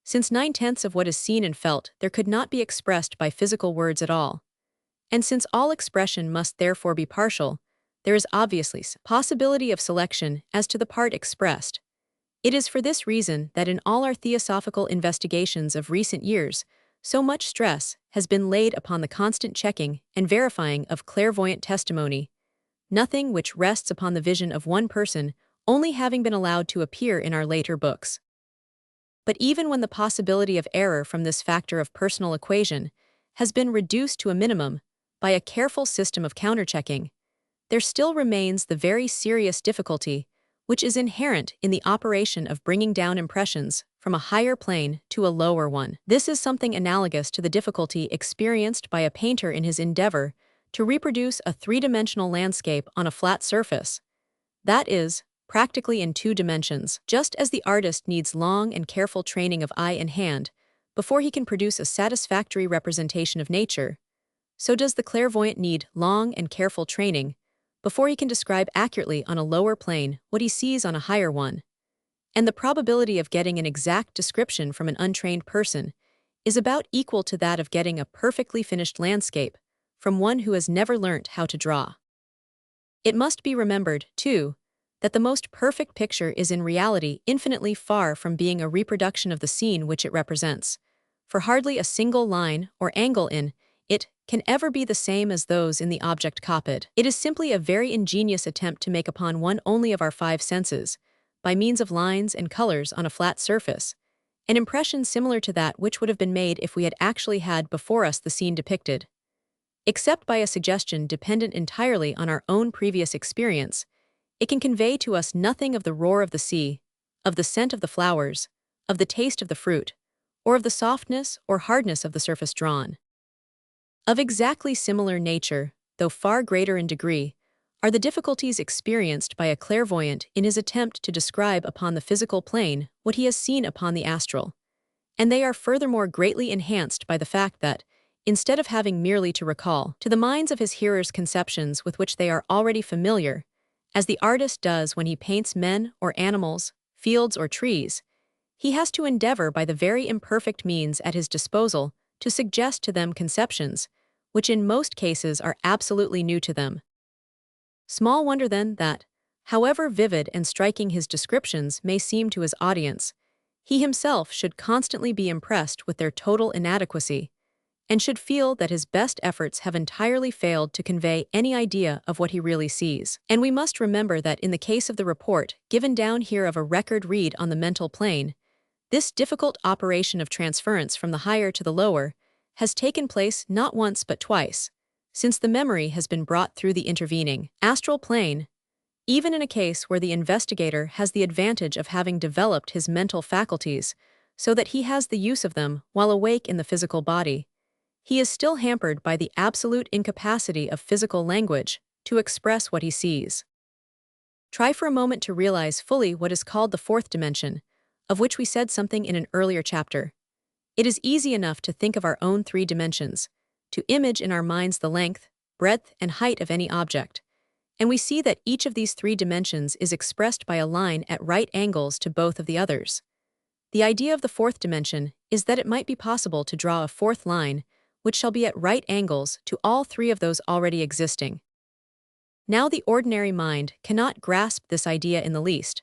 since 9/10 of what is seen and felt there could not be expressed by physical words at all. And since all expression must therefore be partial, there is obviously possibility of selection as to the part expressed. It is for this reason that in all our theosophical investigations of recent years, so much stress has been laid upon the constant checking and verifying of clairvoyant testimony, nothing which rests upon the vision of one person only having been allowed to appear in our later books. But even when the possibility of error from this factor of personal equation has been reduced to a minimum by a careful system of counterchecking, there still remains the very serious difficulty which is inherent in the operation of bringing down impressions from a higher plane to a lower one. This is something analogous to the difficulty experienced by a painter in his endeavor to reproduce a three-dimensional landscape on a flat surface. That is, practically in 2 dimensions. Just as the artist needs long and careful training of eye and hand before he can produce a satisfactory representation of nature, so does the clairvoyant need long and careful training before he can describe accurately on a lower plane what he sees on a higher one. And the probability of getting an exact description from an untrained person is about equal to that of getting a perfectly finished landscape from one who has never learnt how to draw. It must be remembered, too, that the most perfect picture is in reality infinitely far from being a reproduction of the scene which it represents, for hardly a single line or angle in it can ever be the same as those in the object copied. It is simply a very ingenious attempt to make upon one only of our 5 senses, by means of lines and colors on a flat surface, an impression similar to that which would have been made if we had actually had before us the scene depicted. Except by a suggestion dependent entirely on our own previous experience, it can convey to us nothing of the roar of the sea, of the scent of the flowers, of the taste of the fruit, or of the softness or hardness of the surface drawn. Of exactly similar nature, though far greater in degree, are the difficulties experienced by a clairvoyant in his attempt to describe upon the physical plane what he has seen upon the astral, and they are furthermore greatly enhanced by the fact that, instead of having merely to recall to the minds of his hearers conceptions with which they are already familiar, as the artist does when he paints men or animals, fields, or trees, he has to endeavor by the very imperfect means at his disposal to suggest to them conceptions, which in most cases are absolutely new to them. Small wonder then that, however vivid and striking his descriptions may seem to his audience, he himself should constantly be impressed with their total inadequacy, and should feel that his best efforts have entirely failed to convey any idea of what he really sees. And we must remember that in the case of the report given down here of a record read on the mental plane, this difficult operation of transference from the higher to the lower has taken place not once but twice, since the memory has been brought through the intervening astral plane. Even in a case where the investigator has the advantage of having developed his mental faculties so that he has the use of them while awake in the physical body, he is still hampered by the absolute incapacity of physical language to express what he sees. Try for a moment to realize fully what is called the fourth dimension, of which we said something in an earlier chapter. It is easy enough to think of our own three dimensions, to image in our minds the length, breadth, and height of any object, and we see that each of these three dimensions is expressed by a line at right angles to both of the others. The idea of the fourth dimension is that it might be possible to draw a fourth line which shall be at right angles to all three of those already existing. Now the ordinary mind cannot grasp this idea in the least,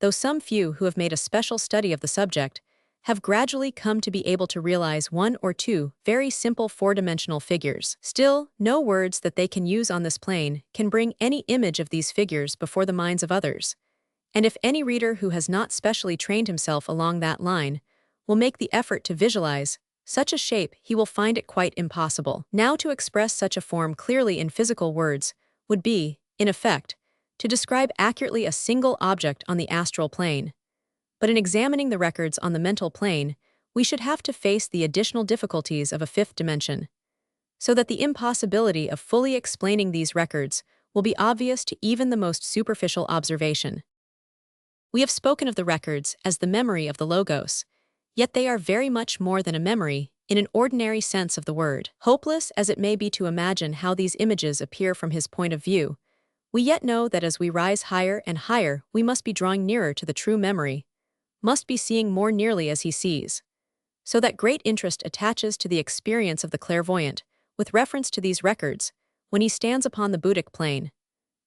though some few who have made a special study of the subject have gradually come to be able to realize one or two very simple four-dimensional figures. Still, no words that they can use on this plane can bring any image of these figures before the minds of others, and if any reader who has not specially trained himself along that line will make the effort to visualize such a shape, he will find it quite impossible. Now to express such a form clearly in physical words would be, in effect, to describe accurately a single object on the astral plane. But in examining the records on the mental plane, we should have to face the additional difficulties of a fifth dimension, so that the impossibility of fully explaining these records will be obvious to even the most superficial observation. We have spoken of the records as the memory of the Logos, yet they are very much more than a memory in an ordinary sense of the word. Hopeless as it may be to imagine how these images appear from his point of view, we yet know that as we rise higher and higher, we must be drawing nearer to the true memory, must be seeing more nearly as he sees, so that great interest attaches to the experience of the clairvoyant with reference to these records when he stands upon the Buddhic plane,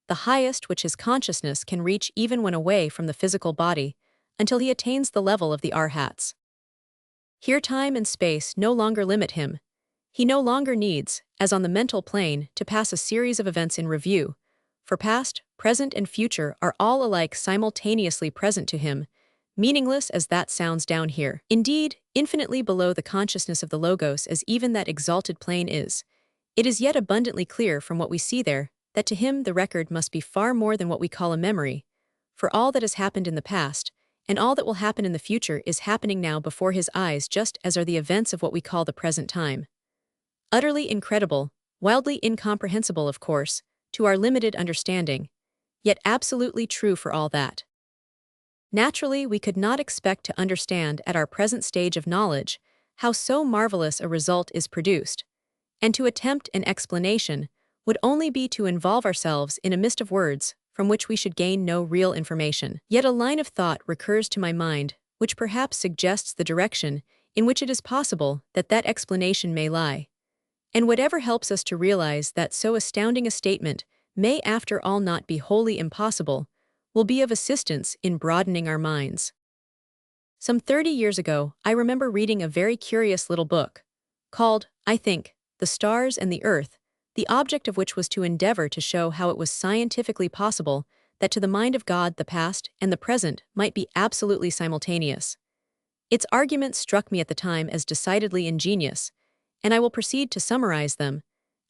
the highest which his consciousness can reach even when away from the physical body, until he attains the level of the arhats. Here time and space no longer limit him. He no longer needs, as on the mental plane, to pass a series of events in review, for past, present, and future are all alike simultaneously present to him, meaningless as that sounds down here. Indeed, infinitely below the consciousness of the Logos as even that exalted plane is, it is yet abundantly clear from what we see there that to him the record must be far more than what we call a memory, for all that has happened in the past, and all that will happen in the future is happening now before his eyes just as are the events of what we call the present time. Utterly incredible, wildly incomprehensible of course, to our limited understanding, yet absolutely true for all that. Naturally, we could not expect to understand at our present stage of knowledge how so marvelous a result is produced, and to attempt an explanation would only be to involve ourselves in a mist of words from which we should gain no real information. Yet a line of thought recurs to my mind which perhaps suggests the direction in which it is possible that that explanation may lie, and whatever helps us to realize that so astounding a statement may after all not be wholly impossible will be of assistance in broadening our minds. Some 30 years ago, I remember reading a very curious little book, called, I think, The Stars and the Earth, the object of which was to endeavor to show how it was scientifically possible that to the mind of God the past and the present might be absolutely simultaneous. Its arguments struck me at the time as decidedly ingenious, and I will proceed to summarize them,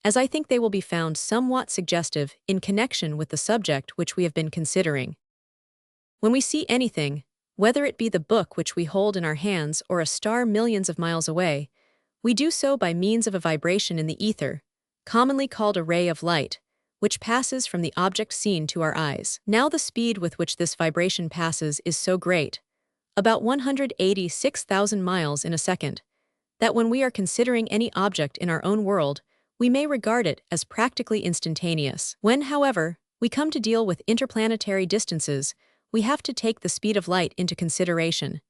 as I think they will be found somewhat suggestive in connection with the subject which we have been considering. When we see anything, whether it be the book which we hold in our hands or a star millions of miles away, we do so by means of a vibration in the ether, commonly called a ray of light, which passes from the object seen to our eyes. Now the speed with which this vibration passes is so great, about 186,000 miles in a second, that when we are considering any object in our own world, we may regard it as practically instantaneous. When, however, we come to deal with interplanetary distances, we have to take the speed of light into consideration,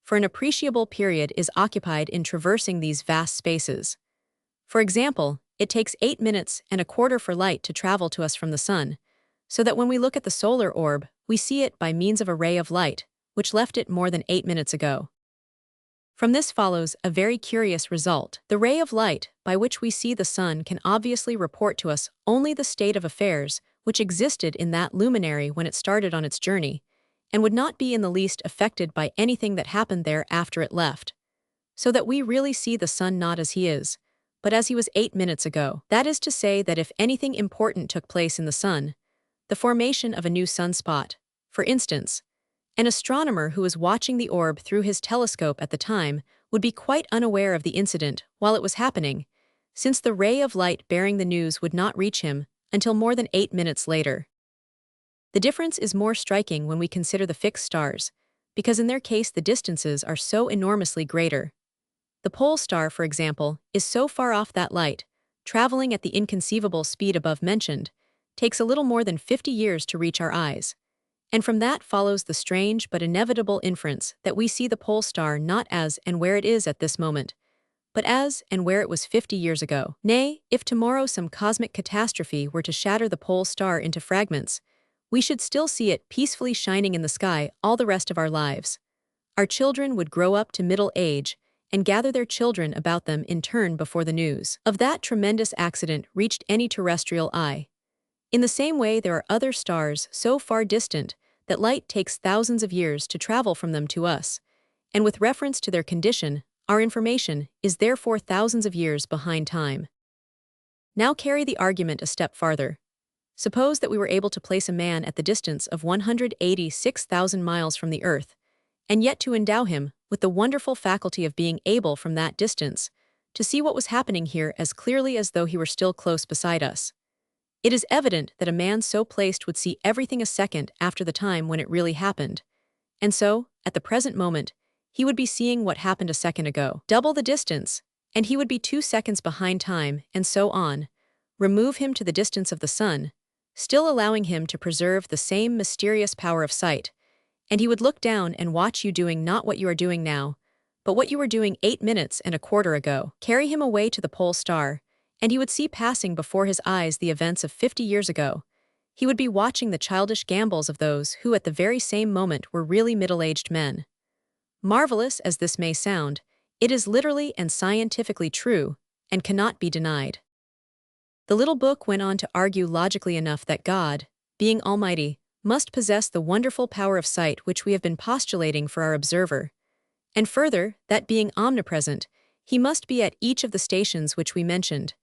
for an appreciable period is occupied in traversing these vast spaces. For example, it takes 8 minutes and a quarter for light to travel to us from the sun, so that when we look at the solar orb, we see it by means of a ray of light, which left it more than 8 minutes ago. From this follows a very curious result. The ray of light by which we see the sun can obviously report to us only the state of affairs which existed in that luminary when it started on its journey, and would not be in the least affected by anything that happened there after it left. So that we really see the sun not as he is, but as he was 8 minutes ago. That is to say that if anything important took place in the sun, the formation of a new sunspot, for instance, an astronomer who was watching the orb through his telescope at the time would be quite unaware of the incident while it was happening, since the ray of light bearing the news would not reach him until more than 8 minutes later. The difference is more striking when we consider the fixed stars, because in their case the distances are so enormously greater. The pole star, for example, is so far off that light, traveling at the inconceivable speed above mentioned, takes a little more than 50 years to reach our eyes. And from that follows the strange but inevitable inference that we see the pole star not as and where it is at this moment, but as and where it was 50 years ago. Nay, if tomorrow some cosmic catastrophe were to shatter the pole star into fragments, we should still see it peacefully shining in the sky all the rest of our lives. Our children would grow up to middle age and gather their children about them in turn before the news of that tremendous accident reached any terrestrial eye. In the same way, there are other stars so far distant that light takes thousands of years to travel from them to us, and with reference to their condition, our information is therefore thousands of years behind time. Now carry the argument a step farther. Suppose that we were able to place a man at the distance of 186,000 miles from the Earth, and yet to endow him with the wonderful faculty of being able from that distance to see what was happening here as clearly as though he were still close beside us. It is evident that a man so placed would see everything a second after the time when it really happened, and so, at the present moment, he would be seeing what happened a second ago. Double the distance, and he would be 2 seconds behind time, and so on. Remove him to the distance of the sun, still allowing him to preserve the same mysterious power of sight, and he would look down and watch you doing not what you are doing now, but what you were doing 8 minutes and a quarter ago. Carry him away to the pole star, and he would see passing before his eyes the events of 50 years ago. He would be watching the childish gambols of those who at the very same moment were really middle-aged men. Marvelous as this may sound, it is literally and scientifically true, and cannot be denied. The little book went on to argue logically enough that God, being almighty, must possess the wonderful power of sight which we have been postulating for our observer, and further, that being omnipresent, he must be at each of the stations which we mentioned,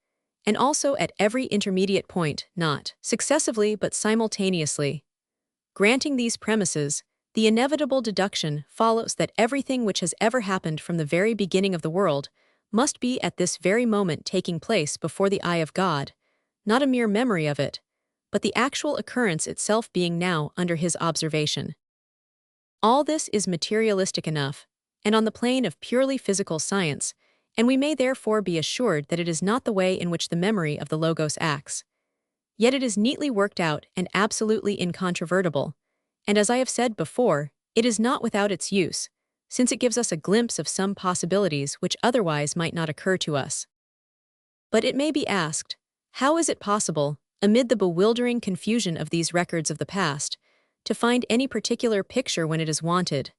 and also at every intermediate point, not successively but simultaneously. Granting these premises, the inevitable deduction follows that everything which has ever happened from the very beginning of the world must be at this very moment taking place before the eye of God, not a mere memory of it, but the actual occurrence itself being now under his observation. All this is materialistic enough, and on the plane of purely physical science, and we may therefore be assured that it is not the way in which the memory of the Logos acts. Yet it is neatly worked out and absolutely incontrovertible, and as I have said before, it is not without its use, since it gives us a glimpse of some possibilities which otherwise might not occur to us. But it may be asked, how is it possible, amid the bewildering confusion of these records of the past, to find any particular picture when it is wanted?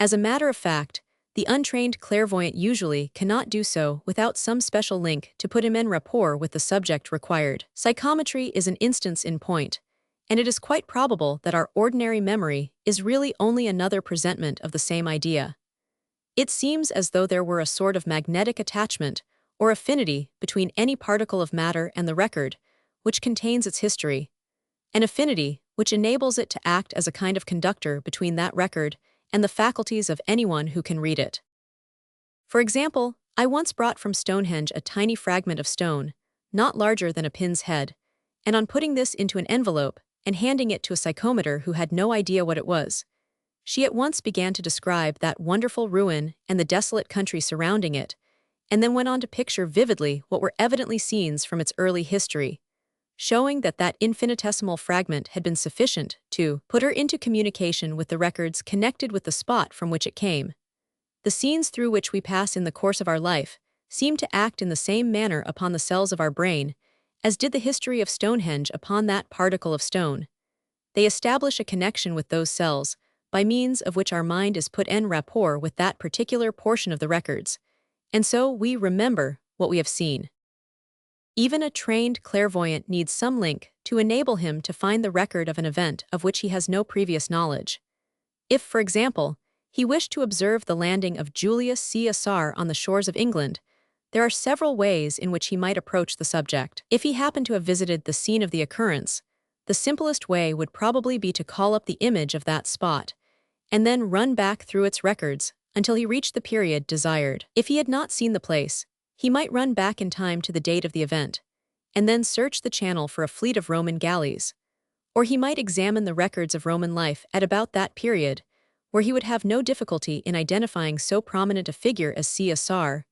As a matter of fact, the untrained clairvoyant usually cannot do so without some special link to put him en rapport with the subject required. Psychometry is an instance in point, and it is quite probable that our ordinary memory is really only another presentment of the same idea. It seems as though there were a sort of magnetic attachment or affinity between any particle of matter and the record, which contains its history, an affinity which enables it to act as a kind of conductor between that record and the faculties of anyone who can read it. For example, I once brought from Stonehenge a tiny fragment of stone, not larger than a pin's head, and on putting this into an envelope and handing it to a psychometer who had no idea what it was, she at once began to describe that wonderful ruin and the desolate country surrounding it, and then went on to picture vividly what were evidently scenes from its early history, showing that that infinitesimal fragment had been sufficient to put her into communication with the records connected with the spot from which it came. The scenes through which we pass in the course of our life seem to act in the same manner upon the cells of our brain as did the history of Stonehenge upon that particle of stone. They establish a connection with those cells, by means of which our mind is put en rapport with that particular portion of the records, and so we remember what we have seen. Even a trained clairvoyant needs some link to enable him to find the record of an event of which he has no previous knowledge. If, for example, he wished to observe the landing of Julius Caesar on the shores of England, there are several ways in which he might approach the subject. If he happened to have visited the scene of the occurrence, the simplest way would probably be to call up the image of that spot, and then run back through its records until he reached the period desired. If he had not seen the place, he might run back in time to the date of the event, and then search the channel for a fleet of Roman galleys. Or he might examine the records of Roman life at about that period, where he would have no difficulty in identifying so prominent a figure as Caesar,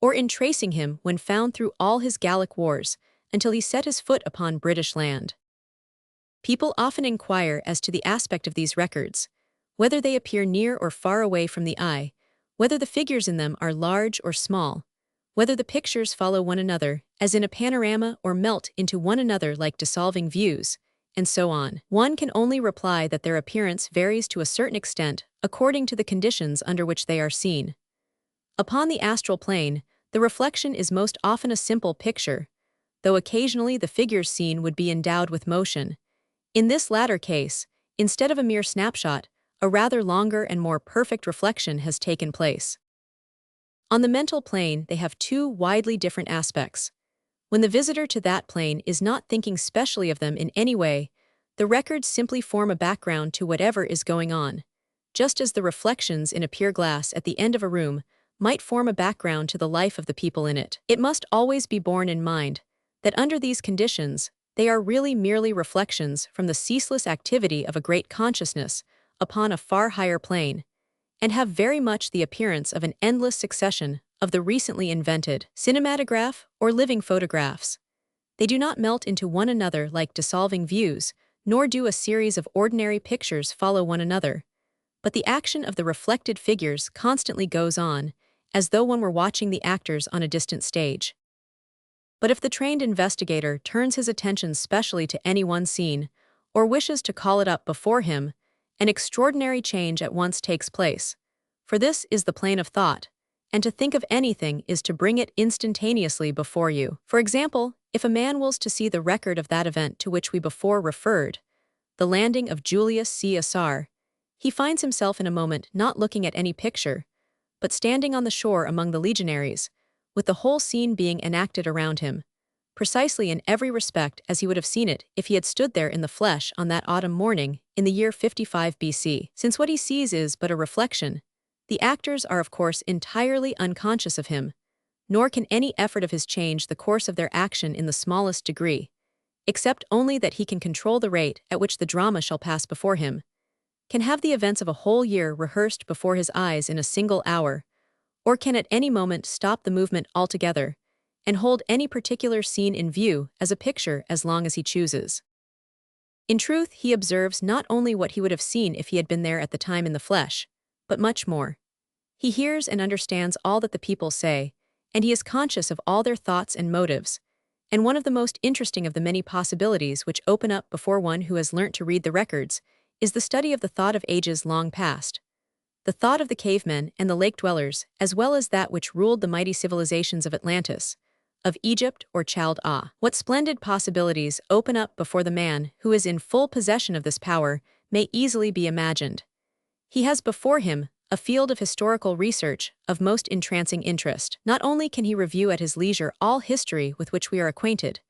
or in tracing him when found through all his Gallic wars until he set his foot upon British land. People often inquire as to the aspect of these records, whether they appear near or far away from the eye, whether the figures in them are large or small, whether the pictures follow one another, as in a panorama, or melt into one another like dissolving views, and so on. One can only reply that their appearance varies to a certain extent according to the conditions under which they are seen. Upon the astral plane, the reflection is most often a simple picture, though occasionally the figures seen would be endowed with motion. In this latter case, instead of a mere snapshot, a rather longer and more perfect reflection has taken place. On the mental plane, they have two widely different aspects. When the visitor to that plane is not thinking specially of them in any way, the records simply form a background to whatever is going on, just as the reflections in a pier glass at the end of a room might form a background to the life of the people in it. It must always be borne in mind that under these conditions, they are really merely reflections from the ceaseless activity of a great consciousness upon a far higher plane, and have very much the appearance of an endless succession of the recently invented cinematograph or living photographs. They do not melt into one another like dissolving views, nor do a series of ordinary pictures follow one another, but the action of the reflected figures constantly goes on, as though one were watching the actors on a distant stage. But if the trained investigator turns his attention specially to any one scene, or wishes to call it up before him, an extraordinary change at once takes place. For this is the plane of thought, and to think of anything is to bring it instantaneously before you. For example, if a man wills to see the record of that event to which we before referred, the landing of Julius Caesar, he finds himself in a moment not looking at any picture, but standing on the shore among the legionaries, with the whole scene being enacted around him, precisely in every respect as he would have seen it if he had stood there in the flesh on that autumn morning in the year 55 BC. Since what he sees is but a reflection, the actors are of course entirely unconscious of him, nor can any effort of his change the course of their action in the smallest degree, except only that he can control the rate at which the drama shall pass before him, can have the events of a whole year rehearsed before his eyes in a single hour, or can at any moment stop the movement altogether, and hold any particular scene in view as a picture as long as he chooses. In truth, he observes not only what he would have seen if he had been there at the time in the flesh, but much more. He hears and understands all that the people say, and he is conscious of all their thoughts and motives, and one of the most interesting of the many possibilities which open up before one who has learnt to read the records is the study of the thought of ages long past, the thought of the cavemen and the lake dwellers, as well as that which ruled the mighty civilizations of Atlantis, of Egypt or Chaldea. What splendid possibilities open up before the man who is in full possession of this power may easily be imagined. He has before him a field of historical research of most entrancing interest. Not only can he review at his leisure all history with which we are acquainted,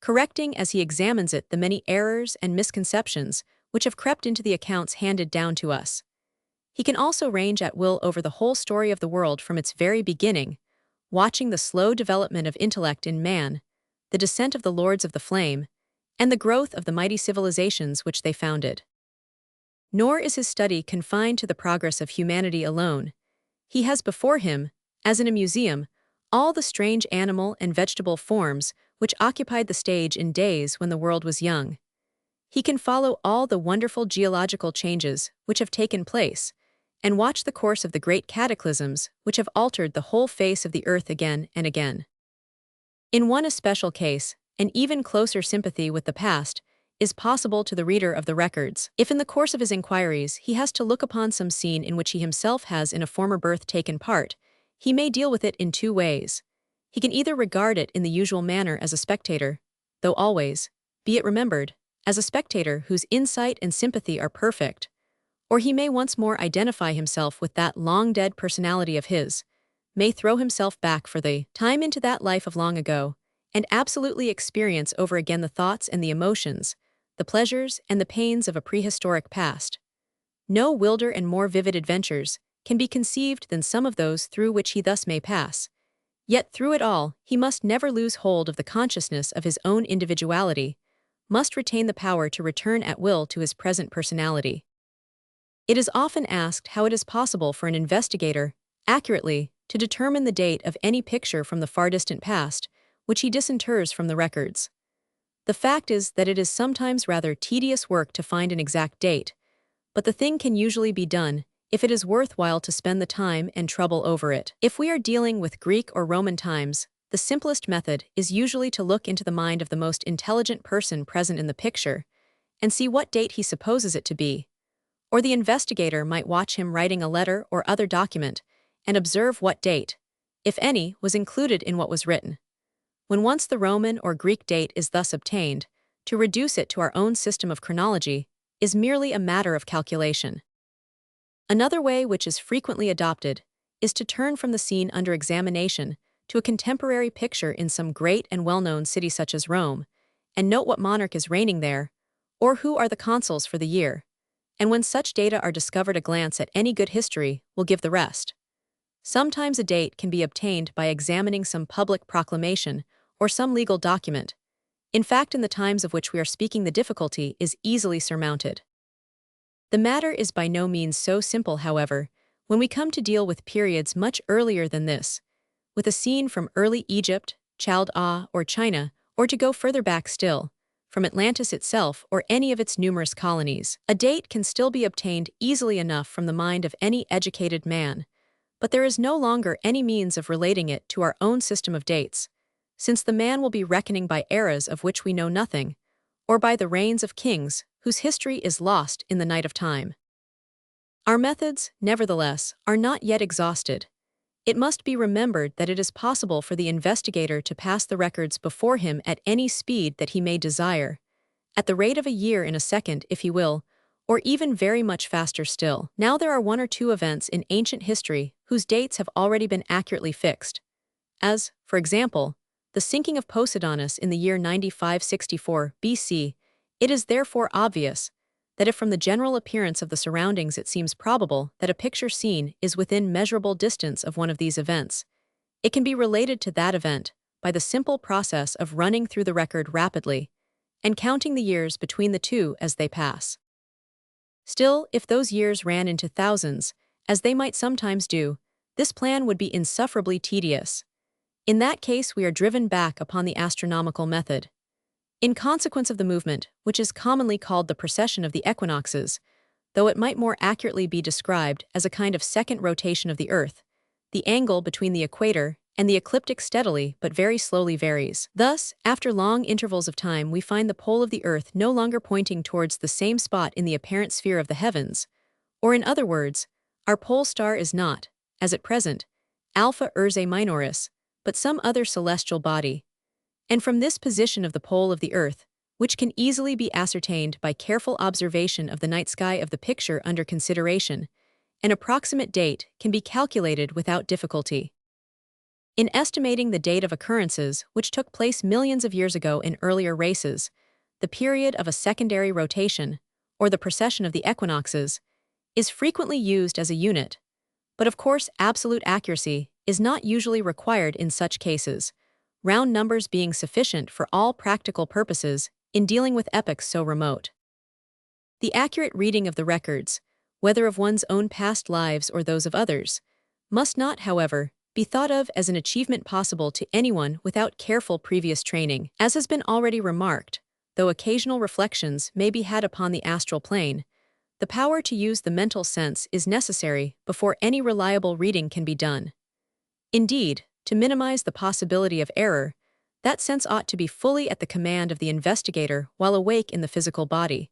correcting as he examines it the many errors and misconceptions which have crept into the accounts handed down to us. He can also range at will over the whole story of the world from its very beginning, watching the slow development of intellect in man, the descent of the lords of the flame, and the growth of the mighty civilizations which they founded. Nor is his study confined to the progress of humanity alone. He has before him, as in a museum, all the strange animal and vegetable forms which occupied the stage in days when the world was young. He can follow all the wonderful geological changes which have taken place, and watch the course of the great cataclysms which have altered the whole face of the earth again and again. In one especial case, an even closer sympathy with the past is possible to the reader of the records. If in the course of his inquiries he has to look upon some scene in which he himself has in a former birth taken part, he may deal with it in two ways. He can either regard it in the usual manner as a spectator, though always, be it remembered, as a spectator whose insight and sympathy are perfect, or he may once more identify himself with that long-dead personality of his, may throw himself back for the time into that life of long ago, and absolutely experience over again the thoughts and the emotions, the pleasures and the pains of a prehistoric past. No wilder and more vivid adventures can be conceived than some of those through which he thus may pass. Yet through it all, he must never lose hold of the consciousness of his own individuality, must retain the power to return at will to his present personality. It is often asked how it is possible for an investigator, accurately, to determine the date of any picture from the far distant past, which he disinters from the records. The fact is that it is sometimes rather tedious work to find an exact date, but the thing can usually be done if it is worthwhile to spend the time and trouble over it. If we are dealing with Greek or Roman times, the simplest method is usually to look into the mind of the most intelligent person present in the picture and see what date he supposes it to be. Or the investigator might watch him writing a letter or other document and observe what date, if any, was included in what was written. When once the Roman or Greek date is thus obtained, to reduce it to our own system of chronology is merely a matter of calculation. Another way which is frequently adopted is to turn from the scene under examination to a contemporary picture in some great and well-known city such as Rome, and note what monarch is reigning there, or who are the consuls for the year. And when such data are discovered, a glance at any good history will give the rest. Sometimes a date can be obtained by examining some public proclamation or some legal document. In fact, in the times of which we are speaking, the difficulty is easily surmounted. The matter is by no means so simple, however, when we come to deal with periods much earlier than this, with a scene from early Egypt, Chaldea, or China, or to go further back still, from Atlantis itself or any of its numerous colonies. A date can still be obtained easily enough from the mind of any educated man, but there is no longer any means of relating it to our own system of dates, since the man will be reckoning by eras of which we know nothing, or by the reigns of kings whose history is lost in the night of time. Our methods, nevertheless, are not yet exhausted. It must be remembered that it is possible for the investigator to pass the records before him at any speed that he may desire, at the rate of a year in a second if he will, or even very much faster still. Now there are one or two events in ancient history whose dates have already been accurately fixed, as, for example, the sinking of Poseidonis in the year 9564 BC. It is therefore obvious that if from the general appearance of the surroundings it seems probable that a picture seen is within measurable distance of one of these events, it can be related to that event by the simple process of running through the record rapidly and counting the years between the two as they pass. Still, if those years ran into thousands, as they might sometimes do, this plan would be insufferably tedious. In that case, we are driven back upon the astronomical method. In consequence of the movement, which is commonly called the precession of the equinoxes, though it might more accurately be described as a kind of second rotation of the Earth, the angle between the equator and the ecliptic steadily but very slowly varies. Thus, after long intervals of time, we find the pole of the Earth no longer pointing towards the same spot in the apparent sphere of the heavens, or in other words, our pole star is not, as at present, Alpha Ursae Minoris, but some other celestial body. And from this position of the pole of the Earth, which can easily be ascertained by careful observation of the night sky of the picture under consideration, an approximate date can be calculated without difficulty. In estimating the date of occurrences which took place millions of years ago in earlier races, the period of a secondary rotation, or the precession of the equinoxes, is frequently used as a unit, but of course absolute accuracy is not usually required in such cases, round numbers being sufficient for all practical purposes in dealing with epochs so remote. The accurate reading of the records, whether of one's own past lives or those of others, must not, however, be thought of as an achievement possible to anyone without careful previous training. As has been already remarked, though occasional reflections may be had upon the astral plane, the power to use the mental sense is necessary before any reliable reading can be done. Indeed, to minimize the possibility of error, that sense ought to be fully at the command of the investigator while awake in the physical body,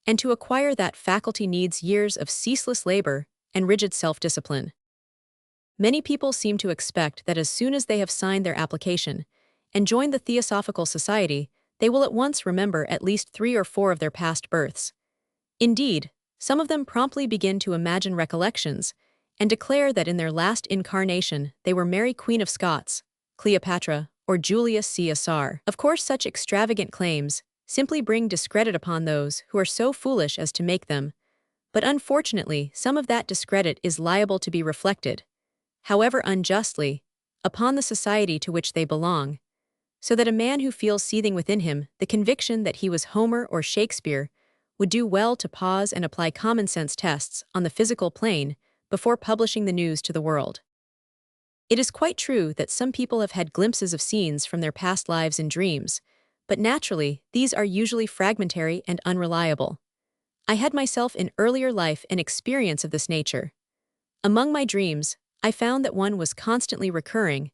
and to acquire that faculty needs years of ceaseless labor and rigid self-discipline. Many people seem to expect that as soon as they have signed their application and joined the Theosophical Society, they will at once remember at least 3 or 4 of their past births. Indeed, some of them promptly begin to imagine recollections and declare that in their last incarnation they were Mary Queen of Scots, Cleopatra, or Julius Caesar. Of course, such extravagant claims simply bring discredit upon those who are so foolish as to make them, but unfortunately some of that discredit is liable to be reflected, however unjustly, upon the society to which they belong, so that a man who feels seething within him the conviction that he was Homer or Shakespeare would do well to pause and apply common sense tests on the physical plane before publishing the news to the world. It is quite true that some people have had glimpses of scenes from their past lives in dreams, but naturally, these are usually fragmentary and unreliable. I had myself in earlier life an experience of this nature. Among my dreams, I found that one was constantly recurring,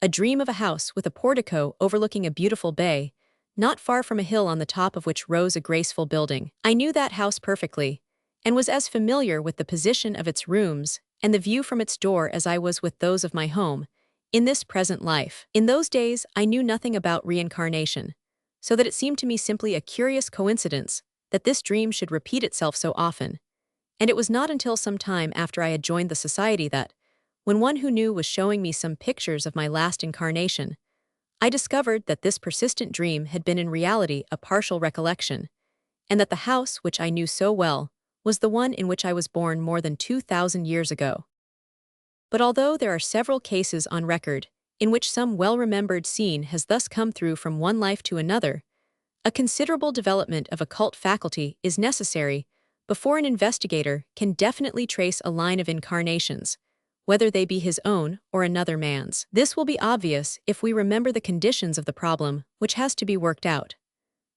a dream of a house with a portico overlooking a beautiful bay, not far from a hill on the top of which rose a graceful building. I knew that house perfectly, and was as familiar with the position of its rooms and the view from its door as I was with those of my home, in this present life. In those days, I knew nothing about reincarnation, so that it seemed to me simply a curious coincidence that this dream should repeat itself so often, and it was not until some time after I had joined the society that, when one who knew was showing me some pictures of my last incarnation, I discovered that this persistent dream had been in reality a partial recollection, and that the house which I knew so well was the one in which I was born more than 2,000 years ago. But although there are several cases on record in which some well-remembered scene has thus come through from one life to another, a considerable development of occult faculty is necessary before an investigator can definitely trace a line of incarnations, whether they be his own or another man's. This will be obvious if we remember the conditions of the problem which has to be worked out.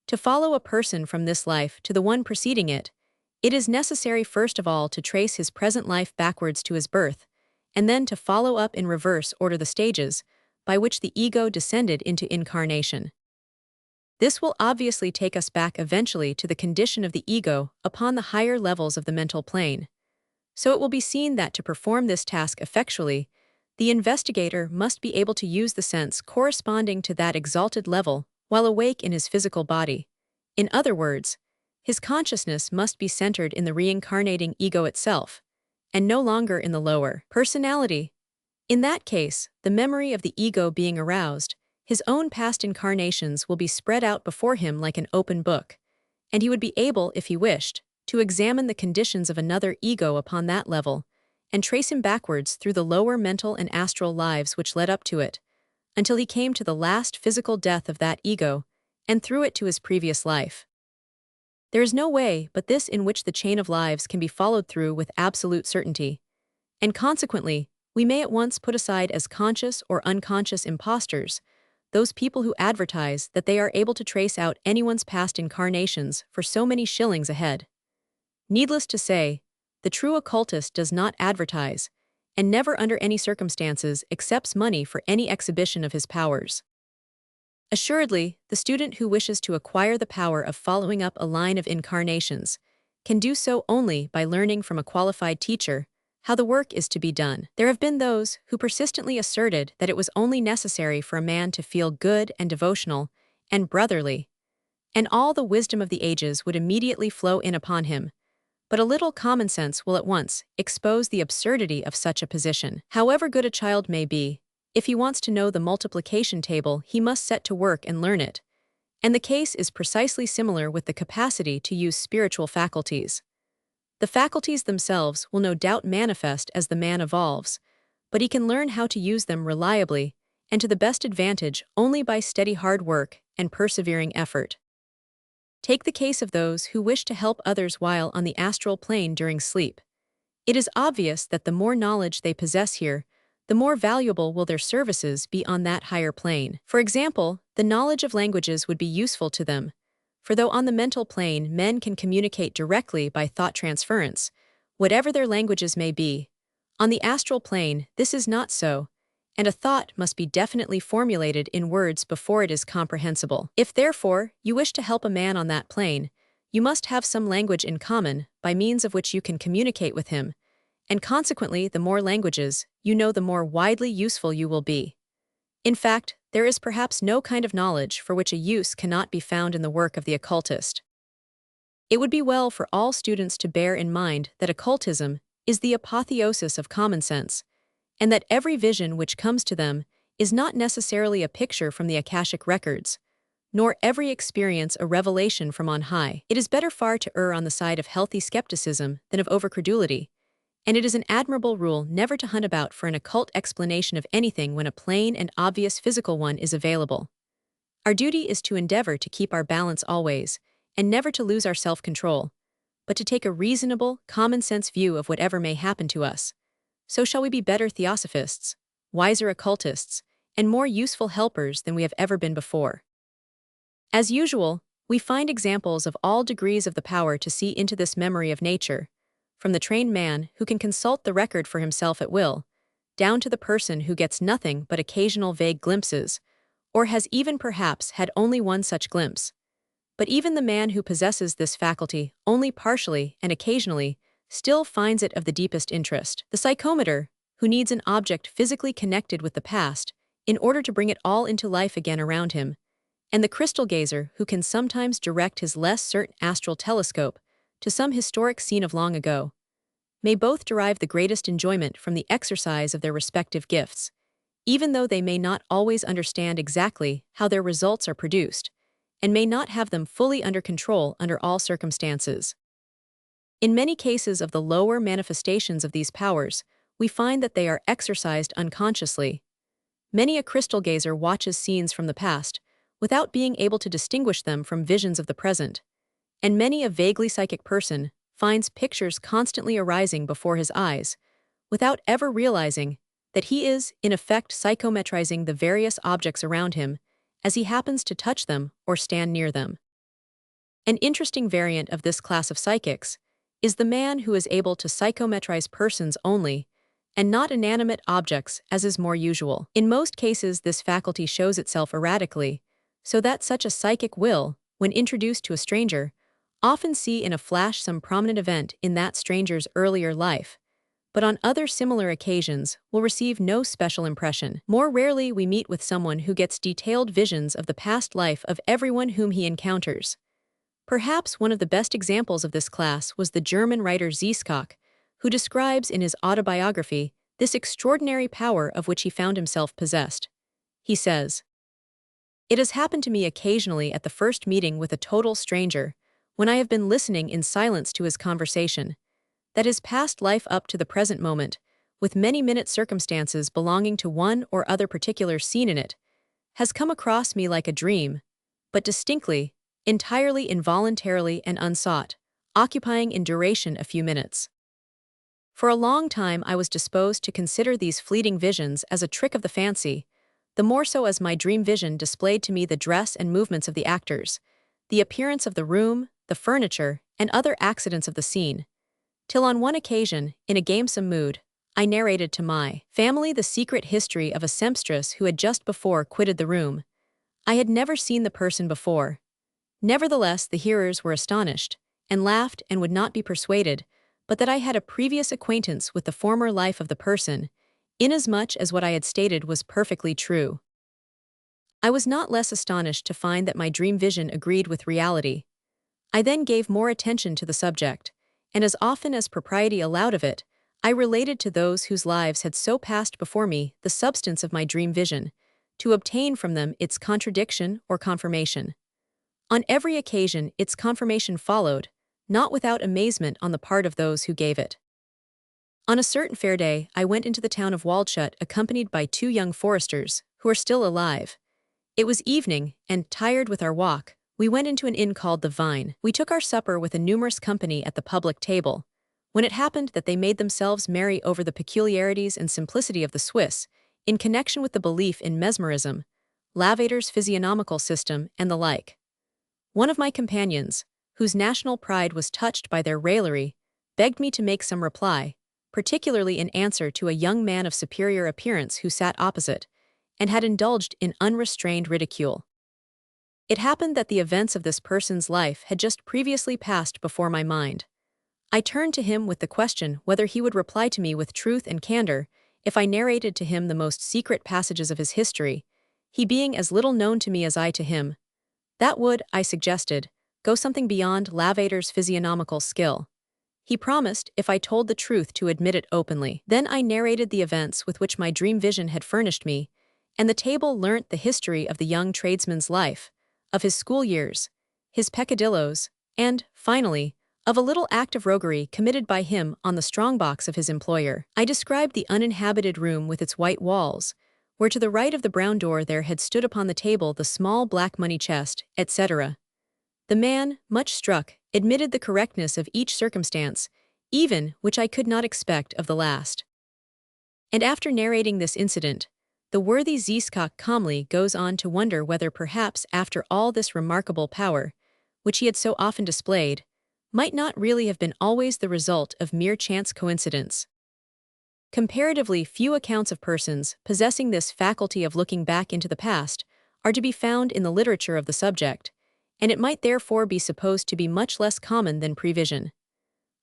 To follow a person from this life to the one preceding it, it is necessary first of all to trace his present life backwards to his birth, and then to follow up in reverse order the stages by which the ego descended into incarnation. This will obviously take us back eventually to the condition of the ego upon the higher levels of the mental plane. So it will be seen that to perform this task effectually, the investigator must be able to use the sense corresponding to that exalted level while awake in his physical body. In other words, his consciousness must be centered in the reincarnating ego itself, and no longer in the lower personality. In that case, the memory of the ego being aroused, his own past incarnations will be spread out before him like an open book, and he would be able, if he wished, to examine the conditions of another ego upon that level, and trace him backwards through the lower mental and astral lives which led up to it, until he came to the last physical death of that ego, and through it to his previous life. There is no way but this in which the chain of lives can be followed through with absolute certainty, and consequently, we may at once put aside as conscious or unconscious impostors those people who advertise that they are able to trace out anyone's past incarnations for so many shillings a head. Needless to say, the true occultist does not advertise, and never under any circumstances accepts money for any exhibition of his powers. Assuredly, the student who wishes to acquire the power of following up a line of incarnations can do so only by learning from a qualified teacher how the work is to be done. There have been those who persistently asserted that it was only necessary for a man to feel good and devotional and brotherly, and all the wisdom of the ages would immediately flow in upon him. But a little common sense will at once expose the absurdity of such a position. However good a child may be, if he wants to know the multiplication table, he must set to work and learn it. And the case is precisely similar with the capacity to use spiritual faculties. The faculties themselves will no doubt manifest as the man evolves, but he can learn how to use them reliably and to the best advantage only by steady hard work and persevering effort. Take the case of those who wish to help others while on the astral plane during sleep. It is obvious that the more knowledge they possess here, the more valuable will their services be on that higher plane. For example, the knowledge of languages would be useful to them, for though on the mental plane men can communicate directly by thought transference, whatever their languages may be, on the astral plane this is not so, and a thought must be definitely formulated in words before it is comprehensible. If therefore you wish to help a man on that plane, you must have some language in common by means of which you can communicate with him, and consequently the more languages you know, the more widely useful you will be. In fact, there is perhaps no kind of knowledge for which a use cannot be found in the work of the occultist. It would be well for all students to bear in mind that occultism is the apotheosis of common sense, and that every vision which comes to them is not necessarily a picture from the Akashic records, nor every experience a revelation from on high. It is better far to err on the side of healthy skepticism than of overcredulity, and it is an admirable rule never to hunt about for an occult explanation of anything when a plain and obvious physical one is available. Our duty is to endeavor to keep our balance always, and never to lose our self-control, but to take a reasonable, common-sense view of whatever may happen to us. So shall we be better theosophists, wiser occultists, and more useful helpers than we have ever been before. As usual, we find examples of all degrees of the power to see into this memory of nature, from the trained man who can consult the record for himself at will, down to the person who gets nothing but occasional vague glimpses, or has even perhaps had only one such glimpse. But even the man who possesses this faculty only partially and occasionally still finds it of the deepest interest. The psychometer, who needs an object physically connected with the past in order to bring it all into life again around him, and the crystal gazer who can sometimes direct his less certain astral telescope to some historic scene of long ago, may both derive the greatest enjoyment from the exercise of their respective gifts, even though they may not always understand exactly how their results are produced, and may not have them fully under control under all circumstances. In many cases of the lower manifestations of these powers, we find that they are exercised unconsciously. Many a crystal gazer watches scenes from the past, without being able to distinguish them from visions of the present, and many a vaguely psychic person finds pictures constantly arising before his eyes, without ever realizing that he is, in effect, psychometrizing the various objects around him as he happens to touch them or stand near them. An interesting variant of this class of psychics is the man who is able to psychometrize persons only, and not inanimate objects as is more usual. In most cases this faculty shows itself erratically, so that such a psychic will, when introduced to a stranger, often see in a flash some prominent event in that stranger's earlier life, but on other similar occasions will receive no special impression. More rarely we meet with someone who gets detailed visions of the past life of everyone whom he encounters. Perhaps one of the best examples of this class was the German writer Zieskok, who describes in his autobiography this extraordinary power of which he found himself possessed. He says, "It has happened to me occasionally at the first meeting with a total stranger, when I have been listening in silence to his conversation, that his past life up to the present moment, with many minute circumstances belonging to one or other particular scene in it, has come across me like a dream, but distinctly, entirely involuntarily and unsought, occupying in duration a few minutes. For a long time I was disposed to consider these fleeting visions as a trick of the fancy, the more so as my dream vision displayed to me the dress and movements of the actors, the appearance of the room, the furniture, and other accidents of the scene, till on one occasion, in a gamesome mood, I narrated to my family the secret history of a sempstress who had just before quitted the room. I had never seen the person before. Nevertheless, the hearers were astonished, and laughed and would not be persuaded, but that I had a previous acquaintance with the former life of the person, inasmuch as what I had stated was perfectly true. I was not less astonished to find that my dream vision agreed with reality. I then gave more attention to the subject, and as often as propriety allowed of it, I related to those whose lives had so passed before me the substance of my dream vision, to obtain from them its contradiction or confirmation. On every occasion its confirmation followed, not without amazement on the part of those who gave it. On a certain fair day I went into the town of Waldshut accompanied by 2 young foresters, who are still alive. It was evening, and, tired with our walk, we went into an inn called the Vine. We took our supper with a numerous company at the public table, when it happened that they made themselves merry over the peculiarities and simplicity of the Swiss, in connection with the belief in mesmerism, Leadbeater's physiognomical system, and the like. One of my companions, whose national pride was touched by their raillery, begged me to make some reply, particularly in answer to a young man of superior appearance who sat opposite, and had indulged in unrestrained ridicule. It happened that the events of this person's life had just previously passed before my mind. I turned to him with the question whether he would reply to me with truth and candor if I narrated to him the most secret passages of his history, he being as little known to me as I to him. That would, I suggested, go something beyond Leadbeater's physiognomical skill. He promised, if I told the truth, to admit it openly. Then I narrated the events with which my dream vision had furnished me, and the table learnt the history of the young tradesman's life, of his school years, his peccadilloes, and, finally, of a little act of roguery committed by him on the strongbox of his employer. I described the uninhabited room with its white walls, where to the right of the brown door there had stood upon the table the small black money chest, etc. The man, much struck, admitted the correctness of each circumstance, even which I could not expect of the last. And after narrating this incident, the worthy Ziskok calmly goes on to wonder whether perhaps after all this remarkable power, which he had so often displayed, might not really have been always the result of mere chance coincidence. Comparatively few accounts of persons possessing this faculty of looking back into the past are to be found in the literature of the subject, and it might therefore be supposed to be much less common than prevision.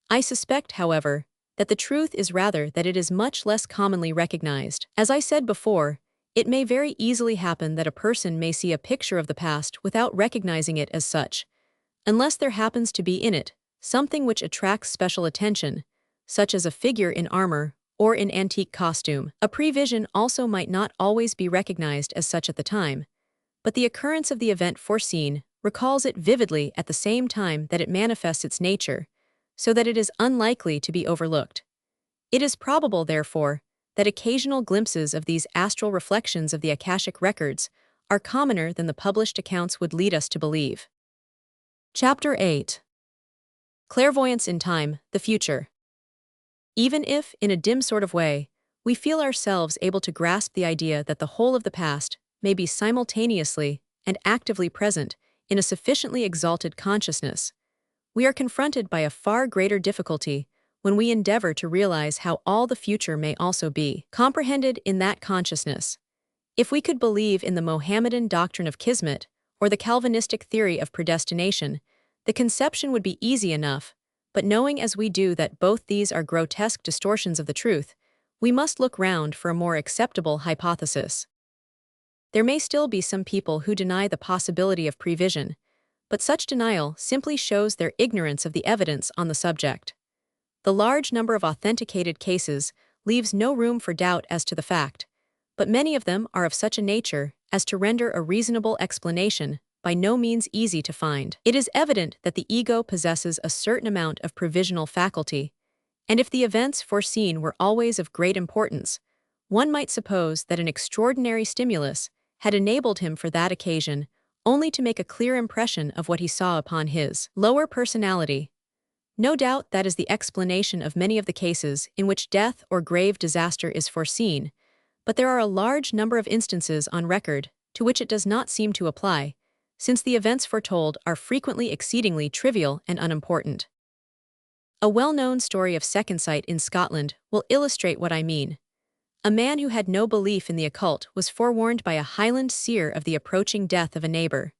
I suspect, however, that the truth is rather that it is much less commonly recognized. As I said before, it may very easily happen that a person may see a picture of the past without recognizing it as such, unless there happens to be in it something which attracts special attention, such as a figure in armor or in antique costume. A prevision also might not always be recognized as such at the time, but the occurrence of the event foreseen recalls it vividly at the same time that it manifests its nature, so that it is unlikely to be overlooked. It is probable, therefore, that occasional glimpses of these astral reflections of the Akashic records are commoner than the published accounts would lead us to believe. Chapter 8. Clairvoyance in Time, the Future. Even if, in a dim sort of way, we feel ourselves able to grasp the idea that the whole of the past may be simultaneously and actively present in a sufficiently exalted consciousness, we are confronted by a far greater difficulty when we endeavor to realize how all the future may also be comprehended in that consciousness. If we could believe in the Mohammedan doctrine of Kismet or the Calvinistic theory of predestination, the conception would be easy enough, but knowing as we do that both these are grotesque distortions of the truth, we must look round for a more acceptable hypothesis. There may still be some people who deny the possibility of prevision, but such denial simply shows their ignorance of the evidence on the subject. The large number of authenticated cases leaves no room for doubt as to the fact, but many of them are of such a nature as to render a reasonable explanation by no means easy to find. It is evident that the ego possesses a certain amount of previsional faculty, and if the events foreseen were always of great importance, one might suppose that an extraordinary stimulus had enabled him for that occasion only to make a clear impression of what he saw upon his lower personality. No doubt that is the explanation of many of the cases in which death or grave disaster is foreseen, but there are a large number of instances on record to which it does not seem to apply, since the events foretold are frequently exceedingly trivial and unimportant. A well-known story of second sight in Scotland will illustrate what I mean. A man who had no belief in the occult was forewarned by a Highland seer of the approaching death of a neighbor.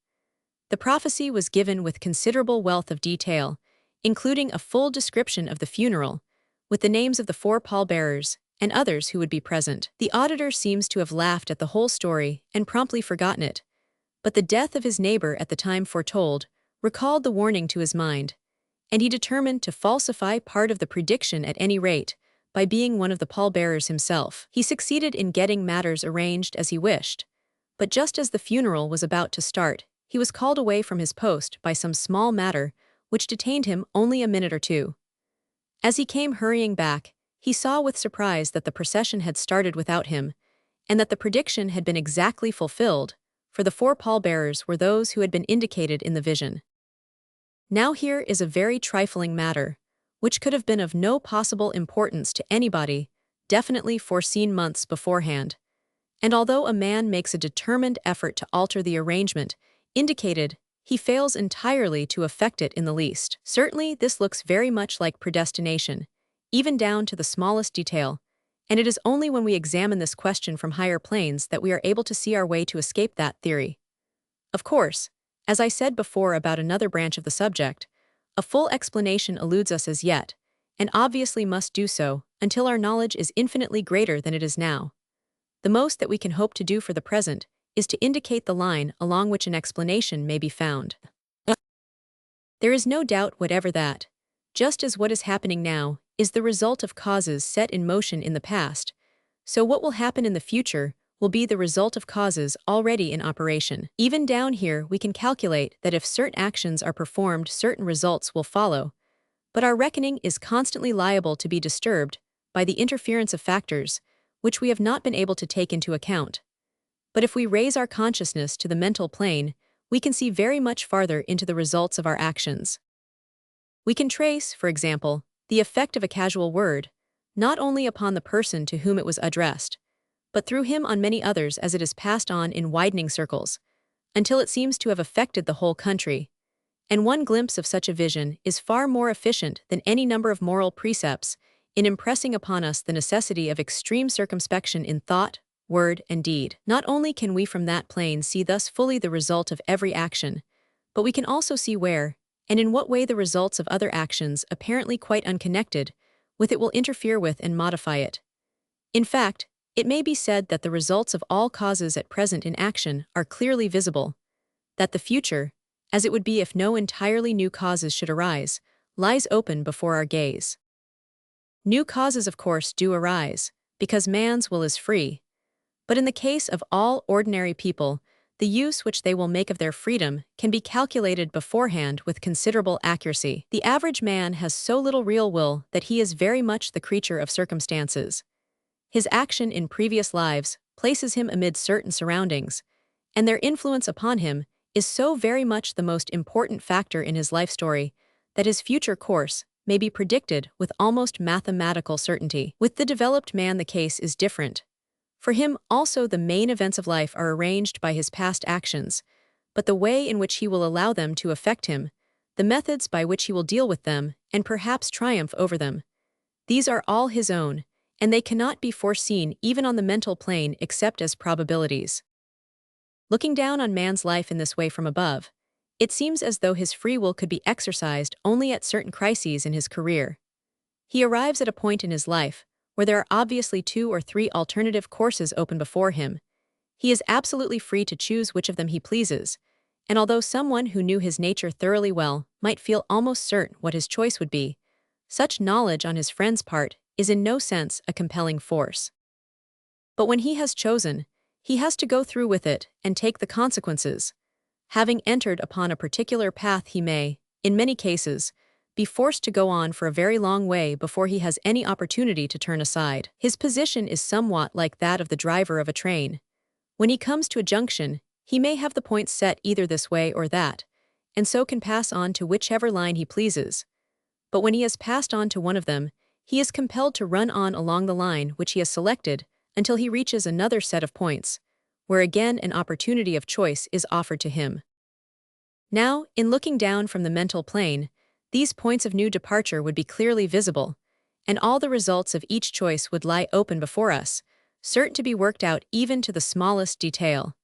The prophecy was given with considerable wealth of detail, including a full description of the funeral, with the names of the 4 pallbearers and others who would be present. The auditor seems to have laughed at the whole story and promptly forgotten it, but the death of his neighbor at the time foretold recalled the warning to his mind, and he determined to falsify part of the prediction at any rate, by being one of the pallbearers himself. He succeeded in getting matters arranged as he wished, but just as the funeral was about to start, he was called away from his post by some small matter which detained him only a minute or two. As he came hurrying back, he saw with surprise that the procession had started without him, and that the prediction had been exactly fulfilled, for the 4 pallbearers were those who had been indicated in the vision. Now here is a very trifling matter, which could have been of no possible importance to anybody, definitely foreseen months beforehand. And although a man makes a determined effort to alter the arrangement indicated, he fails entirely to affect it in the least. Certainly, this looks very much like predestination, even down to the smallest detail, and it is only when we examine this question from higher planes that we are able to see our way to escape that theory. Of course, as I said before about another branch of the subject, a full explanation eludes us as yet, and obviously must do so until our knowledge is infinitely greater than it is now. The most that we can hope to do for the present is to indicate the line along which an explanation may be found. There is no doubt whatever that, just as what is happening now is the result of causes set in motion in the past, so what will happen in the future will be the result of causes already in operation. Even down here we can calculate that if certain actions are performed, certain results will follow, but our reckoning is constantly liable to be disturbed by the interference of factors which we have not been able to take into account. But if we raise our consciousness to the mental plane, we can see very much farther into the results of our actions. We can trace, for example, the effect of a casual word, not only upon the person to whom it was addressed, but through him on many others as it is passed on in widening circles, until it seems to have affected the whole country. And one glimpse of such a vision is far more efficient than any number of moral precepts in impressing upon us the necessity of extreme circumspection in thought, word, and deed. Not only can we from that plane see thus fully the result of every action, but we can also see where, and in what way the results of other actions, apparently quite unconnected with it, will interfere with and modify it. In fact, it may be said that the results of all causes at present in action are clearly visible, that the future, as it would be if no entirely new causes should arise, lies open before our gaze. New causes, of course, do arise, because man's will is free. But in the case of all ordinary people, the use which they will make of their freedom can be calculated beforehand with considerable accuracy. The average man has so little real will that he is very much the creature of circumstances. His action in previous lives places him amid certain surroundings, and their influence upon him is so very much the most important factor in his life story that his future course may be predicted with almost mathematical certainty. With the developed man, the case is different. For him also the main events of life are arranged by his past actions, but the way in which he will allow them to affect him, the methods by which he will deal with them, and perhaps triumph over them, these are all his own, and they cannot be foreseen even on the mental plane except as probabilities. Looking down on man's life in this way from above, it seems as though his free will could be exercised only at certain crises in his career. He arrives at a point in his life where there are obviously 2 or 3 alternative courses open before him. He is absolutely free to choose which of them he pleases, and although someone who knew his nature thoroughly well might feel almost certain what his choice would be, such knowledge on his friend's part is in no sense a compelling force. But when he has chosen, he has to go through with it and take the consequences. Having entered upon a particular path, he may, in many cases, be forced to go on for a very long way before he has any opportunity to turn aside. His position is somewhat like that of the driver of a train. When he comes to a junction, he may have the points set either this way or that, and so can pass on to whichever line he pleases. But when he has passed on to one of them, he is compelled to run on along the line which he has selected until he reaches another set of points, where again an opportunity of choice is offered to him. Now, in looking down from the mental plane, these points of new departure would be clearly visible, and all the results of each choice would lie open before us, certain to be worked out even to the smallest detail.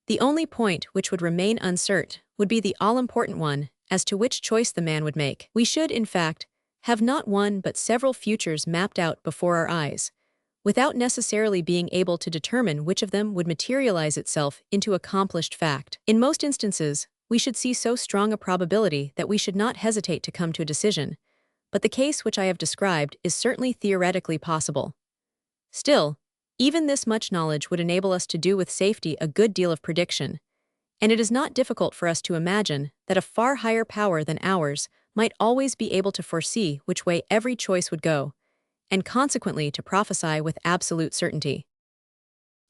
The only point which would remain uncertain would be the all-important one as to which choice the man would make. We should, in fact, have not one but several futures mapped out before our eyes, without necessarily being able to determine which of them would materialize itself into accomplished fact. In most instances, we should see so strong a probability that we should not hesitate to come to a decision, but the case which I have described is certainly theoretically possible. Still, even this much knowledge would enable us to do with safety a good deal of prediction, and it is not difficult for us to imagine that a far higher power than ours might always be able to foresee which way every choice would go, and consequently to prophesy with absolute certainty.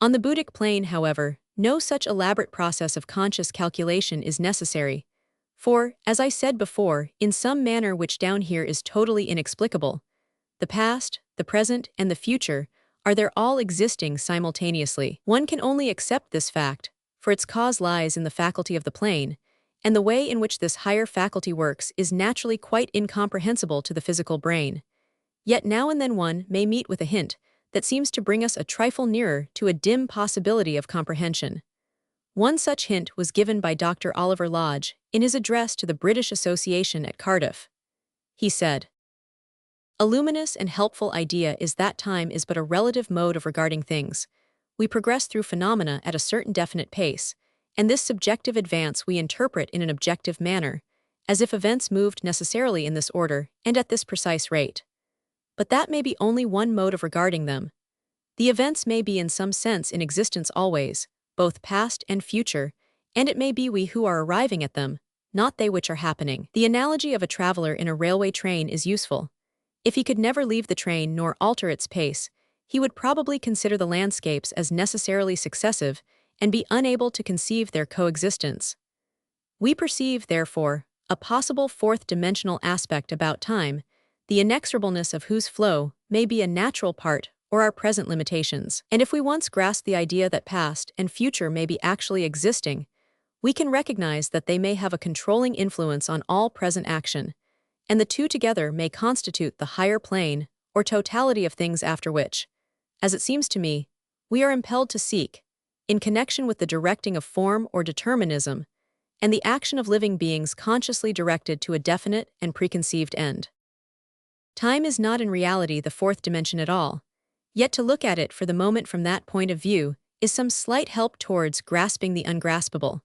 On the Buddhic plane, however, no such elaborate process of conscious calculation is necessary, For, as I said before, in some manner which down here is totally inexplicable, the past, the present, and the future are there all existing simultaneously. One can only accept this fact, for its cause lies in the faculty of the plane, and the way in which this higher faculty works is naturally quite incomprehensible to the physical brain. Yet now and then one may meet with a hint that seems to bring us a trifle nearer to a dim possibility of comprehension. One such hint was given by Dr. Oliver Lodge in his address to the British Association at Cardiff. He said, "A luminous and helpful idea is that time is but a relative mode of regarding things. We progress through phenomena at a certain definite pace, and this subjective advance we interpret in an objective manner, as if events moved necessarily in this order and at this precise rate. But that may be only one mode of regarding them. The events may be in some sense in existence always, both past and future, and it may be we who are arriving at them, not they which are happening." The analogy of a traveler in a railway train is useful. If he could never leave the train nor alter its pace, he would probably consider the landscapes as necessarily successive and be unable to conceive their coexistence. We perceive, therefore, a possible fourth-dimensional aspect about time, the inexorableness of whose flow may be a natural part or our present limitations. And if we once grasp the idea that past and future may be actually existing, we can recognize that they may have a controlling influence on all present action, and the two together may constitute the higher plane or totality of things after which, as it seems to me, we are impelled to seek, in connection with the directing of form or determinism, and the action of living beings consciously directed to a definite and preconceived end. Time is not in reality the fourth dimension at all, yet to look at it for the moment from that point of view is some slight help towards grasping the ungraspable.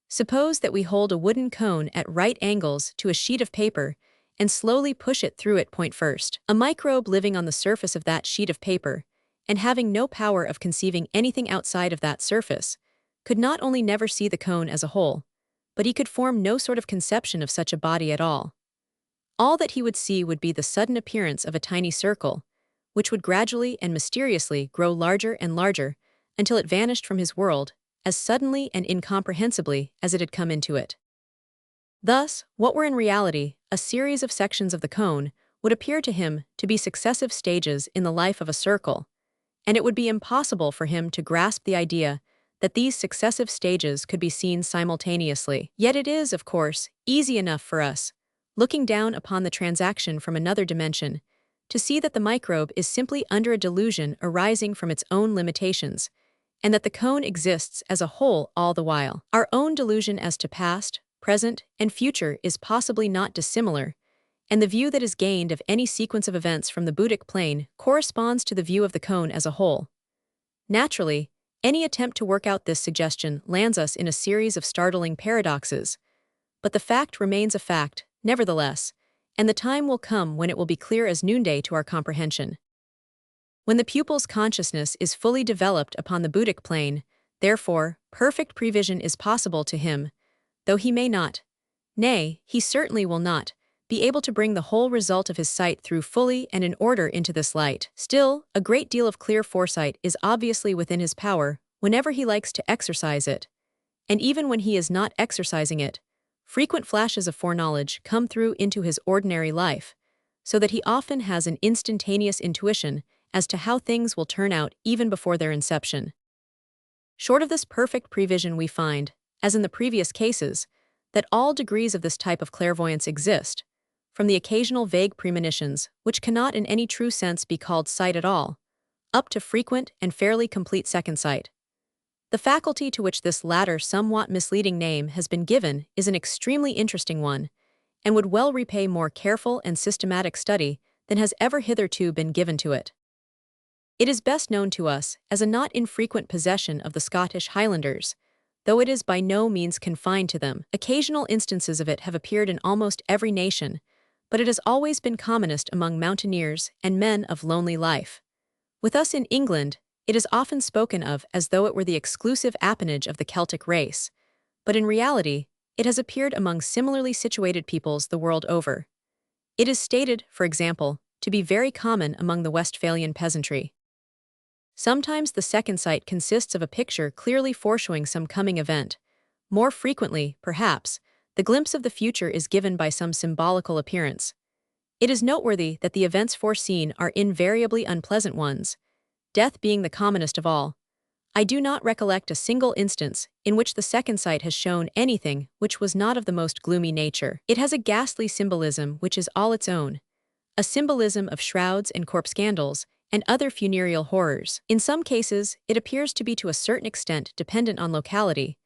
Suppose that we hold a wooden cone at right angles to a sheet of paper and slowly push it through it point first. A microbe living on the surface of that sheet of paper, and having no power of conceiving anything outside of that surface, could not only never see the cone as a whole, but he could form no sort of conception of such a body at all. All that he would see would be the sudden appearance of a tiny circle, which would gradually and mysteriously grow larger and larger until it vanished from his world as suddenly and incomprehensibly as it had come into it. Thus, what were in reality a series of sections of the cone would appear to him to be successive stages in the life of a circle, and it would be impossible for him to grasp the idea that these successive stages could be seen simultaneously. Yet it is, of course, easy enough for us, looking down upon the transaction from another dimension, to see that the microbe is simply under a delusion arising from its own limitations, and that the cone exists as a whole all the while. Our own delusion as to past, present, and future is possibly not dissimilar, and the view that is gained of any sequence of events from the Buddhic plane corresponds to the view of the cone as a whole. Naturally, any attempt to work out this suggestion lands us in a series of startling paradoxes, but the fact remains a fact, nevertheless, and the time will come when it will be clear as noonday to our comprehension. When the pupil's consciousness is fully developed upon the Buddhic plane, therefore, perfect prevision is possible to him, though he may not, nay, he certainly will not, be able to bring the whole result of his sight through fully and in order into this light. Still, a great deal of clear foresight is obviously within his power whenever he likes to exercise it, and even when he is not exercising it, frequent flashes of foreknowledge come through into his ordinary life, so that he often has an instantaneous intuition as to how things will turn out even before their inception. Short of this perfect prevision, we find, as in the previous cases, that all degrees of this type of clairvoyance exist, from the occasional vague premonitions, which cannot in any true sense be called sight at all, up to frequent and fairly complete second sight. The faculty to which this latter somewhat misleading name has been given is an extremely interesting one, and would well repay more careful and systematic study than has ever hitherto been given to it. It is best known to us as a not infrequent possession of the Scottish Highlanders, though it is by no means confined to them. Occasional instances of it have appeared in almost every nation, but it has always been commonest among mountaineers and men of lonely life. With us in England, it is often spoken of as though it were the exclusive appanage of the Celtic race, but in reality, it has appeared among similarly situated peoples the world over. It is stated, for example, to be very common among the Westphalian peasantry. Sometimes the second sight consists of a picture clearly foreshowing some coming event. More frequently, perhaps, the glimpse of the future is given by some symbolical appearance. It is noteworthy that the events foreseen are invariably unpleasant ones, death being the commonest of all. I do not recollect a single instance in which the second sight has shown anything which was not of the most gloomy nature. It has a ghastly symbolism which is all its own, a symbolism of shrouds and corpse scandals and other funereal horrors. In some cases, it appears to be to a certain extent dependent on locality,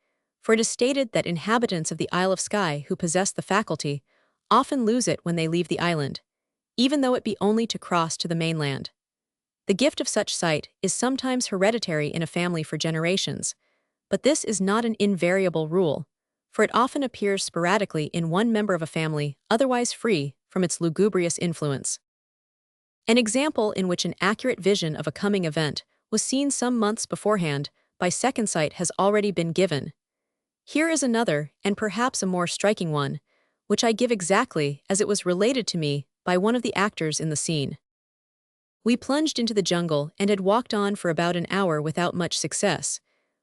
for it is stated that inhabitants of the Isle of Skye who possess the faculty often lose it when they leave the island, even though it be only to cross to the mainland. The gift of such sight is sometimes hereditary in a family for generations, but this is not an invariable rule, for it often appears sporadically in one member of a family otherwise free from its lugubrious influence. An example in which an accurate vision of a coming event was seen some months beforehand by second sight has already been given. Here is another, and perhaps a more striking one, which I give exactly as it was related to me by one of the actors in the scene. We plunged into the jungle and had walked on for about an hour without much success,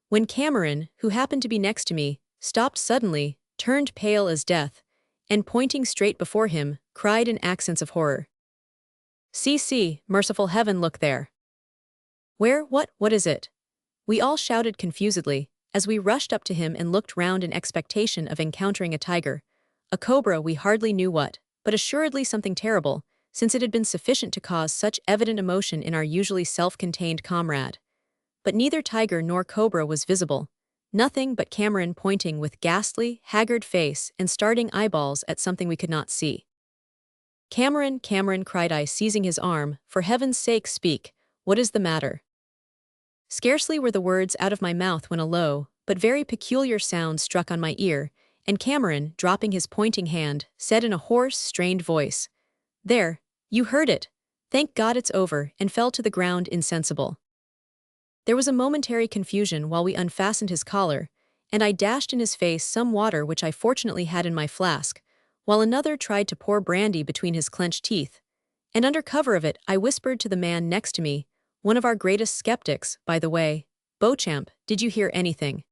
when Cameron, who happened to be next to me, stopped suddenly, turned pale as death, and pointing straight before him, cried in accents of horror, "See, merciful heaven, look there." "Where, what is it?" We all shouted confusedly, as we rushed up to him and looked round in expectation of encountering a tiger, a cobra, we hardly knew what, but assuredly something terrible, since it had been sufficient to cause such evident emotion in our usually self-contained comrade. But neither tiger nor cobra was visible, nothing but Cameron pointing with ghastly, haggard face and starting eyeballs at something we could not see. Cameron, cried I, seizing his arm, "for heaven's sake speak, what is the matter?" Scarcely were the words out of my mouth when a low, but very peculiar sound struck on my ear, and Cameron, dropping his pointing hand, said in a hoarse, strained voice, "There, you heard it. Thank God it's over," and fell to the ground insensible. There was a momentary confusion while we unfastened his collar, and I dashed in his face some water which I fortunately had in my flask, while another tried to pour brandy between his clenched teeth, and under cover of it I whispered to the man next to me, one of our greatest skeptics, by the way, "Beauchamp, did you hear anything?"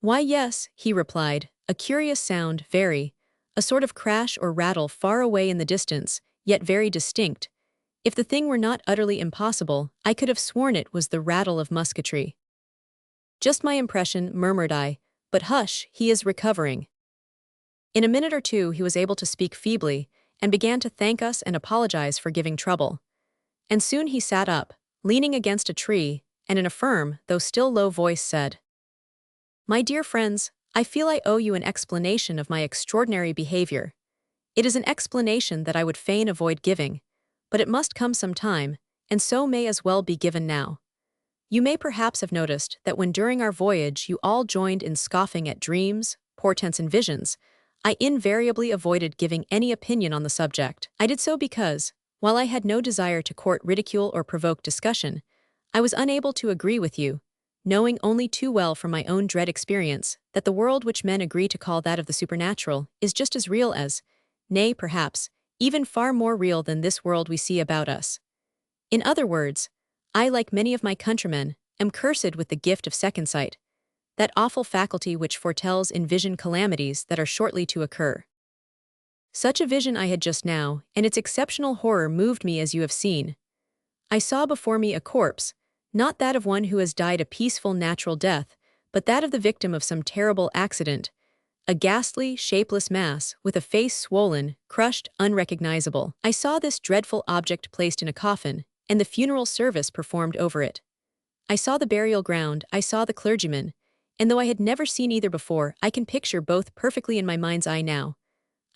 "Why, yes," he replied, "a curious sound, very, a sort of crash or rattle far away in the distance, yet very distinct. If the thing were not utterly impossible, I could have sworn it was the rattle of musketry." "Just my impression," murmured I, "but hush, he is recovering." In a minute or two he was able to speak feebly, and began to thank us and apologize for giving trouble. And soon he sat up, leaning against a tree, and in a firm, though still low voice said, "My dear friends, I feel I owe you an explanation of my extraordinary behavior. It is an explanation that I would fain avoid giving, but it must come some time, and so may as well be given now. You may perhaps have noticed that when during our voyage you all joined in scoffing at dreams, portents and visions, I invariably avoided giving any opinion on the subject. I did so because, while I had no desire to court ridicule or provoke discussion, I was unable to agree with you, knowing only too well from my own dread experience that the world which men agree to call that of the supernatural is just as real as, nay, perhaps, even far more real than this world we see about us. In other words, I, like many of my countrymen, am cursed with the gift of second sight, that awful faculty which foretells in vision calamities that are shortly to occur. Such a vision I had just now, and its exceptional horror moved me as you have seen. I saw before me a corpse, not that of one who has died a peaceful natural death, but that of the victim of some terrible accident, a ghastly, shapeless mass, with a face swollen, crushed, unrecognizable. I saw this dreadful object placed in a coffin, and the funeral service performed over it. I saw the burial ground, I saw the clergyman, and though I had never seen either before, I can picture both perfectly in my mind's eye now.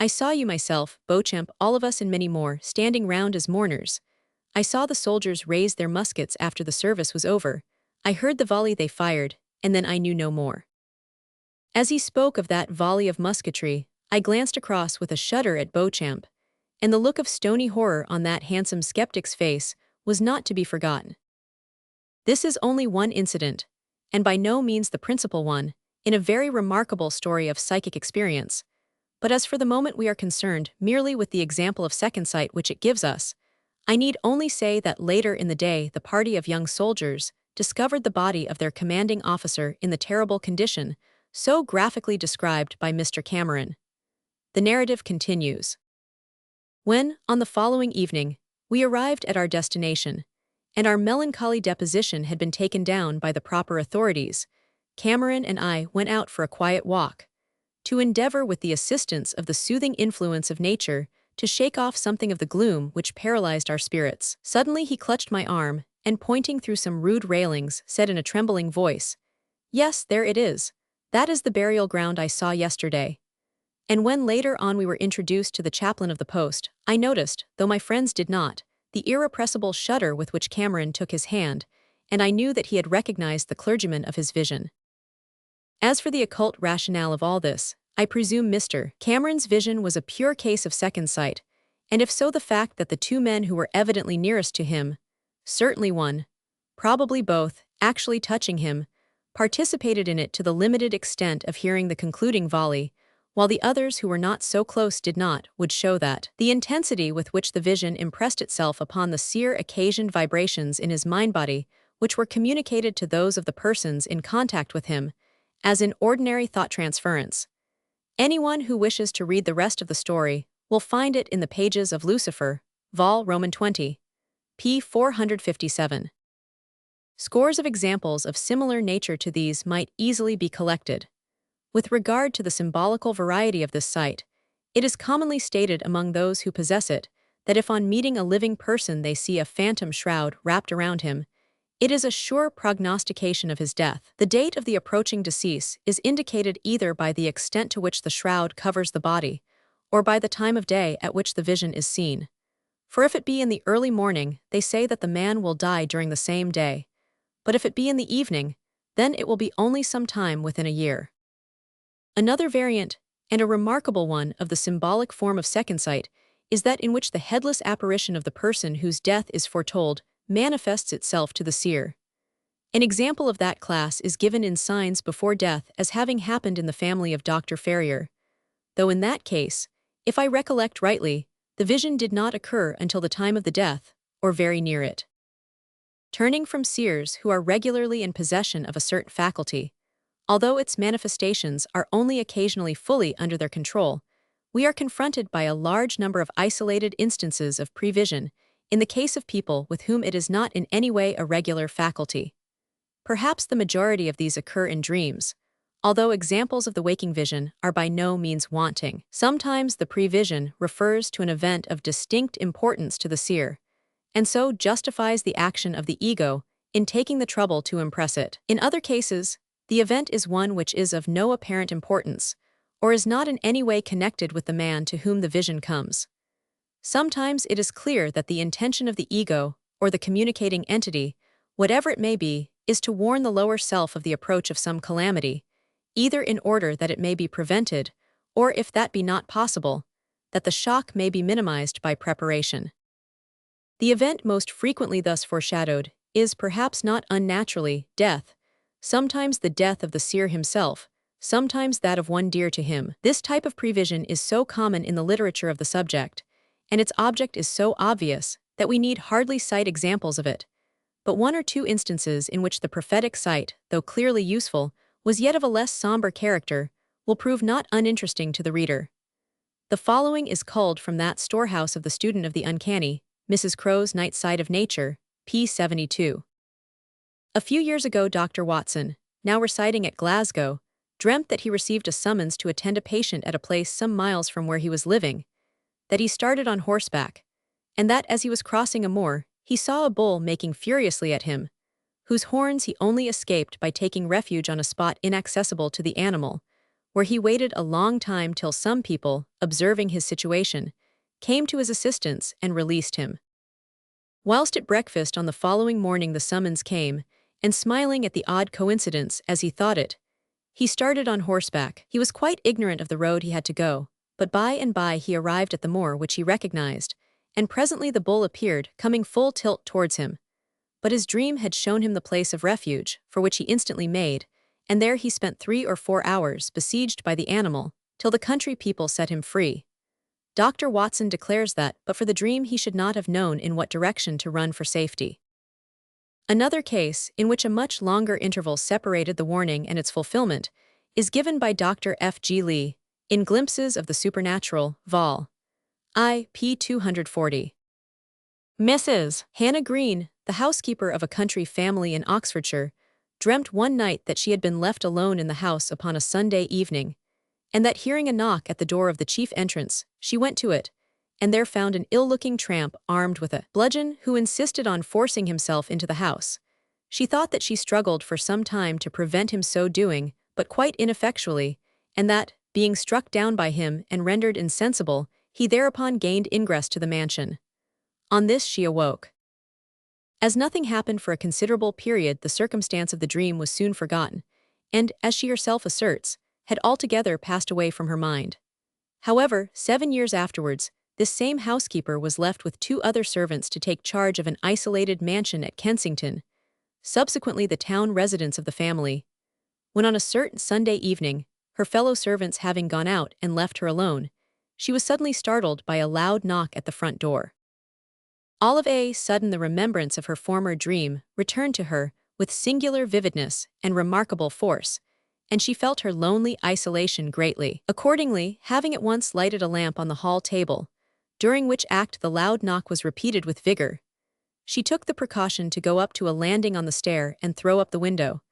I saw you myself, Beauchamp, all of us and many more, standing round as mourners. I saw the soldiers raise their muskets after the service was over. I heard the volley they fired, and then I knew no more. As he spoke of that volley of musketry, I glanced across with a shudder at Beauchamp, and the look of stony horror on that handsome skeptic's face was not to be forgotten. This is only one incident, and by no means the principal one, in a very remarkable story of psychic experience. But as for the moment we are concerned merely with the example of second sight which it gives us, I need only say that later in the day the party of young soldiers discovered the body of their commanding officer in the terrible condition, so graphically described by Mr. Cameron. The narrative continues. When, on the following evening, we arrived at our destination, and our melancholy deposition had been taken down by the proper authorities, Cameron and I went out for a quiet walk, to endeavor with the assistance of the soothing influence of nature to shake off something of the gloom which paralyzed our spirits. Suddenly he clutched my arm, and pointing through some rude railings, said in a trembling voice, "Yes, there it is. That is the burial ground I saw yesterday." And when later on we were introduced to the chaplain of the post, I noticed, though my friends did not, the irrepressible shudder with which Cameron took his hand, and I knew that he had recognized the clergyman of his vision. As for the occult rationale of all this, I presume Mr. Cameron's vision was a pure case of second sight, and if so, the fact that the two men who were evidently nearest to him, certainly one, probably both, actually touching him, participated in it to the limited extent of hearing the concluding volley, while the others who were not so close did not, would show that the intensity with which the vision impressed itself upon the seer occasioned vibrations in his mind-body, which were communicated to those of the persons in contact with him, as in ordinary thought transference. Anyone who wishes to read the rest of the story will find it in the pages of Lucifer, Vol. Roman 20, p. 457. Scores of examples of similar nature to these might easily be collected. With regard to the symbolical variety of this sight, it is commonly stated among those who possess it that if on meeting a living person they see a phantom shroud wrapped around him, it is a sure prognostication of his death. The date of the approaching decease is indicated either by the extent to which the shroud covers the body, or by the time of day at which the vision is seen. For if it be in the early morning, they say that the man will die during the same day, but if it be in the evening, then it will be only some time within a year. Another variant, and a remarkable one, of the symbolic form of second sight is that in which the headless apparition of the person whose death is foretold manifests itself to the seer. An example of that class is given in Signs Before Death as having happened in the family of Dr. Ferrier, though in that case, if I recollect rightly, the vision did not occur until the time of the death, or very near it. Turning from seers who are regularly in possession of a certain faculty, although its manifestations are only occasionally fully under their control, we are confronted by a large number of isolated instances of prevision in the case of people with whom it is not in any way a regular faculty. Perhaps the majority of these occur in dreams, although examples of the waking vision are by no means wanting. Sometimes the prevision refers to an event of distinct importance to the seer, and so justifies the action of the ego in taking the trouble to impress it. In other cases, the event is one which is of no apparent importance, or is not in any way connected with the man to whom the vision comes. Sometimes it is clear that the intention of the ego, or the communicating entity, whatever it may be, is to warn the lower self of the approach of some calamity, either in order that it may be prevented, or if that be not possible, that the shock may be minimized by preparation. The event most frequently thus foreshadowed is, perhaps not unnaturally, death, sometimes the death of the seer himself, sometimes that of one dear to him. This type of prevision is so common in the literature of the subject, and its object is so obvious, that we need hardly cite examples of it. But one or two instances in which the prophetic sight, though clearly useful, was yet of a less somber character, will prove not uninteresting to the reader. The following is culled from that storehouse of the student of the uncanny, Mrs. Crow's Night Sight of Nature, p. 72. A few years ago Dr. Watson, now residing at Glasgow, dreamt that he received a summons to attend a patient at a place some miles from where he was living, that he started on horseback, and that as he was crossing a moor, he saw a bull making furiously at him, whose horns he only escaped by taking refuge on a spot inaccessible to the animal, where he waited a long time till some people, observing his situation, came to his assistance and released him. Whilst at breakfast on the following morning the summons came, and smiling at the odd coincidence as he thought it, he started on horseback. He was quite ignorant of the road he had to go, but by and by he arrived at the moor which he recognized, and presently the bull appeared, coming full tilt towards him. But his dream had shown him the place of refuge, for which he instantly made, and there he spent 3 or 4 hours besieged by the animal, till the country people set him free. Dr. Watson declares that, but for the dream he should not have known in what direction to run for safety. Another case, in which a much longer interval separated the warning and its fulfillment, is given by Dr. F. G. Lee in Glimpses of the Supernatural, Vol. I. p. 240. Mrs. Hannah Green, the housekeeper of a country family in Oxfordshire, dreamt one night that she had been left alone in the house upon a Sunday evening, and that hearing a knock at the door of the chief entrance, she went to it, and there found an ill-looking tramp armed with a bludgeon who insisted on forcing himself into the house. She thought that she struggled for some time to prevent him so doing, but quite ineffectually, and that, being struck down by him and rendered insensible, he thereupon gained ingress to the mansion. On this she awoke. As nothing happened for a considerable period, the circumstance of the dream was soon forgotten, and, as she herself asserts, had altogether passed away from her mind. However, 7 years afterwards, this same housekeeper was left with 2 other servants to take charge of an isolated mansion at Kensington, subsequently the town residence of the family, when on a certain Sunday evening, her fellow servants having gone out and left her alone, she was suddenly startled by a loud knock at the front door. All of a sudden the remembrance of her former dream returned to her with singular vividness and remarkable force, and she felt her lonely isolation greatly. Accordingly, having at once lighted a lamp on the hall table, during which act the loud knock was repeated with vigor, she took the precaution to go up to a landing on the stair and throw up the window,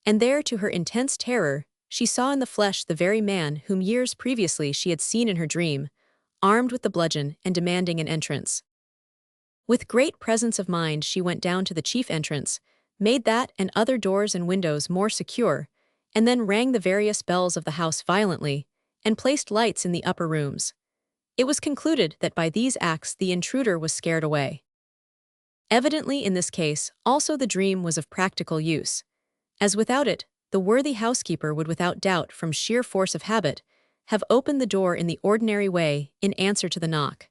and there, to her intense terror, she saw in the flesh the very man whom years previously she had seen in her dream, armed with the bludgeon and demanding an entrance. With great presence of mind she went down to the chief entrance, made that and other doors and windows more secure, and then rang the various bells of the house violently, and placed lights in the upper rooms. It was concluded that by these acts the intruder was scared away. Evidently in this case also the dream was of practical use, as without it, the worthy housekeeper would without doubt, from sheer force of habit, have opened the door in the ordinary way in answer to the knock.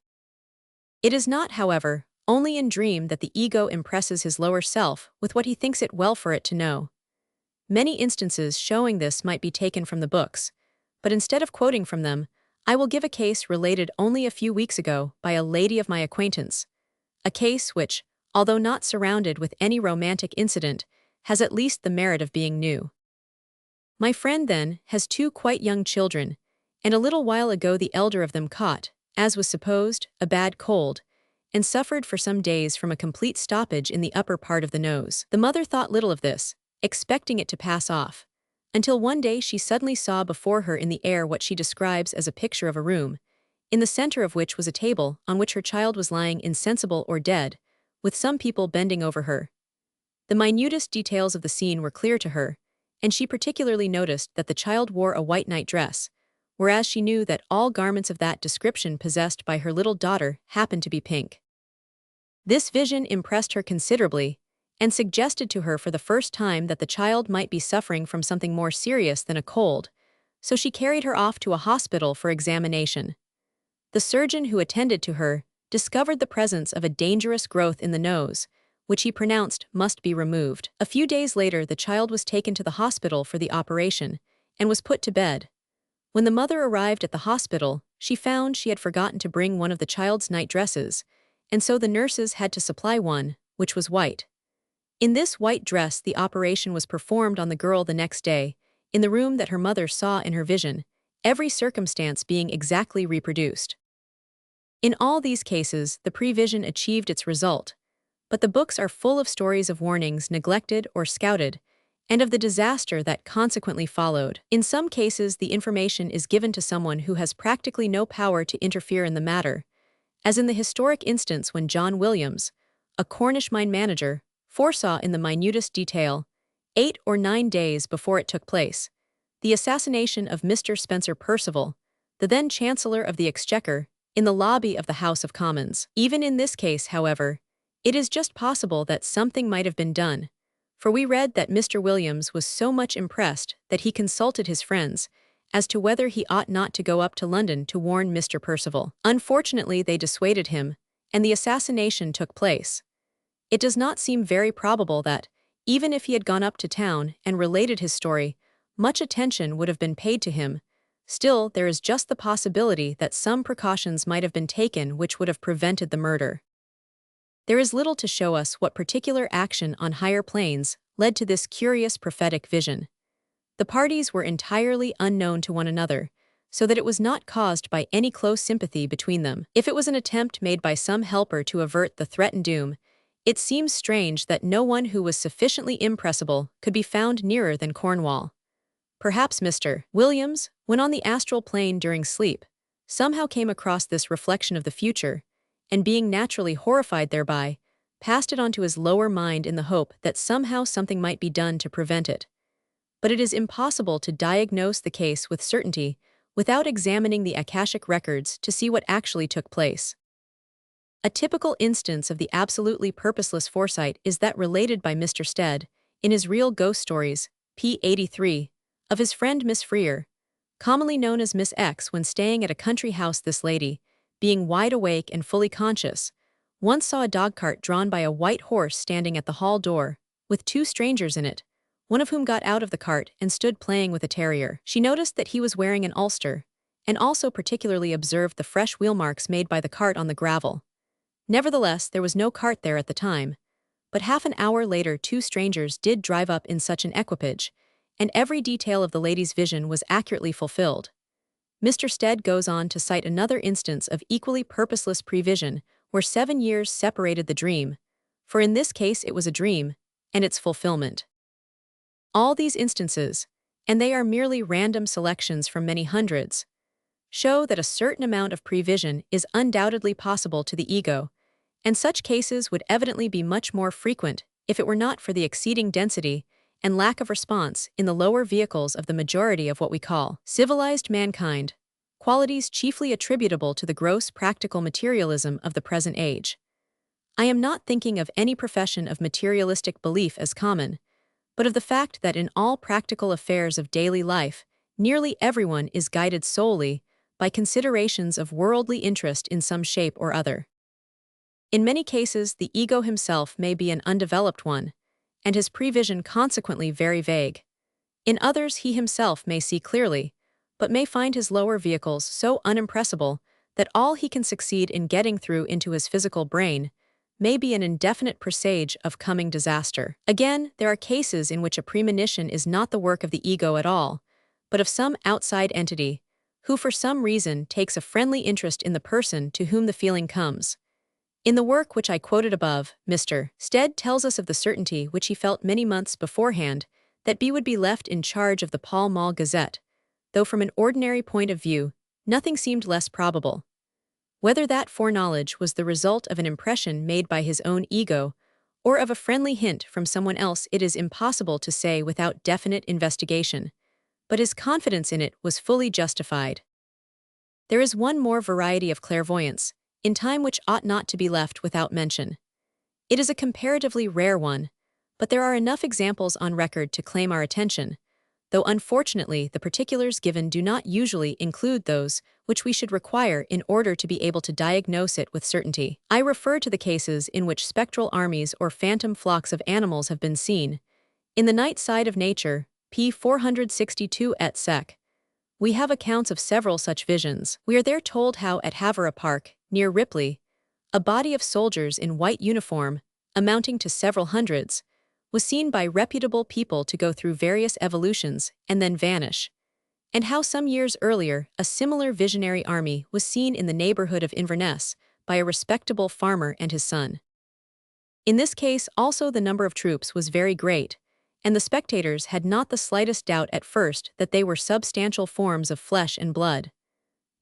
It is not, however, only in dream that the ego impresses his lower self with what he thinks it well for it to know. Many instances showing this might be taken from the books, but instead of quoting from them, I will give a case related only a few weeks ago by a lady of my acquaintance, a case which, although not surrounded with any romantic incident, has at least the merit of being new. My friend, then, has 2 quite young children, and a little while ago the elder of them caught, as was supposed, a bad cold, and suffered for some days from a complete stoppage in the upper part of the nose. The mother thought little of this, expecting it to pass off, until one day she suddenly saw before her in the air what she describes as a picture of a room, in the center of which was a table on which her child was lying insensible or dead, with some people bending over her. The minutest details of the scene were clear to her, and she particularly noticed that the child wore a white night dress, whereas she knew that all garments of that description possessed by her little daughter happened to be pink. This vision impressed her considerably, and suggested to her for the first time that the child might be suffering from something more serious than a cold, so she carried her off to a hospital for examination. The surgeon who attended to her discovered the presence of a dangerous growth in the nose, which he pronounced must be removed. A few days later the child was taken to the hospital for the operation, and was put to bed. When the mother arrived at the hospital, she found she had forgotten to bring one of the child's night dresses, and so the nurses had to supply one, which was white. In this white dress the operation was performed on the girl the next day, in the room that her mother saw in her vision, every circumstance being exactly reproduced. In all these cases the prevision achieved its result, but the books are full of stories of warnings neglected or scouted, and of the disaster that consequently followed. In some cases the information is given to someone who has practically no power to interfere in the matter, as in the historic instance when John Williams, a Cornish mine manager, foresaw in the minutest detail, 8 or 9 days before it took place, the assassination of Mr. Spencer Perceval, the then Chancellor of the Exchequer, in the lobby of the House of Commons. Even in this case, however, it is just possible that something might have been done, for we read that Mr. Williams was so much impressed that he consulted his friends as to whether he ought not to go up to London to warn Mr. Perceval. Unfortunately, they dissuaded him, and the assassination took place. It does not seem very probable that, even if he had gone up to town and related his story, much attention would have been paid to him. Still, there is just the possibility that some precautions might have been taken which would have prevented the murder. There is little to show us what particular action on higher planes led to this curious prophetic vision. The parties were entirely unknown to one another, so that it was not caused by any close sympathy between them. If it was an attempt made by some helper to avert the threatened doom, it seems strange that no one who was sufficiently impressible could be found nearer than Cornwall. Perhaps Mr. Williams, when on the astral plane during sleep, somehow came across this reflection of the future, and being naturally horrified thereby, passed it on to his lower mind in the hope that somehow something might be done to prevent it. But it is impossible to diagnose the case with certainty without examining the Akashic records to see what actually took place. A typical instance of the absolutely purposeless foresight is that related by Mr. Stead, in his Real Ghost Stories, p. 83, of his friend Miss Freer, commonly known as Miss X. When staying at a country house, this lady, being wide awake and fully conscious, once saw a dog-cart drawn by a white horse standing at the hall door, with two strangers in it, one of whom got out of the cart and stood playing with a terrier. She noticed that he was wearing an ulster, and also particularly observed the fresh wheel marks made by the cart on the gravel. Nevertheless, there was no cart there at the time, but half an hour later 2 strangers did drive up in such an equipage, and every detail of the lady's vision was accurately fulfilled. Mr. Stead goes on to cite another instance of equally purposeless prevision where 7 years separated the dream, for in this case it was a dream, and its fulfillment. All these instances, and they are merely random selections from many hundreds, show that a certain amount of prevision is undoubtedly possible to the ego, and such cases would evidently be much more frequent if it were not for the exceeding density and lack of response in the lower vehicles of the majority of what we call civilized mankind, qualities chiefly attributable to the gross practical materialism of the present age. I am not thinking of any profession of materialistic belief as common, but of the fact that in all practical affairs of daily life, nearly everyone is guided solely by considerations of worldly interest in some shape or other. In many cases, the ego himself may be an undeveloped one, and his prevision consequently very vague. In others, he himself may see clearly, but may find his lower vehicles so unimpressible that all he can succeed in getting through into his physical brain may be an indefinite presage of coming disaster. Again, there are cases in which a premonition is not the work of the ego at all, but of some outside entity, who for some reason takes a friendly interest in the person to whom the feeling comes. In the work which I quoted above, Mr. Stead tells us of the certainty which he felt many months beforehand that B would be left in charge of the Pall Mall Gazette, though from an ordinary point of view, nothing seemed less probable. Whether that foreknowledge was the result of an impression made by his own ego, or of a friendly hint from someone else, it is impossible to say without definite investigation, but his confidence in it was fully justified. There is one more variety of clairvoyance, in time which ought not to be left without mention. It is a comparatively rare one, but there are enough examples on record to claim our attention, though unfortunately the particulars given do not usually include those which we should require in order to be able to diagnose it with certainty. I refer to the cases in which spectral armies or phantom flocks of animals have been seen. In The Night Side of Nature, p. 462 et seq. We have accounts of several such visions. We are there told how at Havre Park, near Ripley, a body of soldiers in white uniform, amounting to several hundreds, was seen by reputable people to go through various evolutions and then vanish, and how some years earlier a similar visionary army was seen in the neighborhood of Inverness by a respectable farmer and his son. In this case also the number of troops was very great, and the spectators had not the slightest doubt at first that they were substantial forms of flesh and blood.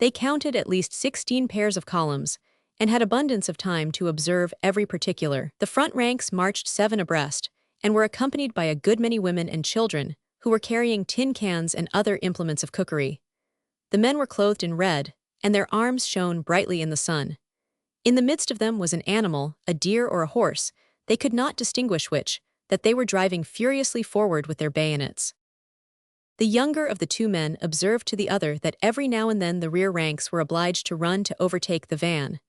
They counted at least 16 pairs of columns, and had abundance of time to observe every particular. The front ranks marched 7 abreast, and were accompanied by a good many women and children, who were carrying tin cans and other implements of cookery. The men were clothed in red, and their arms shone brightly in the sun. In the midst of them was an animal, a deer or a horse, they could not distinguish which, that they were driving furiously forward with their bayonets. The younger of the 2 men observed to the other that every now and then the rear ranks were obliged to run to overtake the van,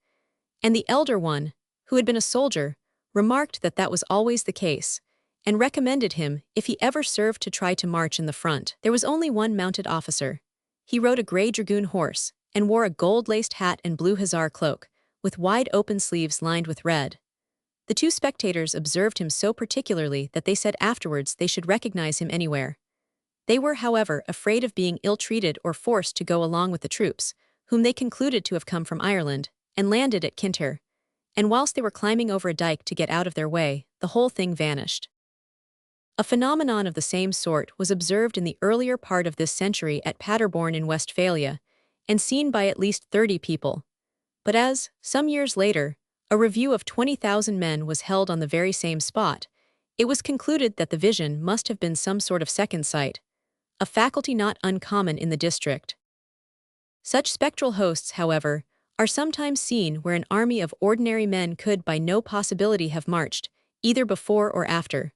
and the elder one, who had been a soldier, remarked that that was always the case, and recommended him if he ever served to try to march in the front. There was only one mounted officer. He rode a gray dragoon horse, and wore a gold-laced hat and blue hussar cloak, with wide open sleeves lined with red. The 2 spectators observed him so particularly that they said afterwards they should recognize him anywhere. They were, however, afraid of being ill-treated or forced to go along with the troops, whom they concluded to have come from Ireland, and landed at Kintyre. And whilst they were climbing over a dike to get out of their way, the whole thing vanished. A phenomenon of the same sort was observed in the earlier part of this century at Paderborn in Westphalia, and seen by at least 30 people. But as, some years later, a review of 20,000 men was held on the very same spot, it was concluded that the vision must have been some sort of second sight, a faculty not uncommon in the district. Such spectral hosts, however, are sometimes seen where an army of ordinary men could by no possibility have marched, either before or after.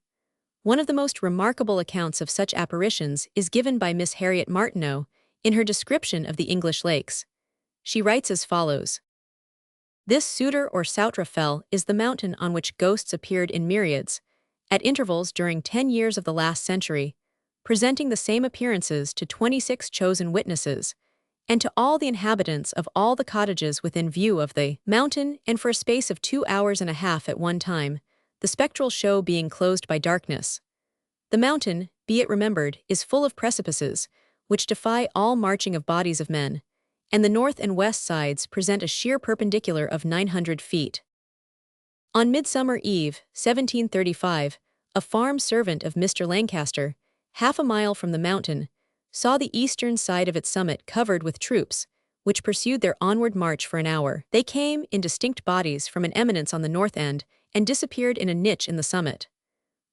One of the most remarkable accounts of such apparitions is given by Miss Harriet Martineau in her description of the English lakes. She writes as follows. This Souter or Soutre fell is the mountain on which ghosts appeared in myriads, at intervals during 10 years of the last century, presenting the same appearances to 26 chosen witnesses, and to all the inhabitants of all the cottages within view of the mountain, and for a space of 2 hours and a half at one time, the spectral show being closed by darkness. The mountain, be it remembered, is full of precipices, which defy all marching of bodies of men, and the north and west sides present a sheer perpendicular of 900 feet. On Midsummer Eve, 1735, a farm servant of Mr. Lancaster, half a mile from the mountain, saw the eastern side of its summit covered with troops, which pursued their onward march for an hour. They came in distinct bodies from an eminence on the north end, and disappeared in a niche in the summit.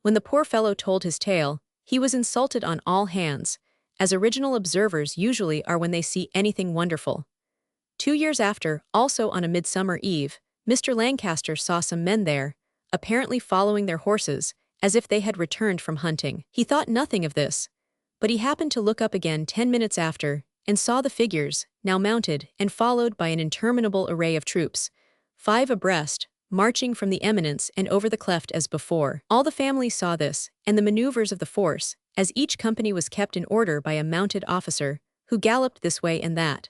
When the poor fellow told his tale, he was insulted on all hands, as original observers usually are when they see anything wonderful. 2 years after, also on a midsummer eve, Mr. Lancaster saw some men there, apparently following their horses, as if they had returned from hunting. He thought nothing of this, but he happened to look up again 10 minutes after, and saw the figures, now mounted and followed by an interminable array of troops, 5 abreast, marching from the eminence and over the cleft as before. All the family saw this, and the maneuvers of the force, as each company was kept in order by a mounted officer, who galloped this way and that.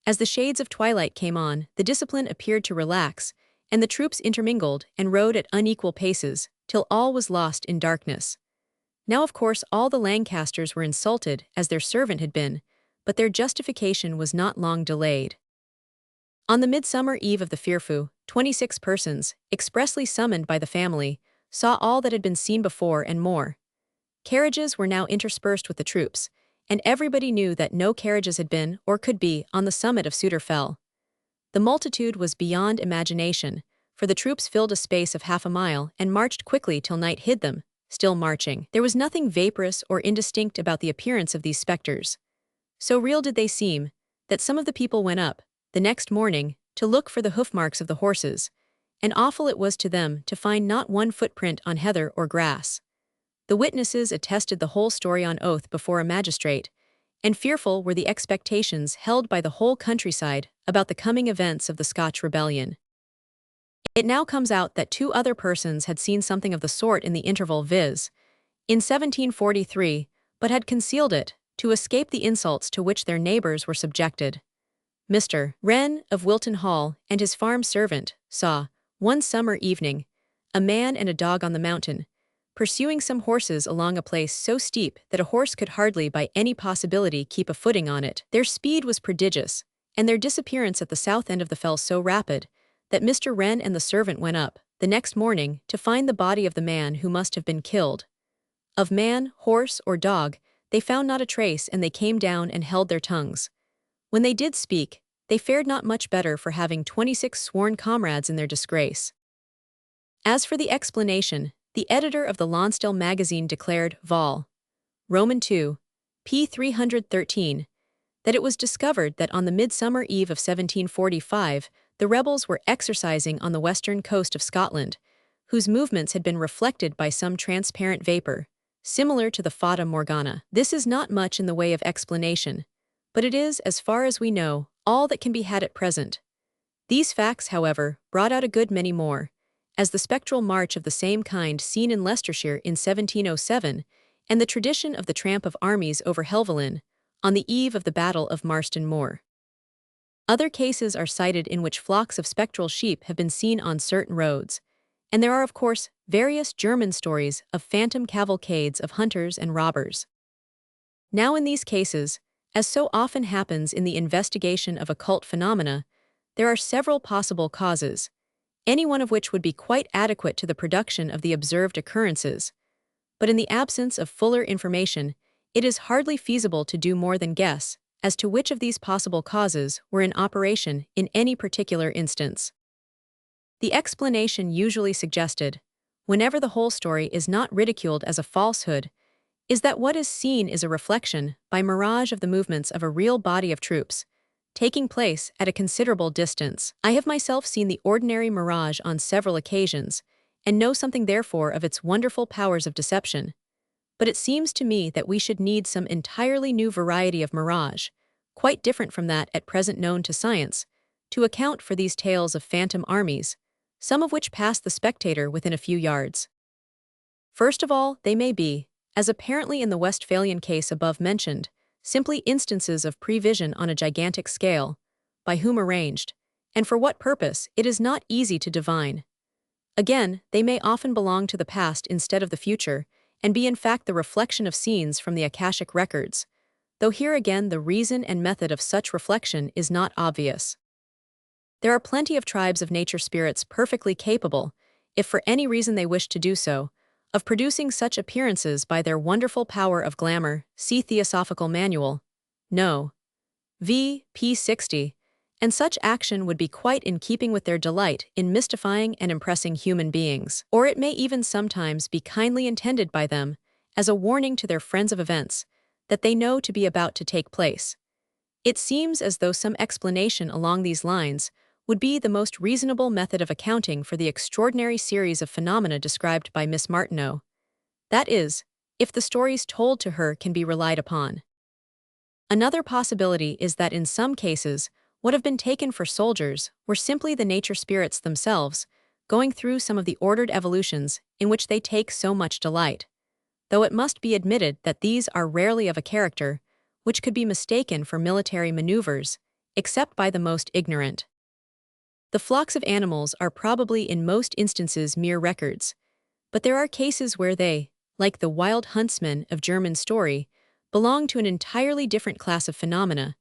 As the shades of twilight came on, the discipline appeared to relax, and the troops intermingled and rode at unequal paces, till all was lost in darkness. Now of course all the Lancasters were insulted, as their servant had been, but their justification was not long delayed. On the midsummer eve of the Fearful, 26 persons, expressly summoned by the family, saw all that had been seen before and more. Carriages were now interspersed with the troops, and everybody knew that no carriages had been, or could be, on the summit of Souter Fell. The multitude was beyond imagination, for the troops filled a space of half a mile and marched quickly till night hid them, still marching. There was nothing vaporous or indistinct about the appearance of these specters. So real did they seem, that some of the people went up, the next morning, to look for the hoof-marks of the horses, and awful it was to them to find not one footprint on heather or grass. The witnesses attested the whole story on oath before a magistrate, and fearful were the expectations held by the whole countryside about the coming events of the Scotch rebellion. It now comes out that 2 other persons had seen something of the sort in the interval, viz. in 1743, but had concealed it, to escape the insults to which their neighbours were subjected. Mr. Wren of Wilton Hall and his farm servant saw, one summer evening, a man and a dog on the mountain, pursuing some horses along a place so steep that a horse could hardly by any possibility keep a footing on it. Their speed was prodigious, and their disappearance at the south end of the fell so rapid, that Mr. Wren and the servant went up, the next morning, to find the body of the man who must have been killed. Of man, horse, or dog, they found not a trace, and they came down and held their tongues. When they did speak, they fared not much better for having 26 sworn comrades in their disgrace. As for the explanation, the editor of the Lonsdale magazine declared, Vol. Roman 2, p. 313, that it was discovered that on the midsummer eve of 1745, the rebels were exercising on the western coast of Scotland, whose movements had been reflected by some transparent vapor, similar to the Fata Morgana. This is not much in the way of explanation, but it is, as far as we know, all that can be had at present. These facts, however, brought out a good many more, as the spectral march of the same kind seen in Leicestershire in 1707, and the tradition of the tramp of armies over Helvellyn, on the eve of the Battle of Marston Moor. Other cases are cited in which flocks of spectral sheep have been seen on certain roads, and there are of course various German stories of phantom cavalcades of hunters and robbers. Now in these cases, as so often happens in the investigation of occult phenomena, there are several possible causes, any one of which would be quite adequate to the production of the observed occurrences. But in the absence of fuller information, it is hardly feasible to do more than guess as to which of these possible causes were in operation in any particular instance. The explanation usually suggested, whenever the whole story is not ridiculed as a falsehood, is that what is seen is a reflection, by mirage, of the movements of a real body of troops, taking place at a considerable distance. I have myself seen the ordinary mirage on several occasions, and know something therefore of its wonderful powers of deception. But it seems to me that we should need some entirely new variety of mirage, quite different from that at present known to science, to account for these tales of phantom armies, some of which pass the spectator within a few yards. First of all, they may be, as apparently in the Westphalian case above mentioned, simply instances of prevision on a gigantic scale, by whom arranged, and for what purpose, it is not easy to divine. Again, they may often belong to the past instead of the future, and be in fact the reflection of scenes from the Akashic records, though here again the reason and method of such reflection is not obvious. There are plenty of tribes of nature spirits perfectly capable, if for any reason they wish to do so, of producing such appearances by their wonderful power of glamour. See Theosophical Manual. No. V. p. 60, and such action would be quite in keeping with their delight in mystifying and impressing human beings. Or it may even sometimes be kindly intended by them, as a warning to their friends of events, that they know to be about to take place. It seems as though some explanation along these lines would be the most reasonable method of accounting for the extraordinary series of phenomena described by Miss Martineau. That is, if the stories told to her can be relied upon. Another possibility is that in some cases, what have been taken for soldiers were simply the nature spirits themselves, going through some of the ordered evolutions in which they take so much delight, though it must be admitted that these are rarely of a character which could be mistaken for military maneuvers, except by the most ignorant. The flocks of animals are probably in most instances mere records, but there are cases where they, like the wild huntsmen of German story, belong to an entirely different class of phenomena,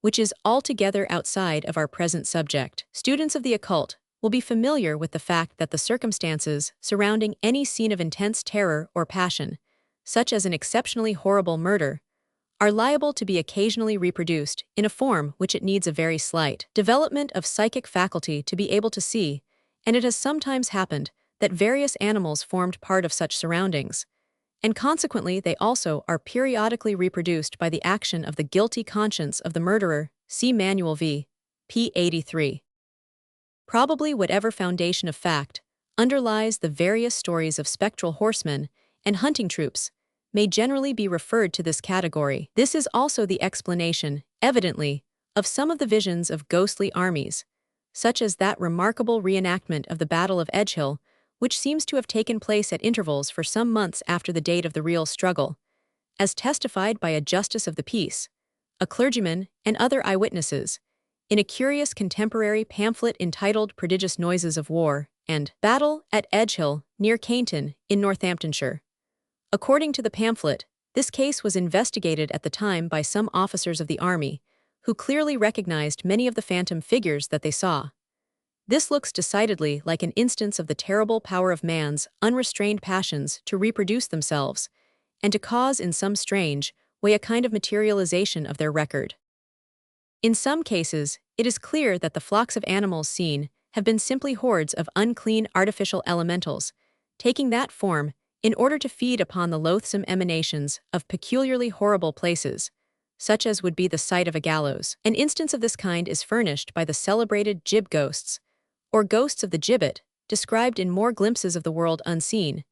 which is altogether outside of our present subject. Students of the occult will be familiar with the fact that the circumstances surrounding any scene of intense terror or passion, such as an exceptionally horrible murder, are liable to be occasionally reproduced in a form which it needs a very slight development of psychic faculty to be able to see, and it has sometimes happened that various animals formed part of such surroundings, and consequently they also are periodically reproduced by the action of the guilty conscience of the murderer. See Manual v. p. 83. Probably whatever foundation of fact underlies the various stories of spectral horsemen and hunting troops may generally be referred to this category. This is also the explanation, evidently, of some of the visions of ghostly armies, such as that remarkable reenactment of the Battle of Edgehill, which seems to have taken place at intervals for some months after the date of the real struggle, as testified by a justice of the peace, a clergyman, and other eyewitnesses, in a curious contemporary pamphlet entitled Prodigious Noises of War and Battle at Edgehill, near Cainton, in Northamptonshire. According to the pamphlet, this case was investigated at the time by some officers of the army, who clearly recognized many of the phantom figures that they saw. This looks decidedly like an instance of the terrible power of man's unrestrained passions to reproduce themselves, and to cause in some strange way a kind of materialization of their record. In some cases, it is clear that the flocks of animals seen have been simply hordes of unclean artificial elementals, taking that form in order to feed upon the loathsome emanations of peculiarly horrible places, such as would be the site of a gallows. An instance of this kind is furnished by the celebrated gib ghosts, or ghosts of the gibbet, described in More Glimpses of the World Unseen,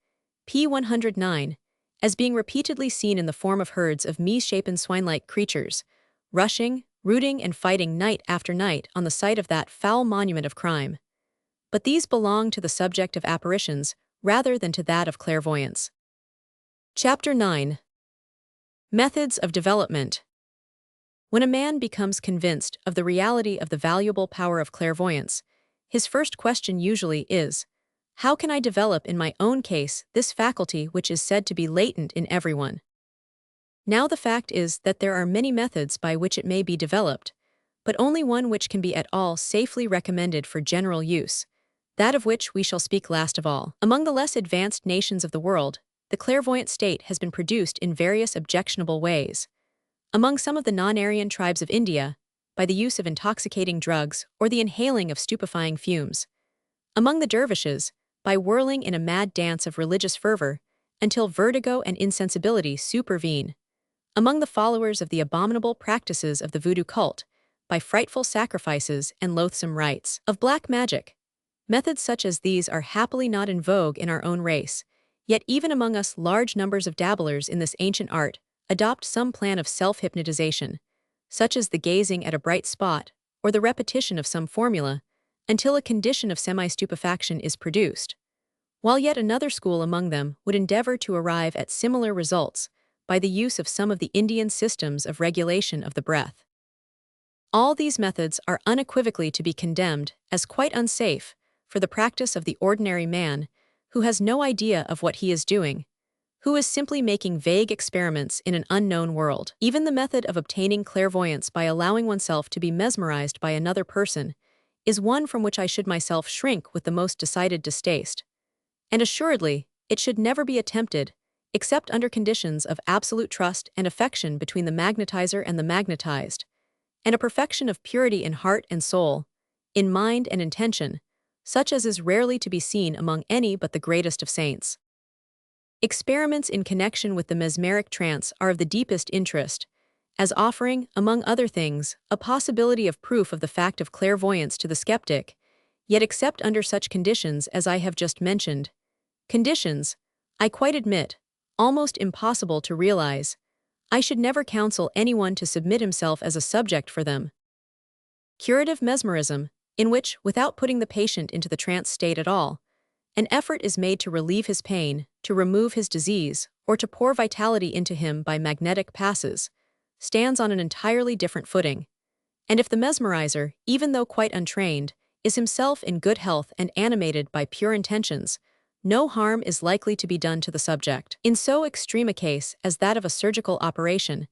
p. 109, as being repeatedly seen in the form of herds of misshapen swine-like creatures, rushing, rooting, and fighting night after night on the site of that foul monument of crime. But these belong to the subject of apparitions rather than to that of clairvoyance. Chapter 9. Methods of Development. When a man becomes convinced of the reality of the valuable power of clairvoyance, his first question usually is, how can I develop in my own case this faculty which is said to be latent in everyone? Now the fact is that there are many methods by which it may be developed, but only one which can be at all safely recommended for general use, that of which we shall speak last of all. Among the less advanced nations of the world, the clairvoyant state has been produced in various objectionable ways. Among some of the non-Aryan tribes of India, by the use of intoxicating drugs or the inhaling of stupefying fumes. Among the dervishes, by whirling in a mad dance of religious fervor until vertigo and insensibility supervene. Among the followers of the abominable practices of the voodoo cult, by frightful sacrifices and loathsome rites of black magic. Methods such as these are happily not in vogue in our own race, yet even among us large numbers of dabblers in this ancient art adopt some plan of self-hypnotization, such as the gazing at a bright spot or the repetition of some formula, until a condition of semi-stupefaction is produced, while yet another school among them would endeavor to arrive at similar results by the use of some of the Indian systems of regulation of the breath. All these methods are unequivocally to be condemned as quite unsafe for the practice of the ordinary man who has no idea of what he is doing, who is simply making vague experiments in an unknown world. Even the method of obtaining clairvoyance by allowing oneself to be mesmerized by another person is one from which I should myself shrink with the most decided distaste. And assuredly, it should never be attempted, except under conditions of absolute trust and affection between the magnetizer and the magnetized, and a perfection of purity in heart and soul, in mind and intention, such as is rarely to be seen among any but the greatest of saints. Experiments in connection with the mesmeric trance are of the deepest interest, as offering, among other things, a possibility of proof of the fact of clairvoyance to the skeptic, yet except under such conditions as I have just mentioned. Conditions, I quite admit, almost impossible to realize. I should never counsel anyone to submit himself as a subject for them. Curative mesmerism, in which, without putting the patient into the trance state at all, an effort is made to relieve his pain, to remove his disease, or to pour vitality into him by magnetic passes, stands on an entirely different footing. And if the mesmerizer, even though quite untrained, is himself in good health and animated by pure intentions, no harm is likely to be done to the subject. In so extreme a case as that of a surgical operation,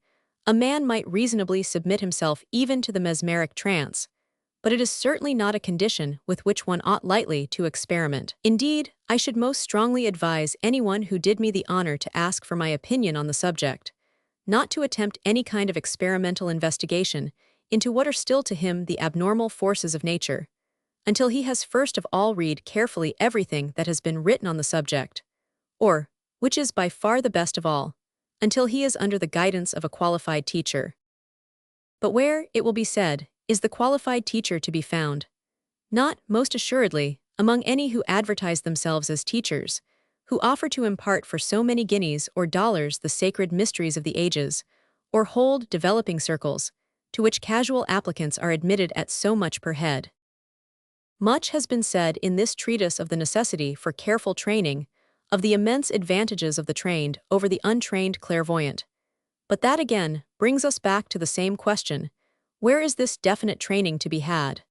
a man might reasonably submit himself even to the mesmeric trance, but it is certainly not a condition with which one ought lightly to experiment. Indeed, I should most strongly advise anyone who did me the honor to ask for my opinion on the subject, not to attempt any kind of experimental investigation into what are still to him the abnormal forces of nature, until he has first of all read carefully everything that has been written on the subject, or, which is by far the best of all, until he is under the guidance of a qualified teacher. But where, it will be said, is the qualified teacher to be found? Not, most assuredly, among any who advertise themselves as teachers, who offer to impart for so many guineas or dollars the sacred mysteries of the ages, or hold developing circles, to which casual applicants are admitted at so much per head. Much has been said in this treatise of the necessity for careful training, of the immense advantages of the trained over the untrained clairvoyant. But that again brings us back to the same question: where is this definite training to be had?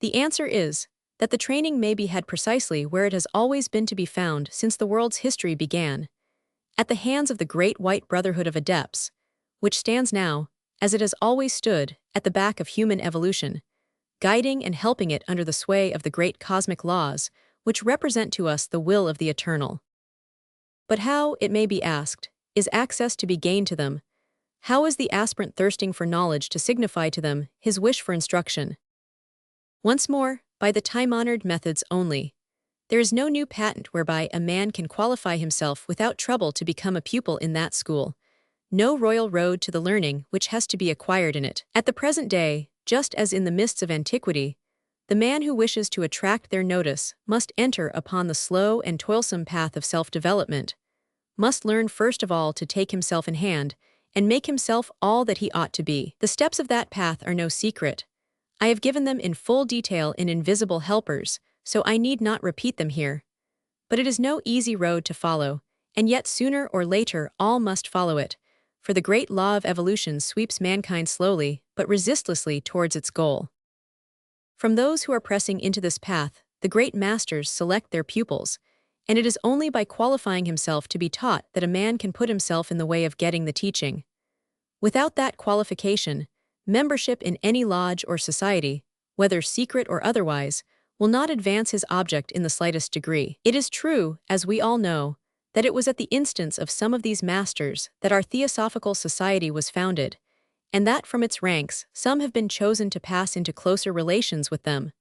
The answer is that the training may be had precisely where it has always been to be found since the world's history began, at the hands of the great white brotherhood of adepts, which stands now, as it has always stood, at the back of human evolution, guiding and helping it under the sway of the great cosmic laws, which represent to us the will of the eternal. But how, it may be asked, is access to be gained to them? How is the aspirant thirsting for knowledge to signify to them his wish for instruction? Once more, by the time-honored methods only. There is no new patent whereby a man can qualify himself without trouble to become a pupil in that school, no royal road to the learning which has to be acquired in it. At the present day, just as in the mists of antiquity, the man who wishes to attract their notice must enter upon the slow and toilsome path of self-development, must learn first of all to take himself in hand and make himself all that he ought to be. The steps of that path are no secret. I have given them in full detail in Invisible Helpers, so I need not repeat them here. But it is no easy road to follow, and yet sooner or later all must follow it, for the great law of evolution sweeps mankind slowly but resistlessly towards its goal. From those who are pressing into this path, the great masters select their pupils, and it is only by qualifying himself to be taught that a man can put himself in the way of getting the teaching. Without that qualification, membership in any lodge or society, whether secret or otherwise, will not advance his object in the slightest degree. It is true, as we all know, that it was at the instance of some of these masters that our Theosophical Society was founded, and that from its ranks some have been chosen to pass into closer relations with them.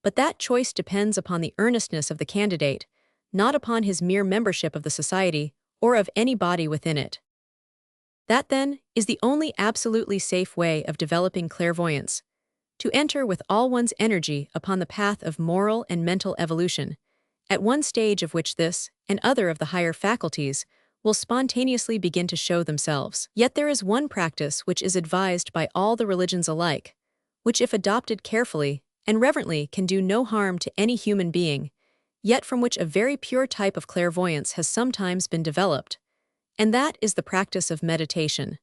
But that choice depends upon the earnestness of the candidate, not upon his mere membership of the society or of any body within it. That, then, is the only absolutely safe way of developing clairvoyance, to enter with all one's energy upon the path of moral and mental evolution, at one stage of which this and other of the higher faculties will spontaneously begin to show themselves. Yet there is one practice which is advised by all the religions alike, which if adopted carefully and reverently can do no harm to any human being, yet from which a very pure type of clairvoyance has sometimes been developed, and that is the practice of meditation.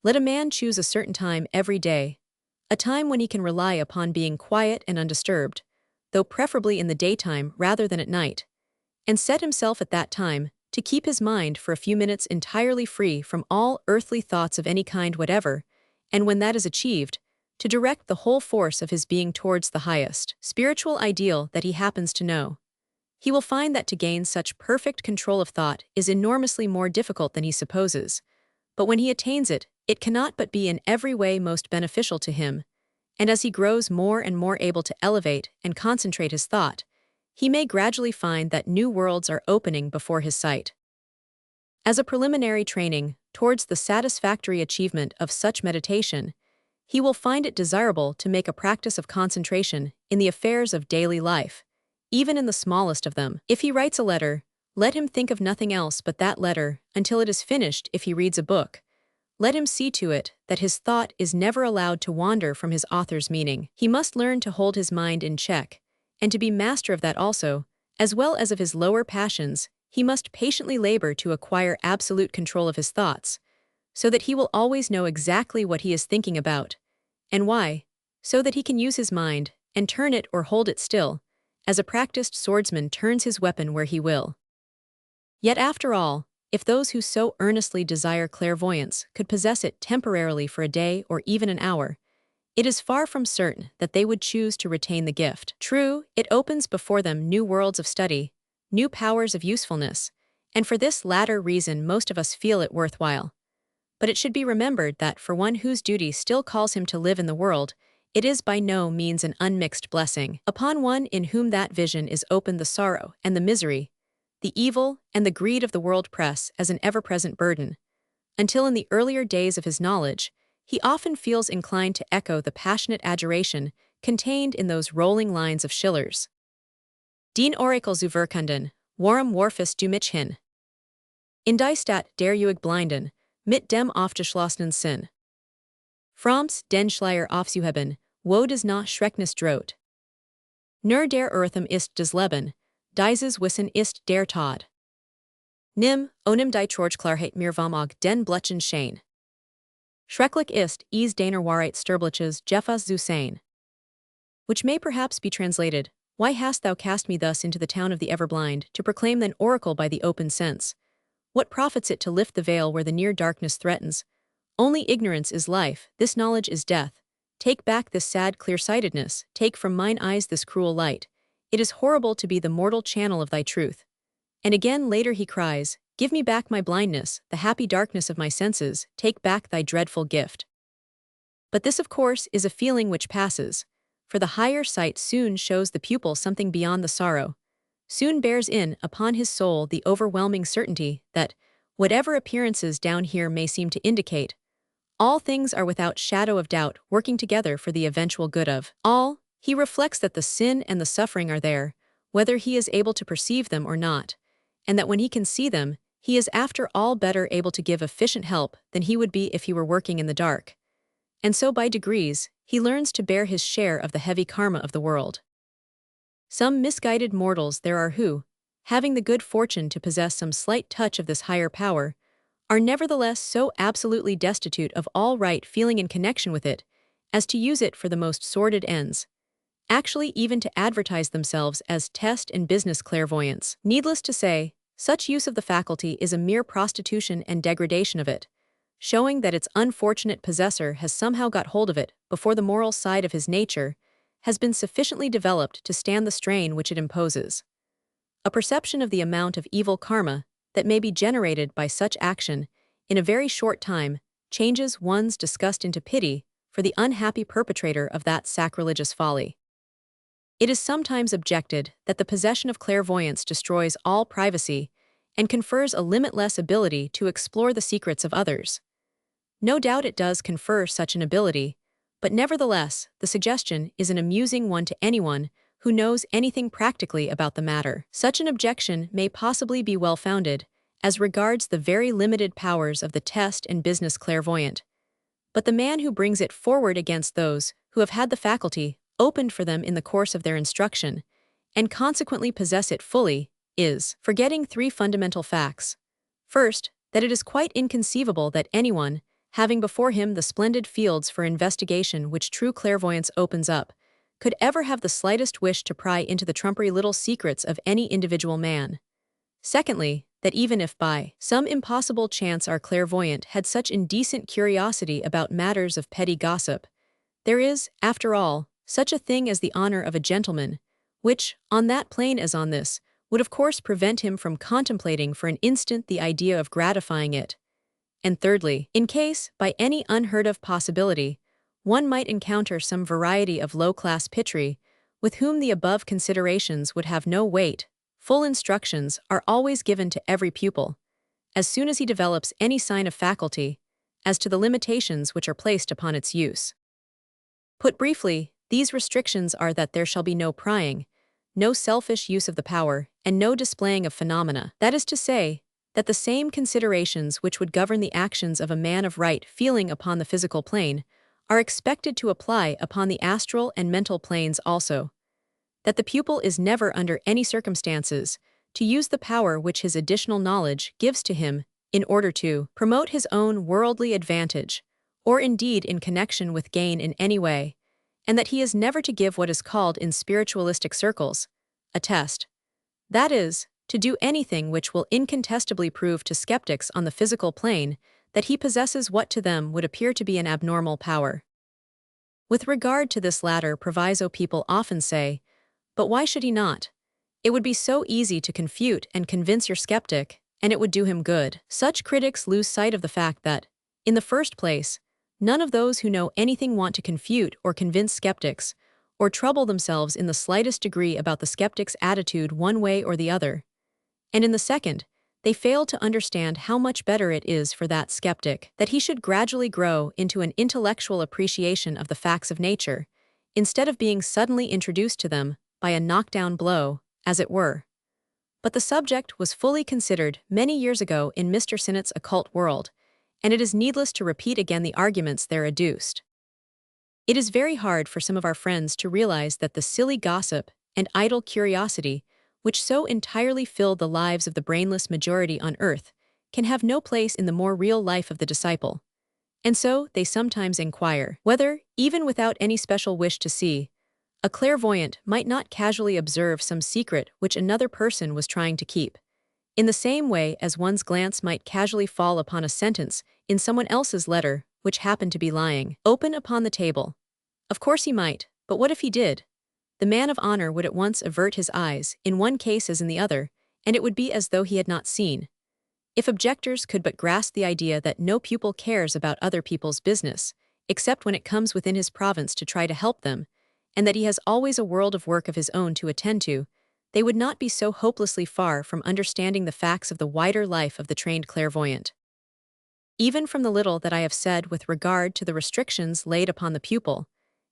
Let a man choose a certain time every day, a time when he can rely upon being quiet and undisturbed, though preferably in the daytime rather than at night, and set himself at that time to keep his mind for a few minutes entirely free from all earthly thoughts of any kind whatever, and when that is achieved, to direct the whole force of his being towards the highest spiritual ideal that he happens to know. He will find that to gain such perfect control of thought is enormously more difficult than he supposes, but when he attains it, it cannot but be in every way most beneficial to him, and as he grows more and more able to elevate and concentrate his thought, he may gradually find that new worlds are opening before his sight. As a preliminary training towards the satisfactory achievement of such meditation, he will find it desirable to make a practice of concentration in the affairs of daily life, even in the smallest of them. If he writes a letter, let him think of nothing else but that letter until it is finished. If he reads a book, let him see to it that his thought is never allowed to wander from his author's meaning. He must learn to hold his mind in check, and to be master of that also, as well as of his lower passions. He must patiently labor to acquire absolute control of his thoughts, so that he will always know exactly what he is thinking about, and why, so that he can use his mind and turn it or hold it still, as a practiced swordsman turns his weapon where he will. Yet after all, if those who so earnestly desire clairvoyance could possess it temporarily for a day or even an hour, it is far from certain that they would choose to retain the gift. True, it opens before them new worlds of study, new powers of usefulness, and for this latter reason most of us feel it worthwhile. But it should be remembered that for one whose duty still calls him to live in the world, it is by no means an unmixed blessing. Upon one in whom that vision is open, the sorrow and the misery, the evil and the greed of the world press as an ever-present burden, until in the earlier days of his knowledge, he often feels inclined to echo the passionate adjuration contained in those rolling lines of Schiller's. Dien Orakel zu verkunden, warum warfest du mich hin? In die Stadt der Ewig Blinden, mit dem aufgeschlossenen Sinn. Froms den Schleier aufzuheben, wo das noch Schrecknis droht. Nur der Irrtum ist des Leben, dieses Wissen ist der Tod. Nimm, onim die Trorchklarheit mir vom og den Bletchen Schein. Schrecklich ist es deiner Wahrheit sterbliches Jeffas zu sein. Which may perhaps be translated, why hast thou cast me thus into the town of the ever-blind, to proclaim thine oracle by the open sense? What profits it to lift the veil where the near darkness threatens? Only ignorance is life, this knowledge is death. Take back this sad clear-sightedness, take from mine eyes this cruel light. It is horrible to be the mortal channel of thy truth. And again later he cries, give me back my blindness, the happy darkness of my senses, take back thy dreadful gift. But this of course is a feeling which passes, for the higher sight soon shows the pupil something beyond the sorrow, soon bears in upon his soul the overwhelming certainty that, whatever appearances down here may seem to indicate, all things are without shadow of doubt working together for the eventual good of all. He reflects that the sin and the suffering are there, whether he is able to perceive them or not, and that when he can see them, he is after all better able to give efficient help than he would be if he were working in the dark. And so by degrees, he learns to bear his share of the heavy karma of the world. Some misguided mortals there are who, having the good fortune to possess some slight touch of this higher power, are nevertheless so absolutely destitute of all right feeling in connection with it as to use it for the most sordid ends, actually even to advertise themselves as test and business clairvoyants. Needless to say, such use of the faculty is a mere prostitution and degradation of it, showing that its unfortunate possessor has somehow got hold of it before the moral side of his nature has been sufficiently developed to stand the strain which it imposes. A perception of the amount of evil karma that may be generated by such action in a very short time changes one's disgust into pity for the unhappy perpetrator of that sacrilegious folly. It is sometimes objected that the possession of clairvoyance destroys all privacy and confers a limitless ability to explore the secrets of others. No doubt it does confer such an ability, but nevertheless, the suggestion is an amusing one to anyone who knows anything practically about the matter. Such an objection may possibly be well-founded, as regards the very limited powers of the test and business clairvoyant. But the man who brings it forward against those who have had the faculty opened for them in the course of their instruction, and consequently possess it fully, is forgetting three fundamental facts. First, that it is quite inconceivable that anyone, having before him the splendid fields for investigation which true clairvoyance opens up, could ever have the slightest wish to pry into the trumpery little secrets of any individual man. Secondly, that even if by some impossible chance our clairvoyant had such indecent curiosity about matters of petty gossip, there is, after all, such a thing as the honor of a gentleman, which, on that plane as on this, would of course prevent him from contemplating for an instant the idea of gratifying it. And thirdly, in case, by any unheard-of possibility, one might encounter some variety of low-class pitri, with whom the above considerations would have no weight, full instructions are always given to every pupil, as soon as he develops any sign of faculty, as to the limitations which are placed upon its use. Put briefly, these restrictions are that there shall be no prying, no selfish use of the power, and no displaying of phenomena. That is to say, that the same considerations which would govern the actions of a man of right feeling upon the physical plane are expected to apply upon the astral and mental planes also. That the pupil is never under any circumstances to use the power which his additional knowledge gives to him in order to promote his own worldly advantage, or indeed in connection with gain in any way, and that he is never to give what is called in spiritualistic circles a test. That is, to do anything which will incontestably prove to skeptics on the physical plane that he possesses what to them would appear to be an abnormal power. With regard to this latter proviso, people often say, but why should he not? It would be so easy to confute and convince your skeptic, and it would do him good. Such critics lose sight of the fact that, in the first place, none of those who know anything want to confute or convince skeptics, or trouble themselves in the slightest degree about the skeptic's attitude one way or the other. And in the second, they fail to understand how much better it is for that skeptic that he should gradually grow into an intellectual appreciation of the facts of nature, instead of being suddenly introduced to them by a knockdown blow, as it were. But the subject was fully considered many years ago in Mr. Sinnett's Occult World, and it is needless to repeat again the arguments there adduced. It is very hard for some of our friends to realize that the silly gossip and idle curiosity which so entirely filled the lives of the brainless majority on earth can have no place in the more real life of the disciple. And so they sometimes inquire whether, even without any special wish to see, a clairvoyant might not casually observe some secret which another person was trying to keep, in the same way as one's glance might casually fall upon a sentence in someone else's letter which happened to be lying open upon the table. Of course he might, but what if he did? The man of honor would at once avert his eyes, in one case as in the other, and it would be as though he had not seen. If objectors could but grasp the idea that no pupil cares about other people's business, except when it comes within his province to try to help them, and that he has always a world of work of his own to attend to, they would not be so hopelessly far from understanding the facts of the wider life of the trained clairvoyant. Even from the little that I have said with regard to the restrictions laid upon the pupil,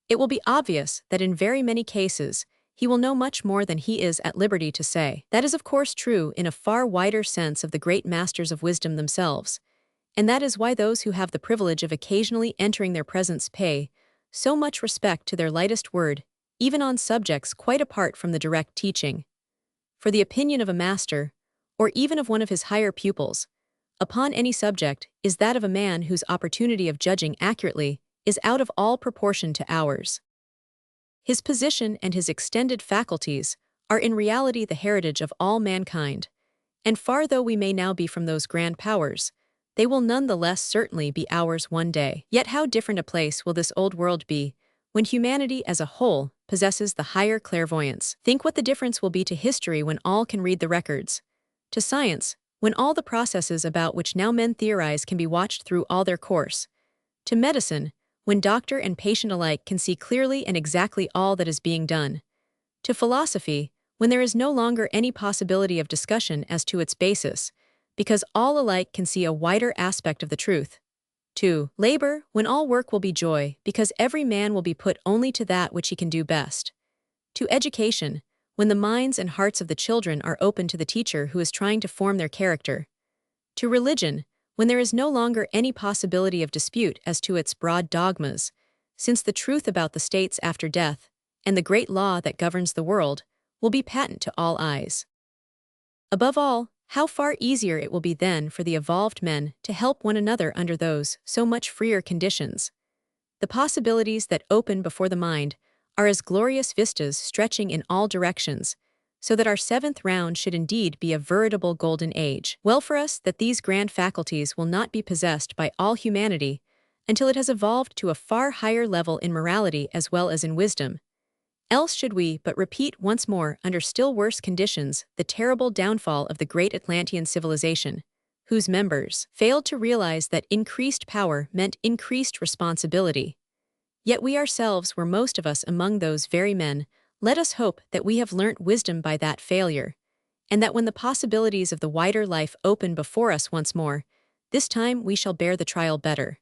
it will be obvious that in very many cases he will know much more than he is at liberty to say. That is of course true in a far wider sense of the great masters of wisdom themselves, and that is why those who have the privilege of occasionally entering their presence pay so much respect to their lightest word, even on subjects quite apart from the direct teaching. For the opinion of a master, or even of one of his higher pupils, upon any subject is that of a man whose opportunity of judging accurately is out of all proportion to ours. His position and his extended faculties are in reality the heritage of all mankind, and far though we may now be from those grand powers, they will none the less certainly be ours one day. Yet how different a place will this old world be when humanity as a whole possesses the higher clairvoyance? Think what the difference will be to history when all can read the records, to science, when all the processes about which now men theorize can be watched through all their course, to medicine, when doctor and patient alike can see clearly and exactly all that is being done, to philosophy, when there is no longer any possibility of discussion as to its basis, because all alike can see a wider aspect of the truth, to labor, when all work will be joy, because every man will be put only to that which he can do best, to education, when the minds and hearts of the children are open to the teacher who is trying to form their character, to religion, when there is no longer any possibility of dispute as to its broad dogmas, since the truth about the states after death, and the great law that governs the world, will be patent to all eyes. Above all, how far easier it will be then for the evolved men to help one another under those so much freer conditions. The possibilities that open before the mind are as glorious vistas stretching in all directions, so that our seventh round should indeed be a veritable golden age. Well for us that these grand faculties will not be possessed by all humanity until it has evolved to a far higher level in morality as well as in wisdom. Else should we but repeat once more under still worse conditions the terrible downfall of the great Atlantean civilization, whose members failed to realize that increased power meant increased responsibility. Yet we ourselves were most of us among those very men. Let us hope that we have learnt wisdom by that failure, and that when the possibilities of the wider life open before us once more, this time we shall bear the trial better.